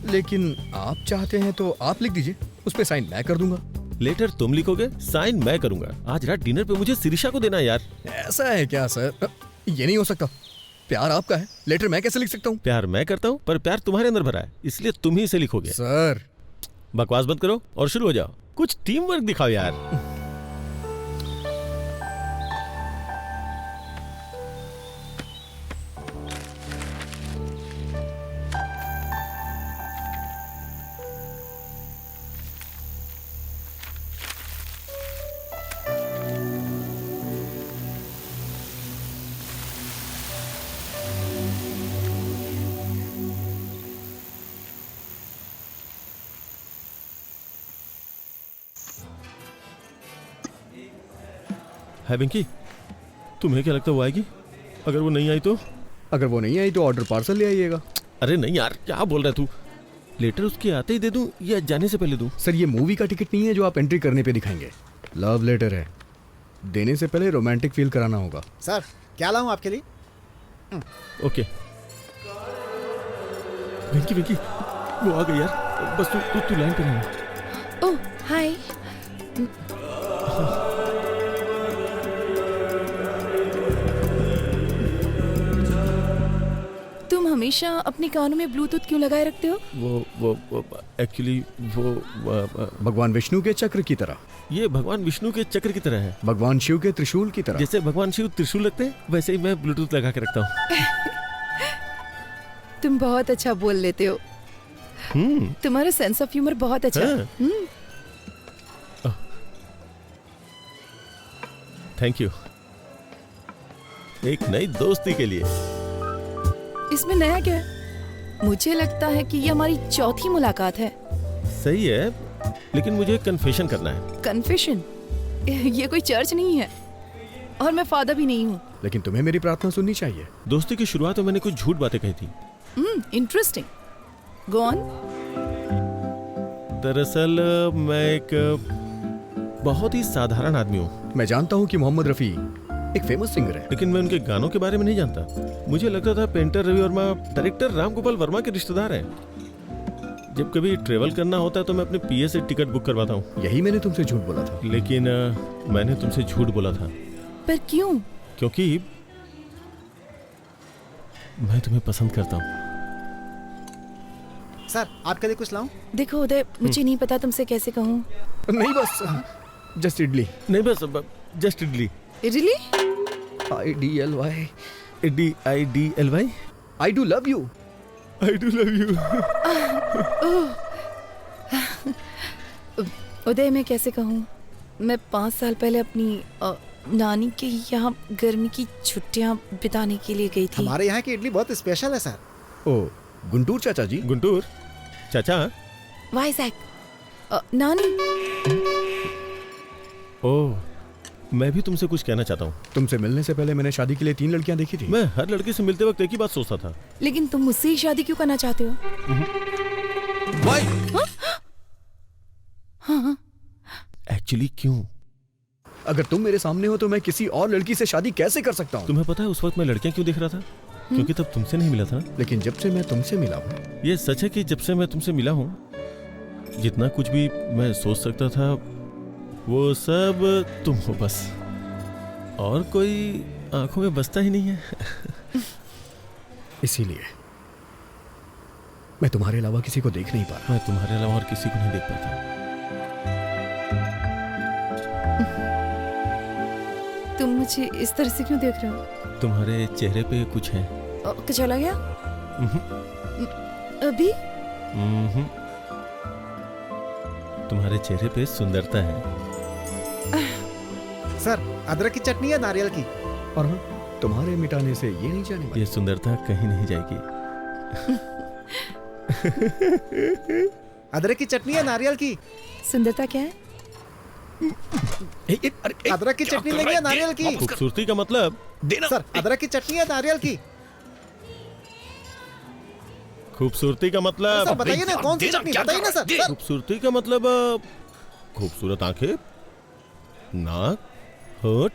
लेकिन आप चाहते हैं तो आप लिख दीजिए, उस पे साइन मैं कर दूंगा। लेटर तुम लिखोगे, साइन मैं करूंगा। आज रात डिनर पे मुझे शिरीषा को देना है यार। ऐसा है क्या सर? ये नहीं हो सकता। प्यार आपका है, लेटर मैं कैसे लिख सकता हूँ? प्यार मैं करता हूँ, पर प्यार तुम्हारे अंदर भरा है, इसलिए तुम ही इसे लिखोगे। सर बकवास बंद करो और शुरू हो जाओ। कुछ टीम वर्क दिखाओ यार। है पिंकी, तुम्हें क्या लगता है वो आएगी? अगर वो नहीं आई तो? अगर वो नहीं आई तो ऑर्डर पार्सल ले आइएगा। अरे नहीं यार, क्या बोल रहा है तू? लेटर उसके आते ही दे दूं या जाने से पहले दूं? सर ये मूवी का टिकट नहीं है जो आप एंट्री करने पे दिखाएंगे। लव लेटर है, देने से पहले रोमांटिक फील कराना होगा। सर क्या लाऊं आपके लिए? ओके। पिंकी पिंकी, वो आ गई यार। बस तू लाइन पे रहना। ओह हाय। तुम हमेशा अपने कानों में ब्लूटूथ क्यों लगाए रखते हो? वो एक्चुअली वो भगवान विष्णु के चक्र की तरह। ये भगवान विष्णु के चक्र की तरह है। भगवान शिव के त्रिशूल की तरह। जैसे भगवान शिव त्रिशूल रखते हैं, वैसे ही मैं ब्लूटूथ लगा के रखता हूँ। तुम बहुत अच्छा बोल लेते हो। तुम्हारा सेंस ऑफ ह्यूमर बहुत अच्छा है। Thank you. एक नई दोस्ती के लिए। इसमें नया क्या है? मुझे लगता है कि ये हमारी चौथी मुलाकात है। सही है, लेकिन मुझे कन्फेशन करना है। कन्फेशन? ये कोई चर्च नहीं है और मैं फादर भी नहीं हूँ। लेकिन तुम्हें मेरी प्रार्थना सुननी चाहिए। दोस्ती की शुरुआत में मैंने कुछ झूठ बातें कही थी। इंटरेस्टिंग। Go on. दरअसल मैं एक बहुत ही साधारण आदमी हूँ। मैं जानता हूँ कि मोहम्मद रफी एक फेमस सिंगर है, लेकिन मैं उनके गानों के बारे में नहीं जानता। मुझे लगता था पेंटर रवि वर्मा डायरेक्टर राम गोपाल वर्मा के रिश्तेदार हैं। जब कभी ट्रेवल करना होता है तो मैं अपने पीए से टिकट बुक करवाता हूँ। यही मैंने तुमसे झूठ बोला था। लेकिन मैंने तुमसे झूठ बोला था। पर क्यों? क्योंकि मैं तुम्हें पसंद करता हूँ। सर आपके लिए कुछ लाऊं? देखो उदय, मुझे नहीं पता तुमसे कैसे कहूँ। नहीं बस जस्ट इडली। नहीं बस just idli. Idli? IDLY। IDLY। I do love you। I do love you। उदय मैं कैसे कहूँ, मैं 5 साल पहले अपनी नानी के यहाँ गर्मी की छुट्टियाँ बिताने के लिए गई थी। हमारे यहाँ की इडली बहुत स्पेशल है सर। ओ गुंटूर चाचा जी। गुंटूर चाचा। वाइजैक। नानी। ओह, मैं भी तुमसे कुछ कहना चाहता हूँ। तुमसे मिलने से पहले मैंने शादी के लिए 3 लड़कियां देखी थी। मैं हर लड़के से मिलते वक्त एक ही बात सोचता था। लेकिन तुम मुझसे ही शादी क्यों करना चाहते हो? हाँ। एक्चुअली क्यों? अगर तुम मेरे सामने हो तो मैं किसी और लड़की से शादी कैसे कर सकता हूँ? तुम्हें पता है उस वक्त मैं लड़कियां क्यों देख रहा था? क्योंकि तब तुमसे नहीं मिला था। लेकिन जब से मैं तुमसे मिला हूँ। ये सच है कि जब से मैं तुमसे मिला हूँ, जितना कुछ भी मैं सोच सकता था वो सब तुम हो बस। और कोई आंखों में बसता ही नहीं है। इसीलिए मैं तुम्हारे अलावा किसी को देख नहीं पा रहा। मैं तुम्हारे अलावा और किसी को नहीं देख पाता। तुम मुझे इस तरह से क्यों देख रहे हो? तुम्हारे चेहरे पे कुछ है। चला गया? अभी? तुम्हारे चेहरे पे सुंदरता है। सर अदरक की चटनी है नारियल की? और हाँ, तुम्हारे मिटाने से ये नहीं जाने वाली। ये सुंदरता कहीं नहीं जाएगी। अदरक की चटनी है नारियल की? सुंदरता क्या है? अदरक की चटनी लेंगे या नारियल की? खूबसूरती का मतलब देना। सर अदरक की चटनी है नारियल की? खूबसूरती का मतलब सर बताइए ना कौन सी चटनी, बताइए ना सर। खूबसूरती का मतलब खूबसूरत आंखें, नाक, होठ।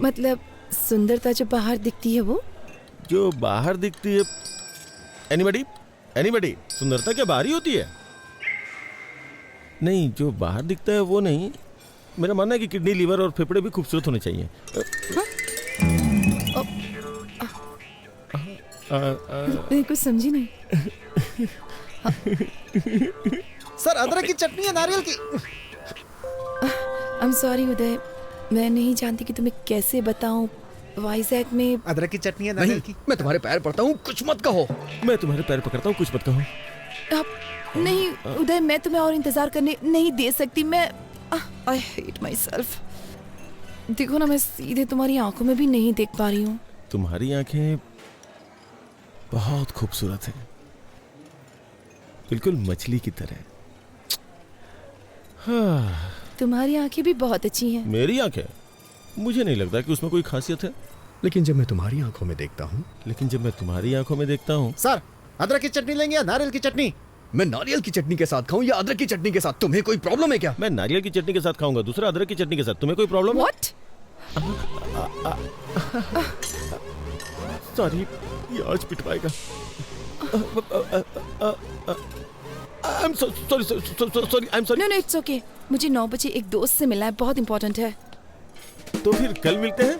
मतलब सुंदरता जो बाहर दिखती है वो? जो बाहर दिखती है। एनीबडी सुंदरता क्या बाहर ही होती है? नहीं, जो बाहर दिखता है वो नहीं। मेरा मानना है कि किडनी, लीवर और फेफड़े भी खूबसूरत होने चाहिए। मैं कुछ समझी नहीं। सर अदरक की चटनी है नारियल की? आई एम सॉरी उदय, मैं नहीं जानती कि तुम्हें कैसे बताऊं। वाइजैक में अदरक की चटनी है नारियल की? मैं तुम्हारे पैर पड़ता हूँ, कुछ मत कहो। मैं तुम्हारे पैर पकड़ता हूँ, कुछ मत कहो। नहीं उदय, मैं तुम्हें और इंतजार करने नहीं दे सकती। मैं आई हेट माई सेल्फ। देखो ना, मैं सीधे तुम्हारी आंखों में भी नहीं देख पा रही हूँ। तुम्हारी आंखें बहुत खूबसूरत हैं, बिल्कुल मछली की तरह। हाँ। तुम्हारी आंखें भी बहुत अच्छी हैं। मेरी आंखें? मुझे नहीं लगता कि उसमें कोई खासियत है। लेकिन जब मैं तुम्हारी आंखों में देखता हूँ। सर अदरक की चटनी लेंगे या नारियल की चटनी? मैं नारियल की चटनी के साथ खाऊं या अदरक की चटनी के साथ? तुम्हें कोई प्रॉब्लम है क्या? मैं नारियल की चटनी के साथ खाऊंगा, दूसरा अदरक की चटनी के साथ। तुम्हें कोई प्रॉब्लम है? सॉरी, ये आज पिटवाएगा। I'm sorry. No, it's okay. मुझे 9 बजे एक दोस्त से मिलना है, बहुत इंपॉर्टेंट है। तो फिर कल मिलते हैं?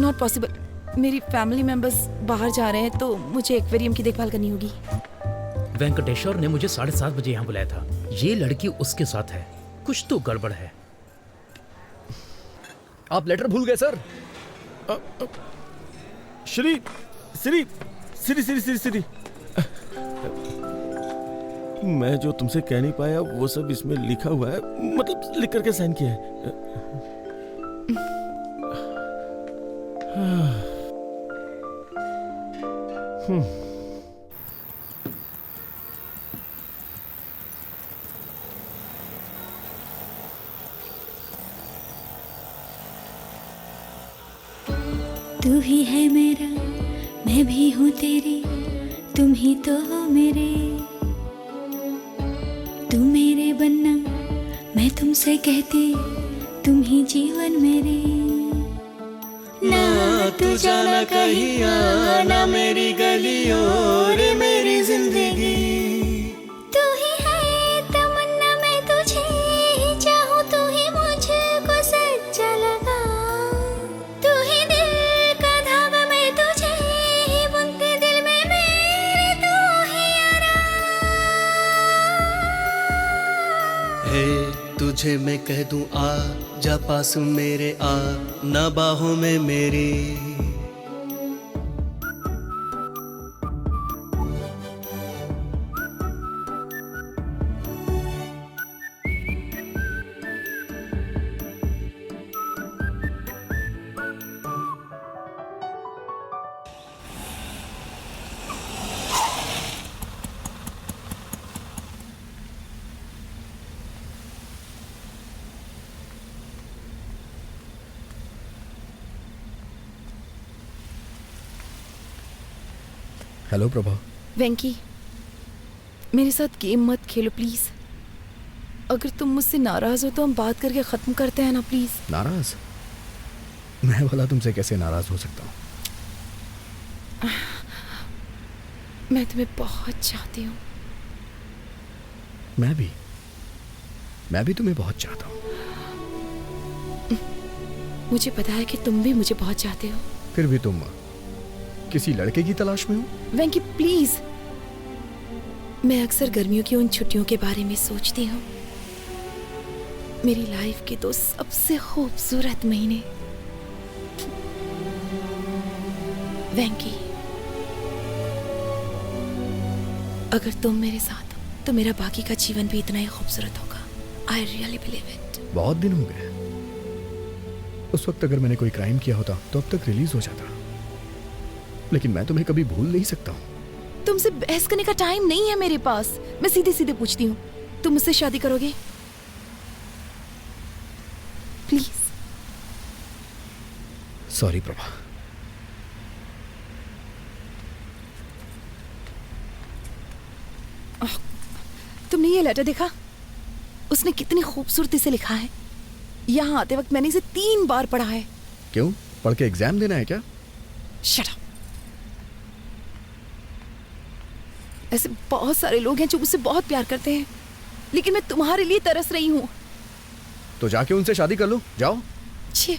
Not possible. मेरी फैमिली मेंबर्स बाहर जा रहे हैं तो मुझे एक्वेरियम की देखभाल करनी होगी। वेंकटेश्वर ने मुझे 7:30 बजे यहाँ बुलाया था। ये लड़की उसके साथ है, कुछ तो गड़बड़ है। आप लेटर भूल गए सर। श्री मैं जो तुमसे कह नहीं पाया वो सब इसमें लिखा हुआ है, मतलब लिख करके साइन किया है। तू ही है मेरा, मैं भी हूँ तेरी, तुम ही तो हो मेरे। तू मेरे बनना, मैं तुमसे कहती, तुम ही जीवन मेरे। ना तू जाना कहीं, ना मेरी गलियों रे मेरी जिंदगी। तू ही है तमन्ना, मैं तुझे ही चाहूँ, तू ही मुझको सच्चा लगा। तू ही दिल का धागा, मैं तुझे ही बुनती दिल में मेरे, तू ही हे तुझे मैं कह दूं आ जा पास मेरे, आ ना बाहों में मेरी। हेलो प्रभा। वेंकी, मेरे साथ गेम मत खेलो प्लीज। अगर तुम मुझसे नाराज हो तो हम बात करके खत्म करते हैं ना प्लीज। नाराज? मैं भला तुमसे कैसे नाराज हो सकता हूँ? मैं तुम्हें बहुत चाहती हूँ। मैं भी तुम्हें बहुत चाहता हूँ। मुझे पता है कि तुम भी मुझे बहुत चाहते हो। फिर भी तुम किसी लड़के की तलाश में हो? वेंकी प्लीज, मैं अक्सर गर्मियों की उन छुट्टियों के बारे में सोचती हूँ। मेरी लाइफ के 2 सबसे खूबसूरत महीने। वेंकी, अगर तुम मेरे साथ हो तो मेरा बाकी का जीवन भी इतना ही खूबसूरत होगा। I really believe it. बहुत दिन हो गए। उस वक्त अगर मैंने कोई क्राइम किया होता तो अब तक रिलीज हो जाता, लेकिन मैं तुम्हें कभी भूल नहीं सकता हूँ। तुमसे बहस करने का टाइम नहीं है मेरे पास। मैं सीधे सीधे पूछती हूँ, तुम मुझसे शादी करोगे? प्लीज। सॉरी प्रभा। तुमने ये लेटर देखा? उसने कितनी खूबसूरती से लिखा है। यहाँ आते वक्त मैंने इसे 3 बार पढ़ा है। क्यों? पढ़ के एग्जाम देना है क्या? Shut up. ऐसे बहुत सारे लोग हैं जो मुझसे बहुत प्यार करते हैं, लेकिन मैं तुम्हारे लिए तरस रही हूँ। तो जाके उनसे शादी कर लो, जाओ। छी।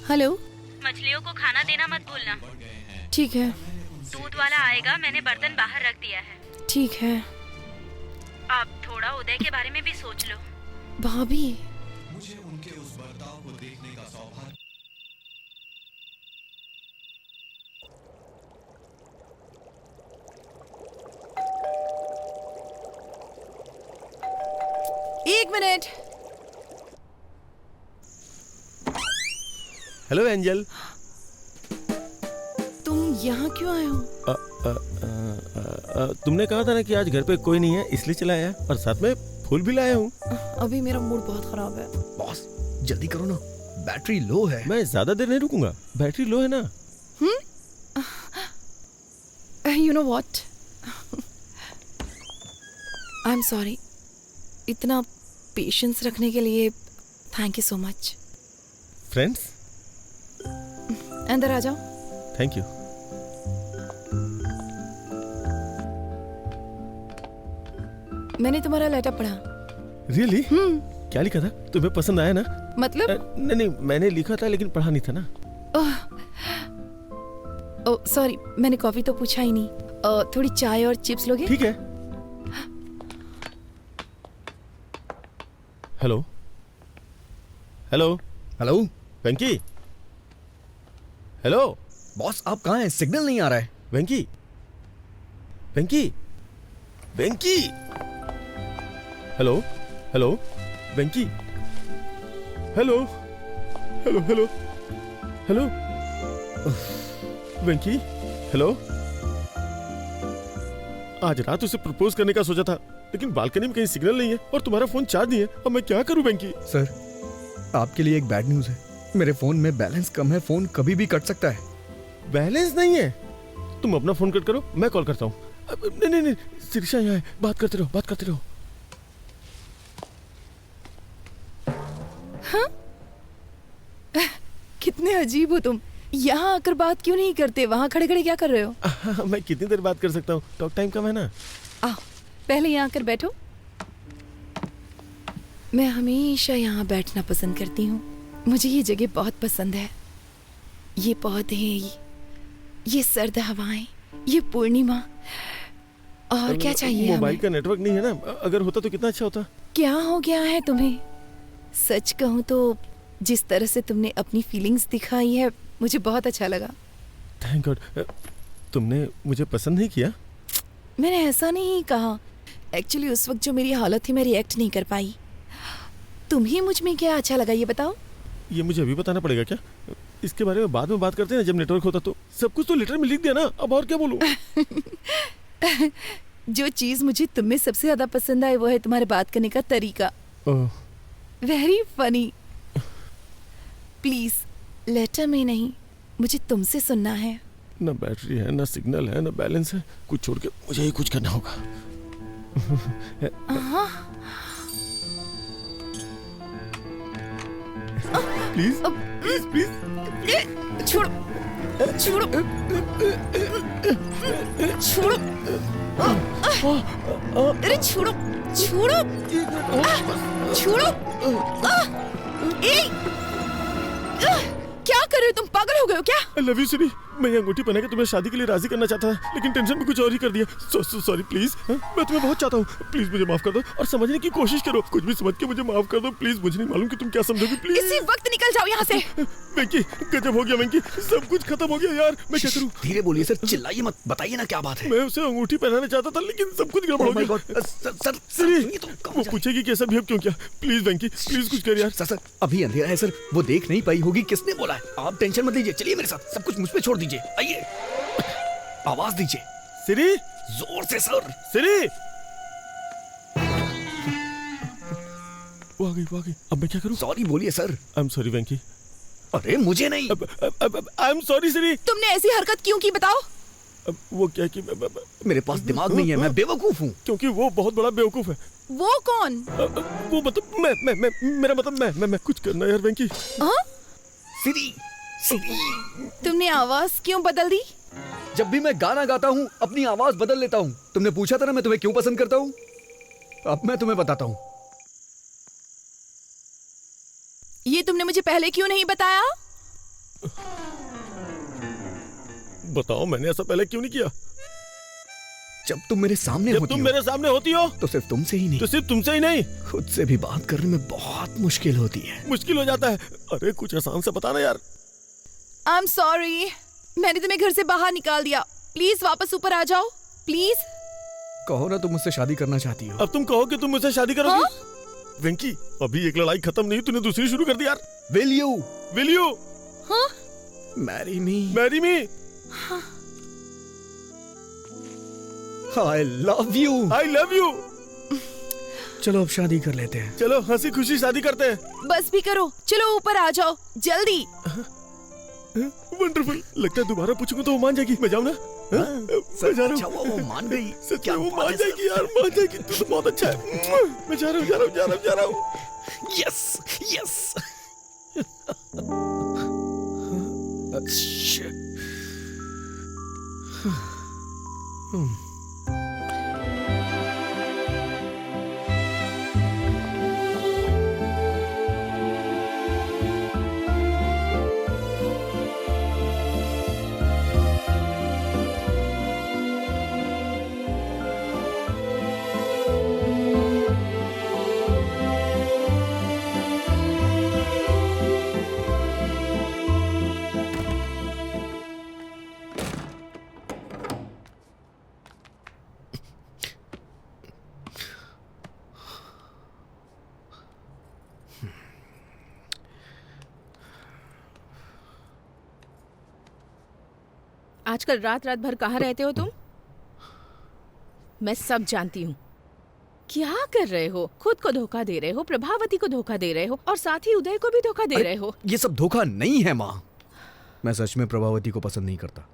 हेलो। मछलियों को खाना देना मत भूलना। ठीक है। दूध वाला आएगा, मैंने बर्तन बाहर रख दिया है। ठीक है। आप थोड़ा उदय के बारे में भी सोच लो। भाभी, मुझे उनके उस बर्ताव को देखने का सौभाग्य। एक मिनट। Hello angel. तुम यहाँ क्यों आए हो? तुमने कहा था ना कि आज घर पे कोई नहीं है, इसलिए चला आया, और साथ में फूल भी लाया हूँ। अभी मेरा मूड बहुत खराब है। बॉस जल्दी करो ना, बैटरी लो है। मैं ज्यादा देर नहीं रुकूंगा, बैटरी लो है ना। You know what, I am sorry. इतना पेशेंस रखने के लिए thank you so much. Friends, अंदर आ जाओ। Thank you. मैंने तुम्हारा लेटर पढ़ा। रियली? क्या लिखा था? तुम्हें पसंद आया ना? मतलब? नहीं, मैंने लिखा था लेकिन पढ़ा नहीं था ना। ओह सॉरी, मैंने कॉफी तो पूछा ही नहीं। थोड़ी चाय और चिप्स लोगे? ठीक है। हेलो हेलो हेलो वेंकी। हेलो बॉस, आप कहाँ हैं? सिग्नल नहीं आ रहा है। वेंकी वेंकी वेंकी। हेलो हेलो वेंकी। हेलो हेलो हेलो हेलो वेंकी। हेलो। आज रात उसे प्रपोज करने का सोचा था, लेकिन बालकनी में कहीं सिग्नल नहीं है और तुम्हारा फोन चार्ज नहीं है। अब मैं क्या करूं वेंकी? सर, आपके लिए एक बैड न्यूज है। मेरे फोन में बैलेंस कम है, फोन कभी भी कट सकता है। बैलेंस नहीं है? तुम अपना फोन कट करो, मैं कॉल करता हूँ। नहीं नहीं नहीं, शिरीषा यहाँ है, बात करते रहो, बात करते रहो। हाँ? कितने अजीब हो तुम। यहाँ आकर बात क्यों नहीं करते? वहाँ खड़े खड़े क्या कर रहे हो? मैं कितनी देर बात कर सकता हूँ? टॉक टाइम कम है ना। आओ, पहले यहाँ आकर बैठो। मैं हमेशा यहाँ बैठना पसंद करती हूँ। मुझे ये जगह बहुत पसंद है। ये पौधे, ये सर्द हवाएं, ये पूर्णिमा, और क्या चाहिए हमें? मोबाइल का नेटवर्क नहीं है ना, अगर होता तो कितना अच्छा होता। क्या हो गया है तुम्हें? सच कहूँ तो जिस तरह से तुमने अपनी फीलिंग्स दिखाई है, मुझे बहुत अच्छा लगा। Thank God. तुमने मुझे पसंद नहीं किया? मैंने ऐसा नहीं कहा। एक्चुअली उस वक्त जो मेरी हालत थी, मैं रिएक्ट नहीं कर पाई। तुम्हें मुझ में क्या अच्छा लगा ये बताओ? ये मुझे अभी बताना पड़ेगा क्या? इसके बारे में बाद में बात करते हैं ना, जब नेटवर्क होता तो। सब कुछ तो लेटर में लिख दिया ना, अब और क्या बोलूं? जो चीज मुझे तुम में सबसे ज्यादा पसंद आई वो है तुम्हारे बात करने का तरीका। Very funny. प्लीज लेटर में नहीं, मुझे तुमसे सुनना है। ना बैटरी है, ना सिग्नल है, ना बैलेंस है। कुछ छोड़ के मुझे ही कुछ करना होगा। प्लीज प्लीज प्लीज छोड़ो छोड़ो छोड़ो। अरे छोड़ो छोड़ो छोड़ो। क्या कर रहे हो तुम? पागल हो गए हो क्या? I love you सिरी। मैं ये अंगूठी पहना के तुम्हें शादी के लिए राजी करना चाहता था, लेकिन टेंशन में कुछ और ही कर दिया। Sorry please. मैं तुम्हें बहुत चाहता हूँ, प्लीज मुझे माफ कर दो और समझने की कोशिश करो। कुछ भी समझ के मुझे माफ कर दो प्लीज। मुझे नहीं मालूम कि तुम क्या समझोगी। प्लीज इसी वक्त निकल जाओ यहाँ से। वेंकी, गजब हो गया वेंकी, सब कुछ खत्म हो गया यार। मैं क्या करूँ? धीरे बोलिए सर, चिल्लाइए मत, बताइए ना क्या बात है। मैं उसे अंगूठी पहनाना चाहता था, लेकिन सब कुछ गड़बड़ हो गया। सर सिरी, वो पूछेगी कैसा बिहेव क्यों किया? प्लीज वेंकी, प्लीज कुछ कर यार। सर अभी अंधेरा है सर, वो देख नहीं पाई होगी। किसने बोला है? आप टेंशन मत लीजिए, चलिए मेरे साथ। सब कुछ मुझ पे छोड़ दीजिए, आइए। आवाज दीजिए सिरी, जोर से सर। सिरी, वो आ गई। अब मैं क्या करूं? सॉरी बोलिए सर। आई एम सॉरी वेंकी। अरे मुझे नहीं। आई एम सॉरी सिरी। तुमने ऐसी हरकत क्यों की बताओ? वो क्या कि मेरे पास दिमाग नहीं है, मैं बेवकूफ हूँ। क्योंकि वो बहुत बड़ा बेवकूफ है। वो कौन? वो मतलब मेरा मतलब मैं कुछ करना यार वेंकी। सिरी, तुमने आवाज क्यों बदल दी? जब भी मैं गाना गाता हूँ अपनी आवाज बदल लेता हूँ। तुमने पूछा था ना मैं तुम्हें क्यों पसंद करता हूँ। अब मैं तुम्हें बताता हूँ। ये तुमने मुझे पहले क्यों नहीं बताया? बताओ, मैंने ऐसा पहले क्यों नहीं किया? जब तुम मेरे सामने जब होती तुम हो, मेरे सामने होती हो तो सिर्फ तुमसे ही नहीं, तो सिर्फ तुमसे ही नहीं, खुद से भी बात करने में बहुत मुश्किल होती है। मुश्किल हो जाता है। अरे कुछ आसान से बताना यार। आई एम सॉरी, मैंने तुम्हें घर से बाहर निकाल दिया। प्लीज वापस ऊपर आ जाओ, प्लीज। कहो ना तुम मुझसे शादी करना चाहती हो। अब तुम कहो कि तुम मुझसे शादी करोगी। वेंकी, अभी एक लड़ाई खत्म नहीं, तूने दूसरी शुरू कर दी यार। Will you? हाँ? Marry me. Marry me. I love you. I love you. चलो अब शादी कर लेते हैं। चलो हंसी खुशी शादी करते हैं। बस भी करो, चलो ऊपर आ जाओ जल्दी। वंडरफुल। लगता है दोबारा पूछूंगा तो वो मान जाएगी। मैं जाऊँ ना? मैं जा रहा हूँ। वो मान गई। सच में वो मान जाएगी यार, मान जाएगी। तू तो बहुत अच्छा है। मैं जा रहा हूँ। Yes yes. आजकल रात रात भर कहाँ रहते हो तुम? मैं सब जानती हूँ। क्या कर रहे हो? खुद को धोखा दे रहे हो, प्रभावती को धोखा दे रहे हो और साथ ही उदय को भी धोखा दे रहे हो। ये सब धोखा नहीं है माँ। मैं सच में प्रभावती को पसंद नहीं करता।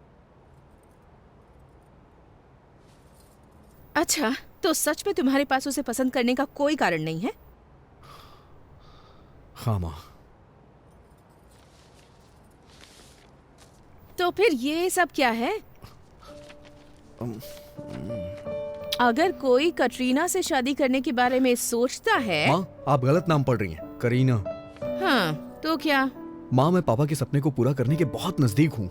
अच्छा, तो सच में तुम्हारे पास उसे पसंद करने का कोई कारण नहीं है? हाँ माँ। तो फिर ये सब क्या है? अगर कोई कटरीना से शादी करने के बारे में सोचता है। माँ, आप गलत नाम पढ़ रही हैं। करीना। हाँ, तो क्या? माँ, मैं पापा के सपने को पूरा करने के बहुत नजदीक हूँ।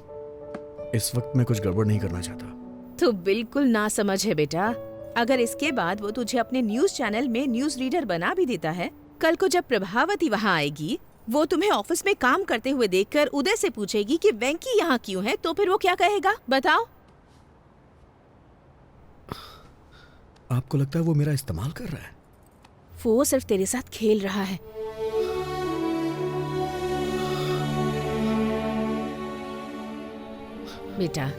इस वक्त मैं कुछ गड़बड़ नहीं करना चाहता। तो बिल्कुल ना समझ है बेटा। अगर इसके बाद वो तुझे अपने न्यूज चैनल में न्यूज रीडर बना भी देता है, कल को जब प्रभावती वहाँ आएगी, वो तुम्हें ऑफिस में काम करते हुए देखकर उदय से पूछेगी कि वेंकी यहाँ क्यों है, तो फिर वो क्या कहेगा बताओ? आपको लगता है वो मेरा इस्तेमाल कर रहा है? वो सिर्फ तेरे साथ खेल रहा है। बेटा,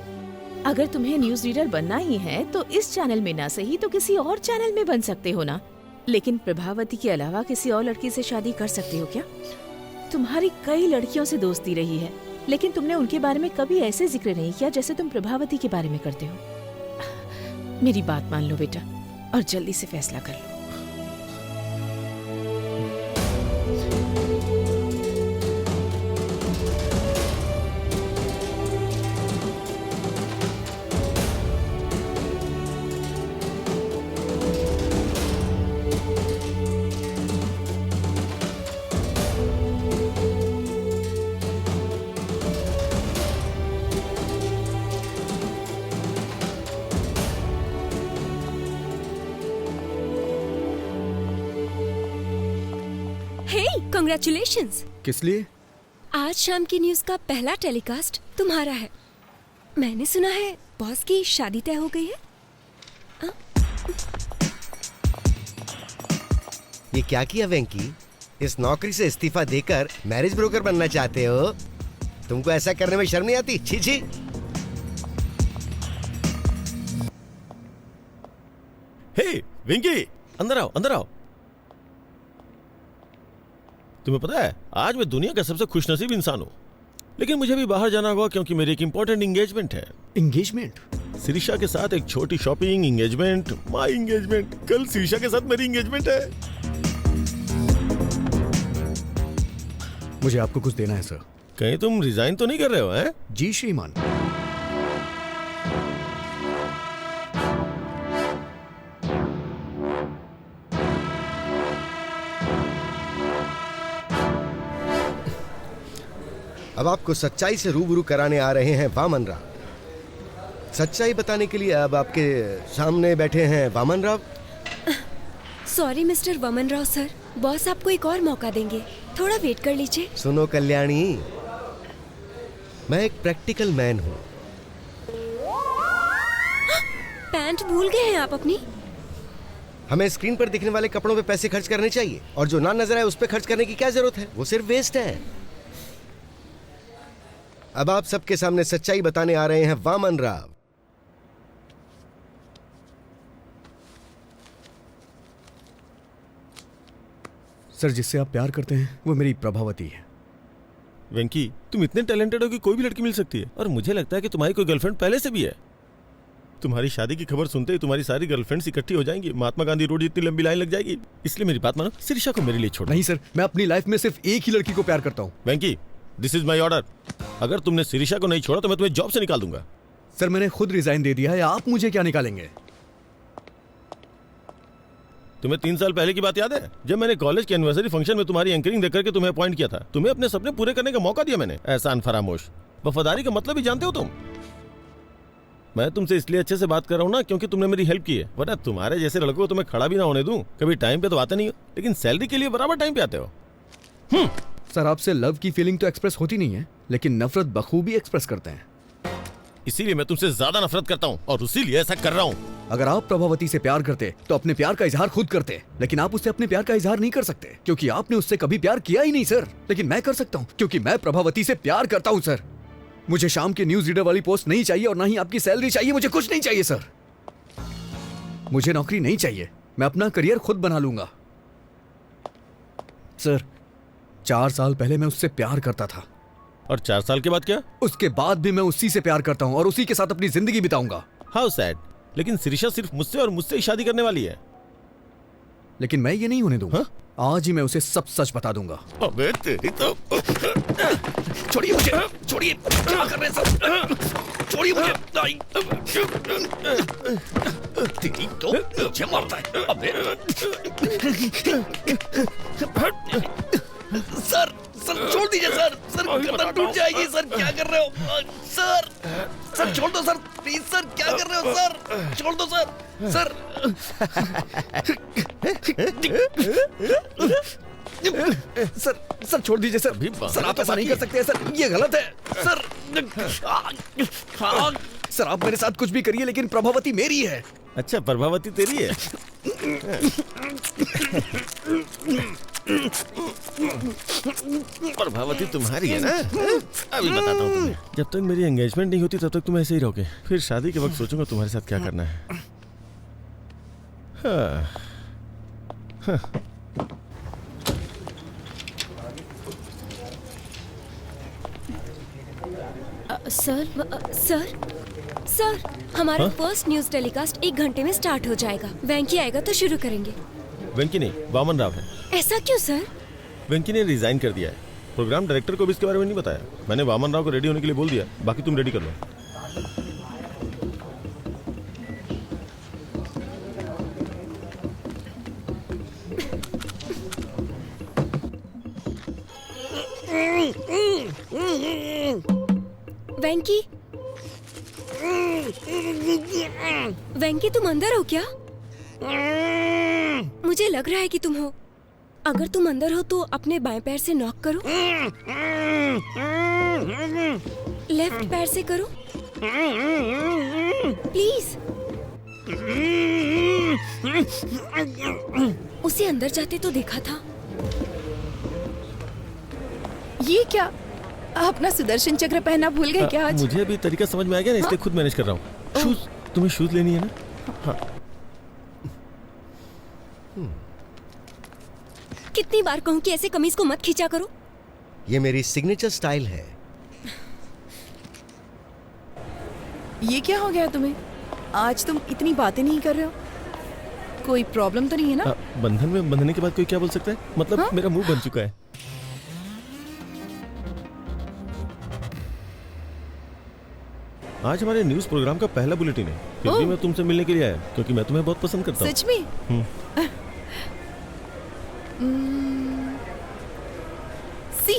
अगर तुम्हें न्यूज रीडर बनना ही है तो इस चैनल में ना सही तो किसी और चैनल में बन सकते हो ना। लेकिन प्रभावती के अलावा किसी और लड़की से शादी कर सकते हो क्या? तुम्हारी कई लड़कियों से दोस्ती रही है, लेकिन तुमने उनके बारे में कभी ऐसे जिक्र नहीं किया जैसे तुम प्रभावती के बारे में करते हो। मेरी बात मान लो बेटा और जल्दी से फैसला कर लो। कांग्रेचुलेशंस। किस लिए? आज शाम की न्यूज का पहला टेलीकास्ट तुम्हारा है। मैंने सुना है बॉस की शादी तय हो गई है। ये क्या किया वेंकी? इस नौकरी से इस्तीफा देकर मैरिज ब्रोकर बनना चाहते हो? तुमको ऐसा करने में शर्म नहीं आती? छी छी। हे वेंकी, अंदर आओ, अंदर आओ। तुम्हें पता है आज मैं दुनिया का सबसे खुशनसीब इंसान हूँ, लेकिन मुझे भी बाहर जाना होगा क्योंकि मेरी एक इंपॉर्टेंट एंगेजमेंट है। एंगेजमेंट? शिरीषा के साथ एक छोटी शॉपिंग, एंगेजमेंट, माय एंगेजमेंट। कल शिरीषा के साथ मेरी एंगेजमेंट है। मुझे आपको कुछ देना है सर। कहीं तुम रिजाइन तो नहीं कर रहे हो? हैं? जी श्रीमान। अब आपको सच्चाई से रूबरू कराने आ रहे हैं वामन राव। सच्चाई बताने के लिए अब आपके सामने बैठे हैं Vaman Rao. Sorry mister Vaman Rao sir, boss आपको एक और मौका देंगे, थोड़ा वेट कर लीजिए। सुनो कल्याणी, मैं एक प्रैक्टिकल मैन हूँ। पैंट भूल गए हैं आप अपनी? हमें स्क्रीन पर दिखने वाले कपड़ों पे पैसे खर्च करने चाहिए और जो ना नजर आए उस पे खर्च करने की क्या जरूरत है? वो सिर्फ वेस्ट है। अब आप सबके सामने सच्चाई बताने आ रहे हैं वामन राव। सर, जिससे आप प्यार करते हैं वो मेरी प्रभावती है। वेंकी, तुम इतने टैलेंटेड हो कि कोई भी लड़की मिल सकती है, और मुझे लगता है कि तुम्हारी कोई गर्लफ्रेंड पहले से भी है। तुम्हारी शादी की खबर सुनते ही तुम्हारी सारी गर्लफ्रेंड्स इकट्ठी हो जाएंगी, महात्मा गांधी रोड जितनी लंबी लाइन लग जाएगी। इसलिए मेरी बात मानो, शिरीषा को मेरे लिए छोड़ो। नहीं सर, मैं अपनी लाइफ में सिर्फ एक ही लड़की को प्यार करता हूँ। वेंकी, दिस इज माई ऑर्डर। अगर तुमने शिरीषा को नहीं छोड़ा तो मैं तुम्हें जॉब से निकाल दूंगा। सर, मैंने खुद रिजाइन दे दिया है, आप मुझे क्या निकालेंगे? तुम्हें 3 साल पहले की बात याद है, जब मैंने कॉलेज के एनिवर्सरी फंक्शन में तुम्हारी एंकरिंग देख करके तुम्हें अपॉइंट किया था? तुम्हें अपने सपने पूरे करने का मौका दिया मैंने। एहसान फरामोश। वफादारी का मतलब ही जानते हो तुम? मैं तुमसे इसलिए अच्छे से बात कर रहा हूँ ना क्योंकि तुमने मेरी हेल्प की है, वरना तुम्हारे जैसे लड़कों को तुम्हें खड़ा भी ना होने दूं। कभी टाइम पे तो आते नहीं हो, लेकिन सैलरी के लिए बराबर टाइम पे आते हो। सर, आपसे लव की फीलिंग तो एक्सप्रेस होती नहीं है, लेकिन नफरत बखूबी एक्सप्रेस करते हैं। इसीलिए मैं तुमसे ज्यादा नफरत करता हूँ और इसीलिए ऐसा कर रहा हूँ। अगर आप प्रभावती से प्यार करते तो अपने प्यार का इजहार खुद करते, लेकिन आप उससे अपने प्यार का इजहार नहीं कर सकते क्योंकि आपने उससे कभी प्यार किया ही नहीं सर। लेकिन मैं कर सकता हूँ क्योंकि मैं प्रभावती से प्यार करता हूँ सर। मुझे शाम के न्यूज रीडर वाली पोस्ट नहीं चाहिए और ना ही आपकी सैलरी चाहिए। मुझे कुछ नहीं चाहिए सर। मुझे नौकरी नहीं चाहिए। मैं अपना करियर खुद बना लूंगा। सर 4 साल पहले मैं उससे प्यार करता था। और 4 साल के बाद क्या? उसके बाद भी मैं उसी से प्यार करता हूँ और उसी के साथ अपनी जिंदगी बिताऊंगा। How sad. लेकिन शिरीषा सिर्फ मुझसे और मुझसे ही शादी करने वाली है। लेकिन मैं ये नहीं होने दूंगा। आज ही मैं उसे सब सच बता दूंगा। अबे तेरी तो। छोड़िए मुझे, छोड़िए। क्या कर रहे हैं सब? छोड़िए मुझे। तेरी तो मुझे मारता है। अबे सर, सर छोड़ दीजिए सर। सर गर्दन टूट जाएगी सर। क्या कर रहे हो सर? सर छोड़ दो सर, प्लीज सर। क्या कर रहे हो सर? छोड़ दो सर। सर सर, सर छोड़ दीजिए सर। सर आप ऐसा नहीं कर सकते सर, ये गलत है सर। सर आप मेरे साथ कुछ भी करिए लेकिन प्रभावती मेरी है। अच्छा, प्रभावती तेरी है। प्रभावती तुम्हारी है ना? अभी बताता हूँ तुम्हें। जब तक मेरी एंगेजमेंट नहीं होती तब तक तुम ऐसे ही रहोगे। फिर शादी के वक्त सोचूंगा तुम्हारे साथ क्या करना है। सर सर हमारा फर्स्ट न्यूज टेलीकास्ट 1 घंटे में स्टार्ट हो जाएगा। वेंकी आएगा तो शुरू करेंगे। वेंकी नहीं, वामन राव है। ऐसा क्यों सर? वेंकी ने रिजाइन कर दिया है। प्रोग्राम डायरेक्टर को भी इसके बारे में नहीं बताया। मैंने वामन राव को रेडी होने के लिए बोल दिया। बाकी तुम रेडी कर लो। वेंकी, वेंकी तुम अंदर हो क्या? मुझे लग रहा है कि तुम हो। अगर तुम अंदर हो तो अपने बाएं पैर से नॉक करो। लेफ्ट पैर से करो प्लीज। उसे अंदर जाते तो देखा था। ये क्या? आप अपना सुदर्शन चक्र पहनना भूल गए क्या आज? मुझे अभी तरीका समझ में आ गया ना, इसलिए खुद मैनेज कर रहा हूँ। शूज, तुम्हें शूज लेनी है ना? हाँ। कितनी बार कहूँ कि ऐसे कमीज को मत खींचा करो। ये मेरी सिग्नेचर स्टाइल है। ये क्या हो गया तुम्हें? आज तुम इतनी बातें नहीं कर रहे हो। कोई प्रॉब्लम तो नहीं है ना? बंधन में बंधने के बाद कोई क्या बोल सकता है? मतलब मेरा मुंह बन चुका है। आज हमारे न्यूज प्रोग्राम का पहला बुलेटिन है। फिर भी मैं तुमसे मिलने के लिए आया क्योंकि मैं तुम्हें बहुत पसंद करता हूँ। सच में? See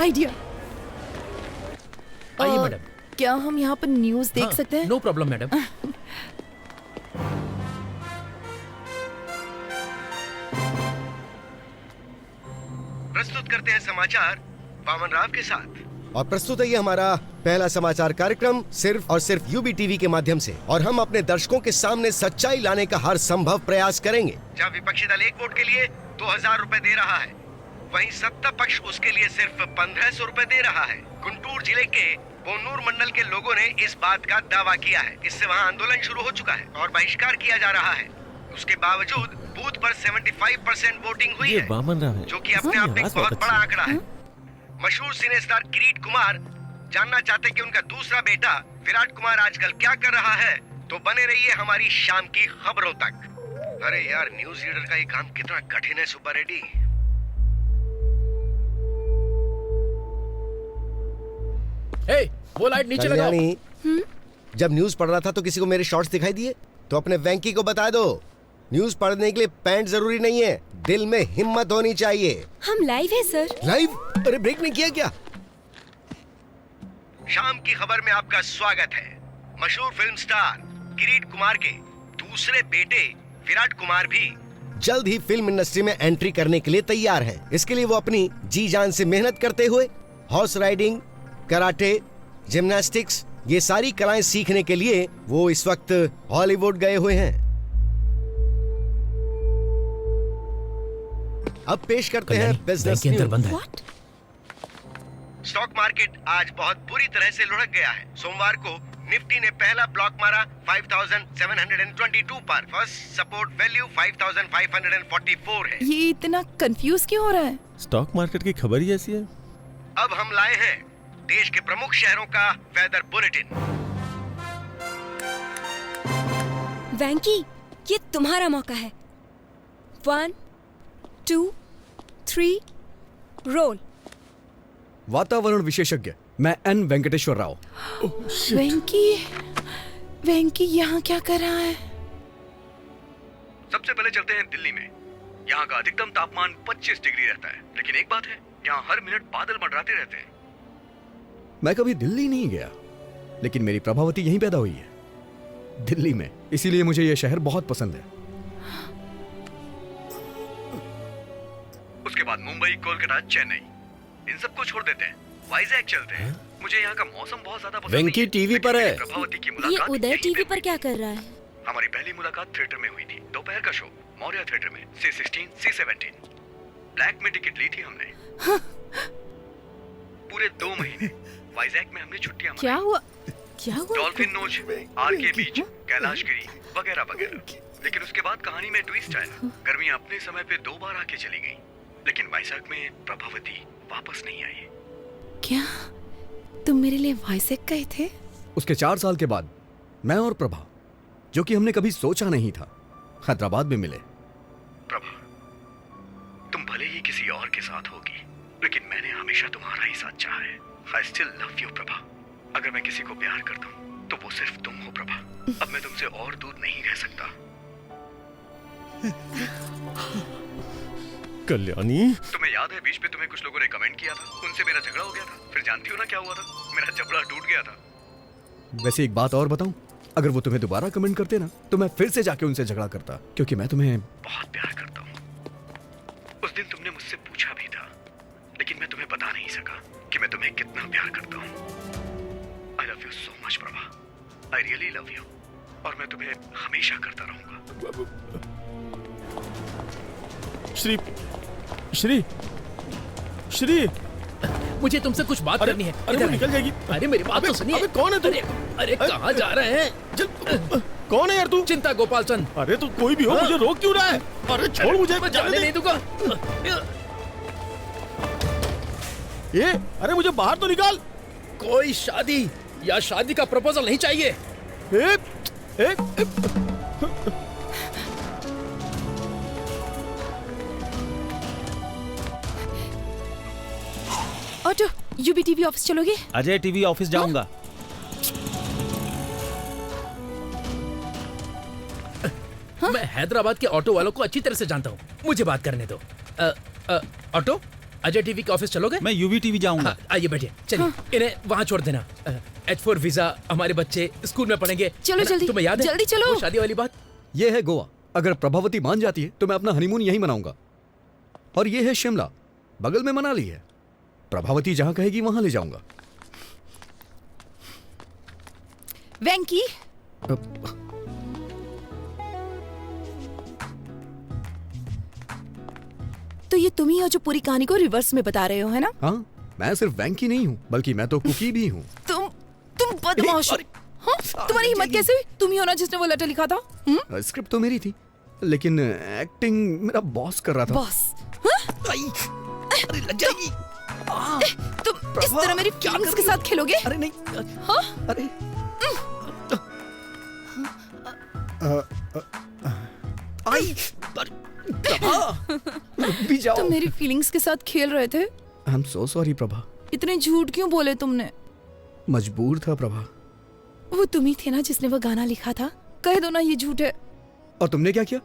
idea. आइए मैडम। क्या हम यहाँ पर न्यूज देख सकते हैं? No problem madam. प्रस्तुत करते हैं समाचार वामन राव के साथ। और प्रस्तुत है ये हमारा पहला समाचार कार्यक्रम सिर्फ और सिर्फ यूबी टीवी के माध्यम से। और हम अपने दर्शकों के सामने सच्चाई लाने का हर संभव प्रयास करेंगे। जहाँ विपक्षी दल 1 वोट के लिए 2000 रुपए दे रहा है, वहीं सत्ता पक्ष उसके लिए सिर्फ 1500 रुपए दे रहा है। गुंटूर जिले के बोनूर मंडल के लोगों ने इस बात का दावा किया है। इससे वहाँ आंदोलन शुरू हो चुका है और बहिष्कार किया जा रहा है। उसके बावजूद बूथ पर 75% वोटिंग हुई है, जो कि अपने आप में एक बहुत बड़ा आंकड़ा है। मशहूर सिने स्टार किरीट कुमार जानना चाहते कि उनका दूसरा बेटा विराट कुमार आजकल क्या कर रहा है, तो बने रहिए हमारी शाम की खबरों तक। अरे यार, न्यूज रीडर का ये काम कितना कठिन है सुब्बा रेड्डी। वो लाइट नीचे लगाओ। जब न्यूज पढ़ रहा था तो किसी को मेरे शॉर्ट्स दिखाई दिए? तो अपने वेंकी को बता दो, न्यूज पढ़ने के लिए पैंट जरूरी नहीं है, दिल में हिम्मत होनी चाहिए। हम लाइव है सर। लाइव? अरे ब्रेक नहीं किया क्या? शाम की खबर में आपका स्वागत है। मशहूर फिल्म स्टार किरीट कुमार के दूसरे बेटे विराट कुमार भी जल्द ही फिल्म इंडस्ट्री में एंट्री करने के लिए तैयार हैं। इसके लिए वो अपनी जी जान से मेहनत करते हुए हॉर्स राइडिंग, कराटे, जिम्नास्टिक्स, ये सारी कलाएं सीखने के लिए वो इस वक्त हॉलीवुड गए हुए हैं। अब पेश करते हैं बिजनेस न्यूज। स्टॉक मार्केट आज बहुत बुरी तरह से लुढ़क गया है। सोमवार को निफ्टी ने पहला ब्लॉक मारा 5722 पर। फर्स्ट सपोर्ट वैल्यू 5544 है। ये इतना कंफ्यूज क्यों हो रहा है? स्टॉक मार्केट की खबर ही ऐसी है। अब हम लाए हैं देश के प्रमुख शहरों का वेदर बुलेटिन। वैंकी, ये तुम्हारा मौका है। 1, 2, 3, रोल। वातावरण विशेषज्ञ मैं एन वेंकटेश्वर राव। वेंकी यहाँ क्या कर रहा है? सबसे पहले चलते हैं दिल्ली में। यहाँ का अधिकतम तापमान 25 डिग्री रहता है, लेकिन एक बात है, यहाँ हर मिनट बादल मंडराते रहते हैं। मैं कभी दिल्ली नहीं गया, लेकिन मेरी प्रभावती यहीं पैदा हुई है, दिल्ली में। इसीलिए मुझे यह शहर बहुत पसंद है। उसके बाद मुंबई, कोलकाता, चेन्नई, इन सबको छोड़ देते हैं, वाइजैक चलते हैं। मुझे यहाँ का मौसम बहुत ज्यादा पसंद वेंकी टीवी पर है। प्रभावती की ये मुलाकात उदय टीवी पर क्या कर रहा है? हमारी पहली मुलाकात थिएटर में हुई थी। दोपहर का शो मौर्य थिएटर में, C16, C17। ब्लैक में टिकट ली थी हमने। पूरे 2 महीने वाइजैक में हमने छुट्टियां क्या हुआ? डॉल्फिन नोच, आरके बीच, कैलाशगिरी वगैरह वगैरह। लेकिन उसके बाद कहानी में ट्विस्ट आया। गर्मियां अपने समय पे 2 बार आके चली गई, लेकिन वैशाख में प्रभावती वापस नहीं आई। क्या तुम मेरे लिए वाइजैक गए थे? उसके 4 साल के बाद मैं और प्रभा, जो कि हमने कभी सोचा नहीं था, हैदराबाद में मिले। प्रभा, तुम भले ही किसी और के साथ होगी, लेकिन मैंने हमेशा तुम्हारा ही साथ चाहा है। I still love you, Prabha. अगर मैं किसी को प्यार करता हूँ तो वो सिर्फ तुम हो प्रभा। अब मैं तुमसे और दूर नहीं रह सकता। कल्याणी, तुम्हें याद है बीच पे तुम्हें कुछ लोगों ने कमेंट किया था, उनसे मेरा झगड़ा हो गया था। फिर जानती हो ना क्या हुआ था? मेरा जबड़ा टूट गया था। वैसे एक बात और बताऊं, अगर वो तुम्हें दोबारा कमेंट करते ना, तो मैं फिर से जाके उनसे झगड़ा करता, क्योंकि मैं तुम्हें बहुत प्यार करता हूँ। उस दिन तुमने मुझसे पूछा भी था, लेकिन मैं तुम्हें बता नहीं सका कि मैं तुम्हें कितना प्यार करता हूँ। I love you so much, Prabha. I really love you। और मैं तुम्हें हमेशा करता रहूंगा। श्री, मुझे तुमसे कुछ बात करनी है। अरे वो निकल जाएगी। अरे मेरी बात तो सुनिए। अबे कौन है तू? अरे कहाँ जा रहे हैं? कौन है यार तू? चिंता गोपाल चंद। अरे तू कोई भी हो, मुझे रोक क्यों रहा है? अरे छोड़ मुझे, मैं जाने नहीं दूंगा। ये, अरे मुझे बाहर तो निकाल। कोई शादी या शादी का प्रपोजल नहीं चाहिए। ऑटो, यूबी टीवी ऑफिस चलोगे? अजय टीवी ऑफिस जाऊंगा। मैं हैदराबाद के ऑटो वालों को अच्छी तरह से जानता हूँ, मुझे बात करने दो। ऑटो, अजय टीवी के ऑफिस चलोगे? मैं यूवी टीवी जाऊंगा। आइए बैठिए, चलिए। इन्हें वहाँ छोड़ देना। H4 वीजा, हमारे बच्चे स्कूल में पढ़ेंगे। चलो जल्दी, तुम्हें याद है जल्दी चलो। वो शादी वाली बात? ये है गोवा। अगर प्रभावती मान जाती है तो मैं अपना हनीमून यहीं मनाऊंगा। और ये है शिमला, बगल में मनाली है। प्रभावती जहां कहेगी वहां ले जाऊंगा। वेंकी, तो ये तुम ही हो जो पूरी कहानी को रिवर्स में बता रहे हो, है ना? हाँ, मैं सिर्फ वेंकी नहीं हूँ, बल्कि मैं तो कुकी भी हूँ। तुम बदमाश हो। हाँ? तुम्हारी हिम्मत कैसे हुई? तुम ही हो ना जिसने वो लेटर लिखा था? स्क्रिप्ट तो मेरी थी, लेकिन एक्टिंग मेरा बॉस कर रहा था। बॉस? अरे लग जाएगी। तुम इस तरह मेरी फीलिंग्स के साथ खेलोगे? अरे नहीं। हाँ? अरे भी जाओ। तुम मेरी फीलिंग्स के साथ खेल रहे थे। I am so sorry Prabha. इतने झूठ क्यों बोले तुमने? मजबूर था प्रभा। वो तुम ही थे ना जिसने वो गाना लिखा था? कह दो ना ये झूठ है। और तुमने क्या किया?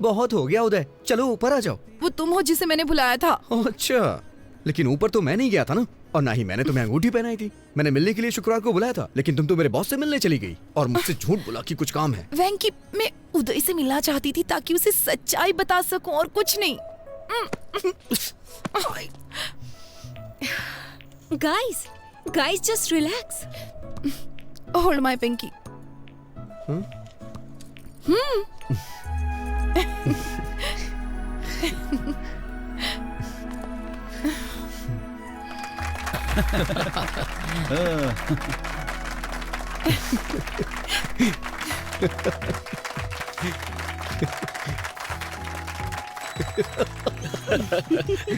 बहुत हो गया उदय, चलो ऊपर आ जाओ। वो तुम हो जिसे मैंने बुलाया था। अच्छा, लेकिन ऊपर तो मैं नहीं गया था ना, और ना ही मैंने तुम्हें अंगूठी पहनाई थी। मैंने मिलने के लिए शुक्रवार को बुलाया था, लेकिन तुम तो मेरे बॉस से मिलने चली गई और मुझसे झूठ बोला कि कुछ काम है। वेंकी, मैं उदय से मिलना चाहती थी ताकि उसे सच्चाई बता सकूं और कुछ नहीं। Guys, just relax. Hold my pinky.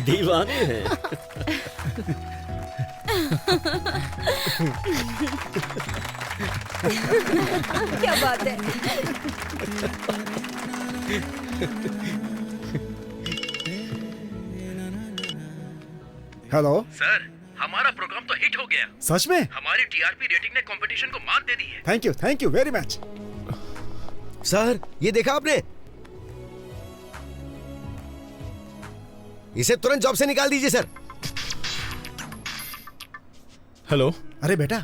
दीवाने हैं। क्या बात है। हेलो सर, हमारा प्रोग्राम तो हिट हो गया। सच में? हमारी टीआरपी रेटिंग ने कंपटीशन को मात दे दी है। Thank you very much. Sir, ये देखा आपने? इसे तुरंत जॉब से निकाल दीजिए सर। हेलो। अरे बेटा,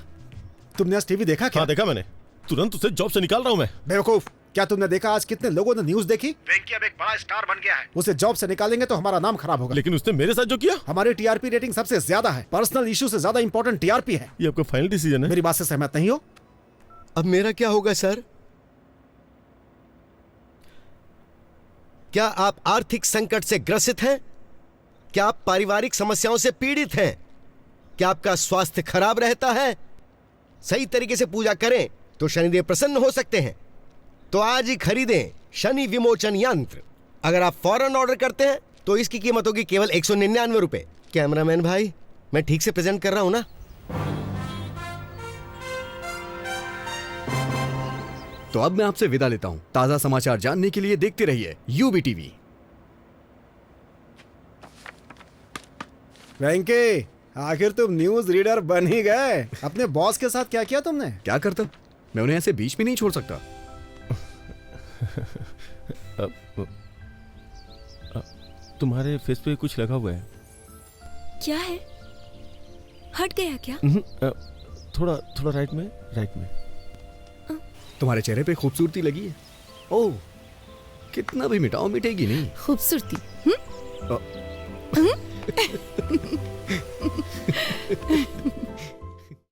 तुमने आज टीवी देखा क्या? हाँ देखा मैंने, तुरंत उसे जॉब से निकाल रहा हूँ मैं। बेवकूफ, क्या तुमने देखा आज कितने लोगों ने न्यूज देखी? वेंकी अब एक बड़ा स्टार बन गया है। उसे जॉब से निकालेंगे तो हमारा नाम खराब होगा। लेकिन उसने मेरे साथ जो किया। हमारी टीआरपी रेटिंग सबसे ज्यादा है। पर्सनल इशू से ज्यादा इंपॉर्टेंट टीआरपी है। ये आपका फाइनल डिसीजन है? मेरी बात से सहमत नहीं हो? अब मेरा क्या होगा सर? क्या आप आर्थिक संकट से ग्रसित हैं? क्या आप पारिवारिक समस्याओं से पीड़ित हैं? क्या आपका स्वास्थ्य खराब रहता है? सही तरीके से पूजा करें तो शनिदेव प्रसन्न हो सकते हैं। तो आज ही खरीदें शनि विमोचन यंत्र। अगर आप फौरन ऑर्डर करते हैं तो इसकी कीमत होगी केवल 199 रुपए। कैमरामैन भाई, मैं ठीक से प्रेजेंट कर रहा हूं ना? तो अब मैं आपसे विदा लेता हूं। ताजा समाचार जानने के लिए देखते रहिए यूबी टीवी। वेंकी, आखिर तुम न्यूज रीडर बन ही गए। अपने बॉस के साथ क्या किया तुमने? क्या करता, मैं उन्हें ऐसे बीच में नहीं छोड़ सकता। तुम्हारे फेस पे कुछ लगा हुआ है। क्या है? हट गया क्या? थोड़ा थोड़ा राइट में। तुम्हारे चेहरे पे खूबसूरती लगी है। ओह, कितना भी मिटाओ मिटेगी नहीं खूबसूरती।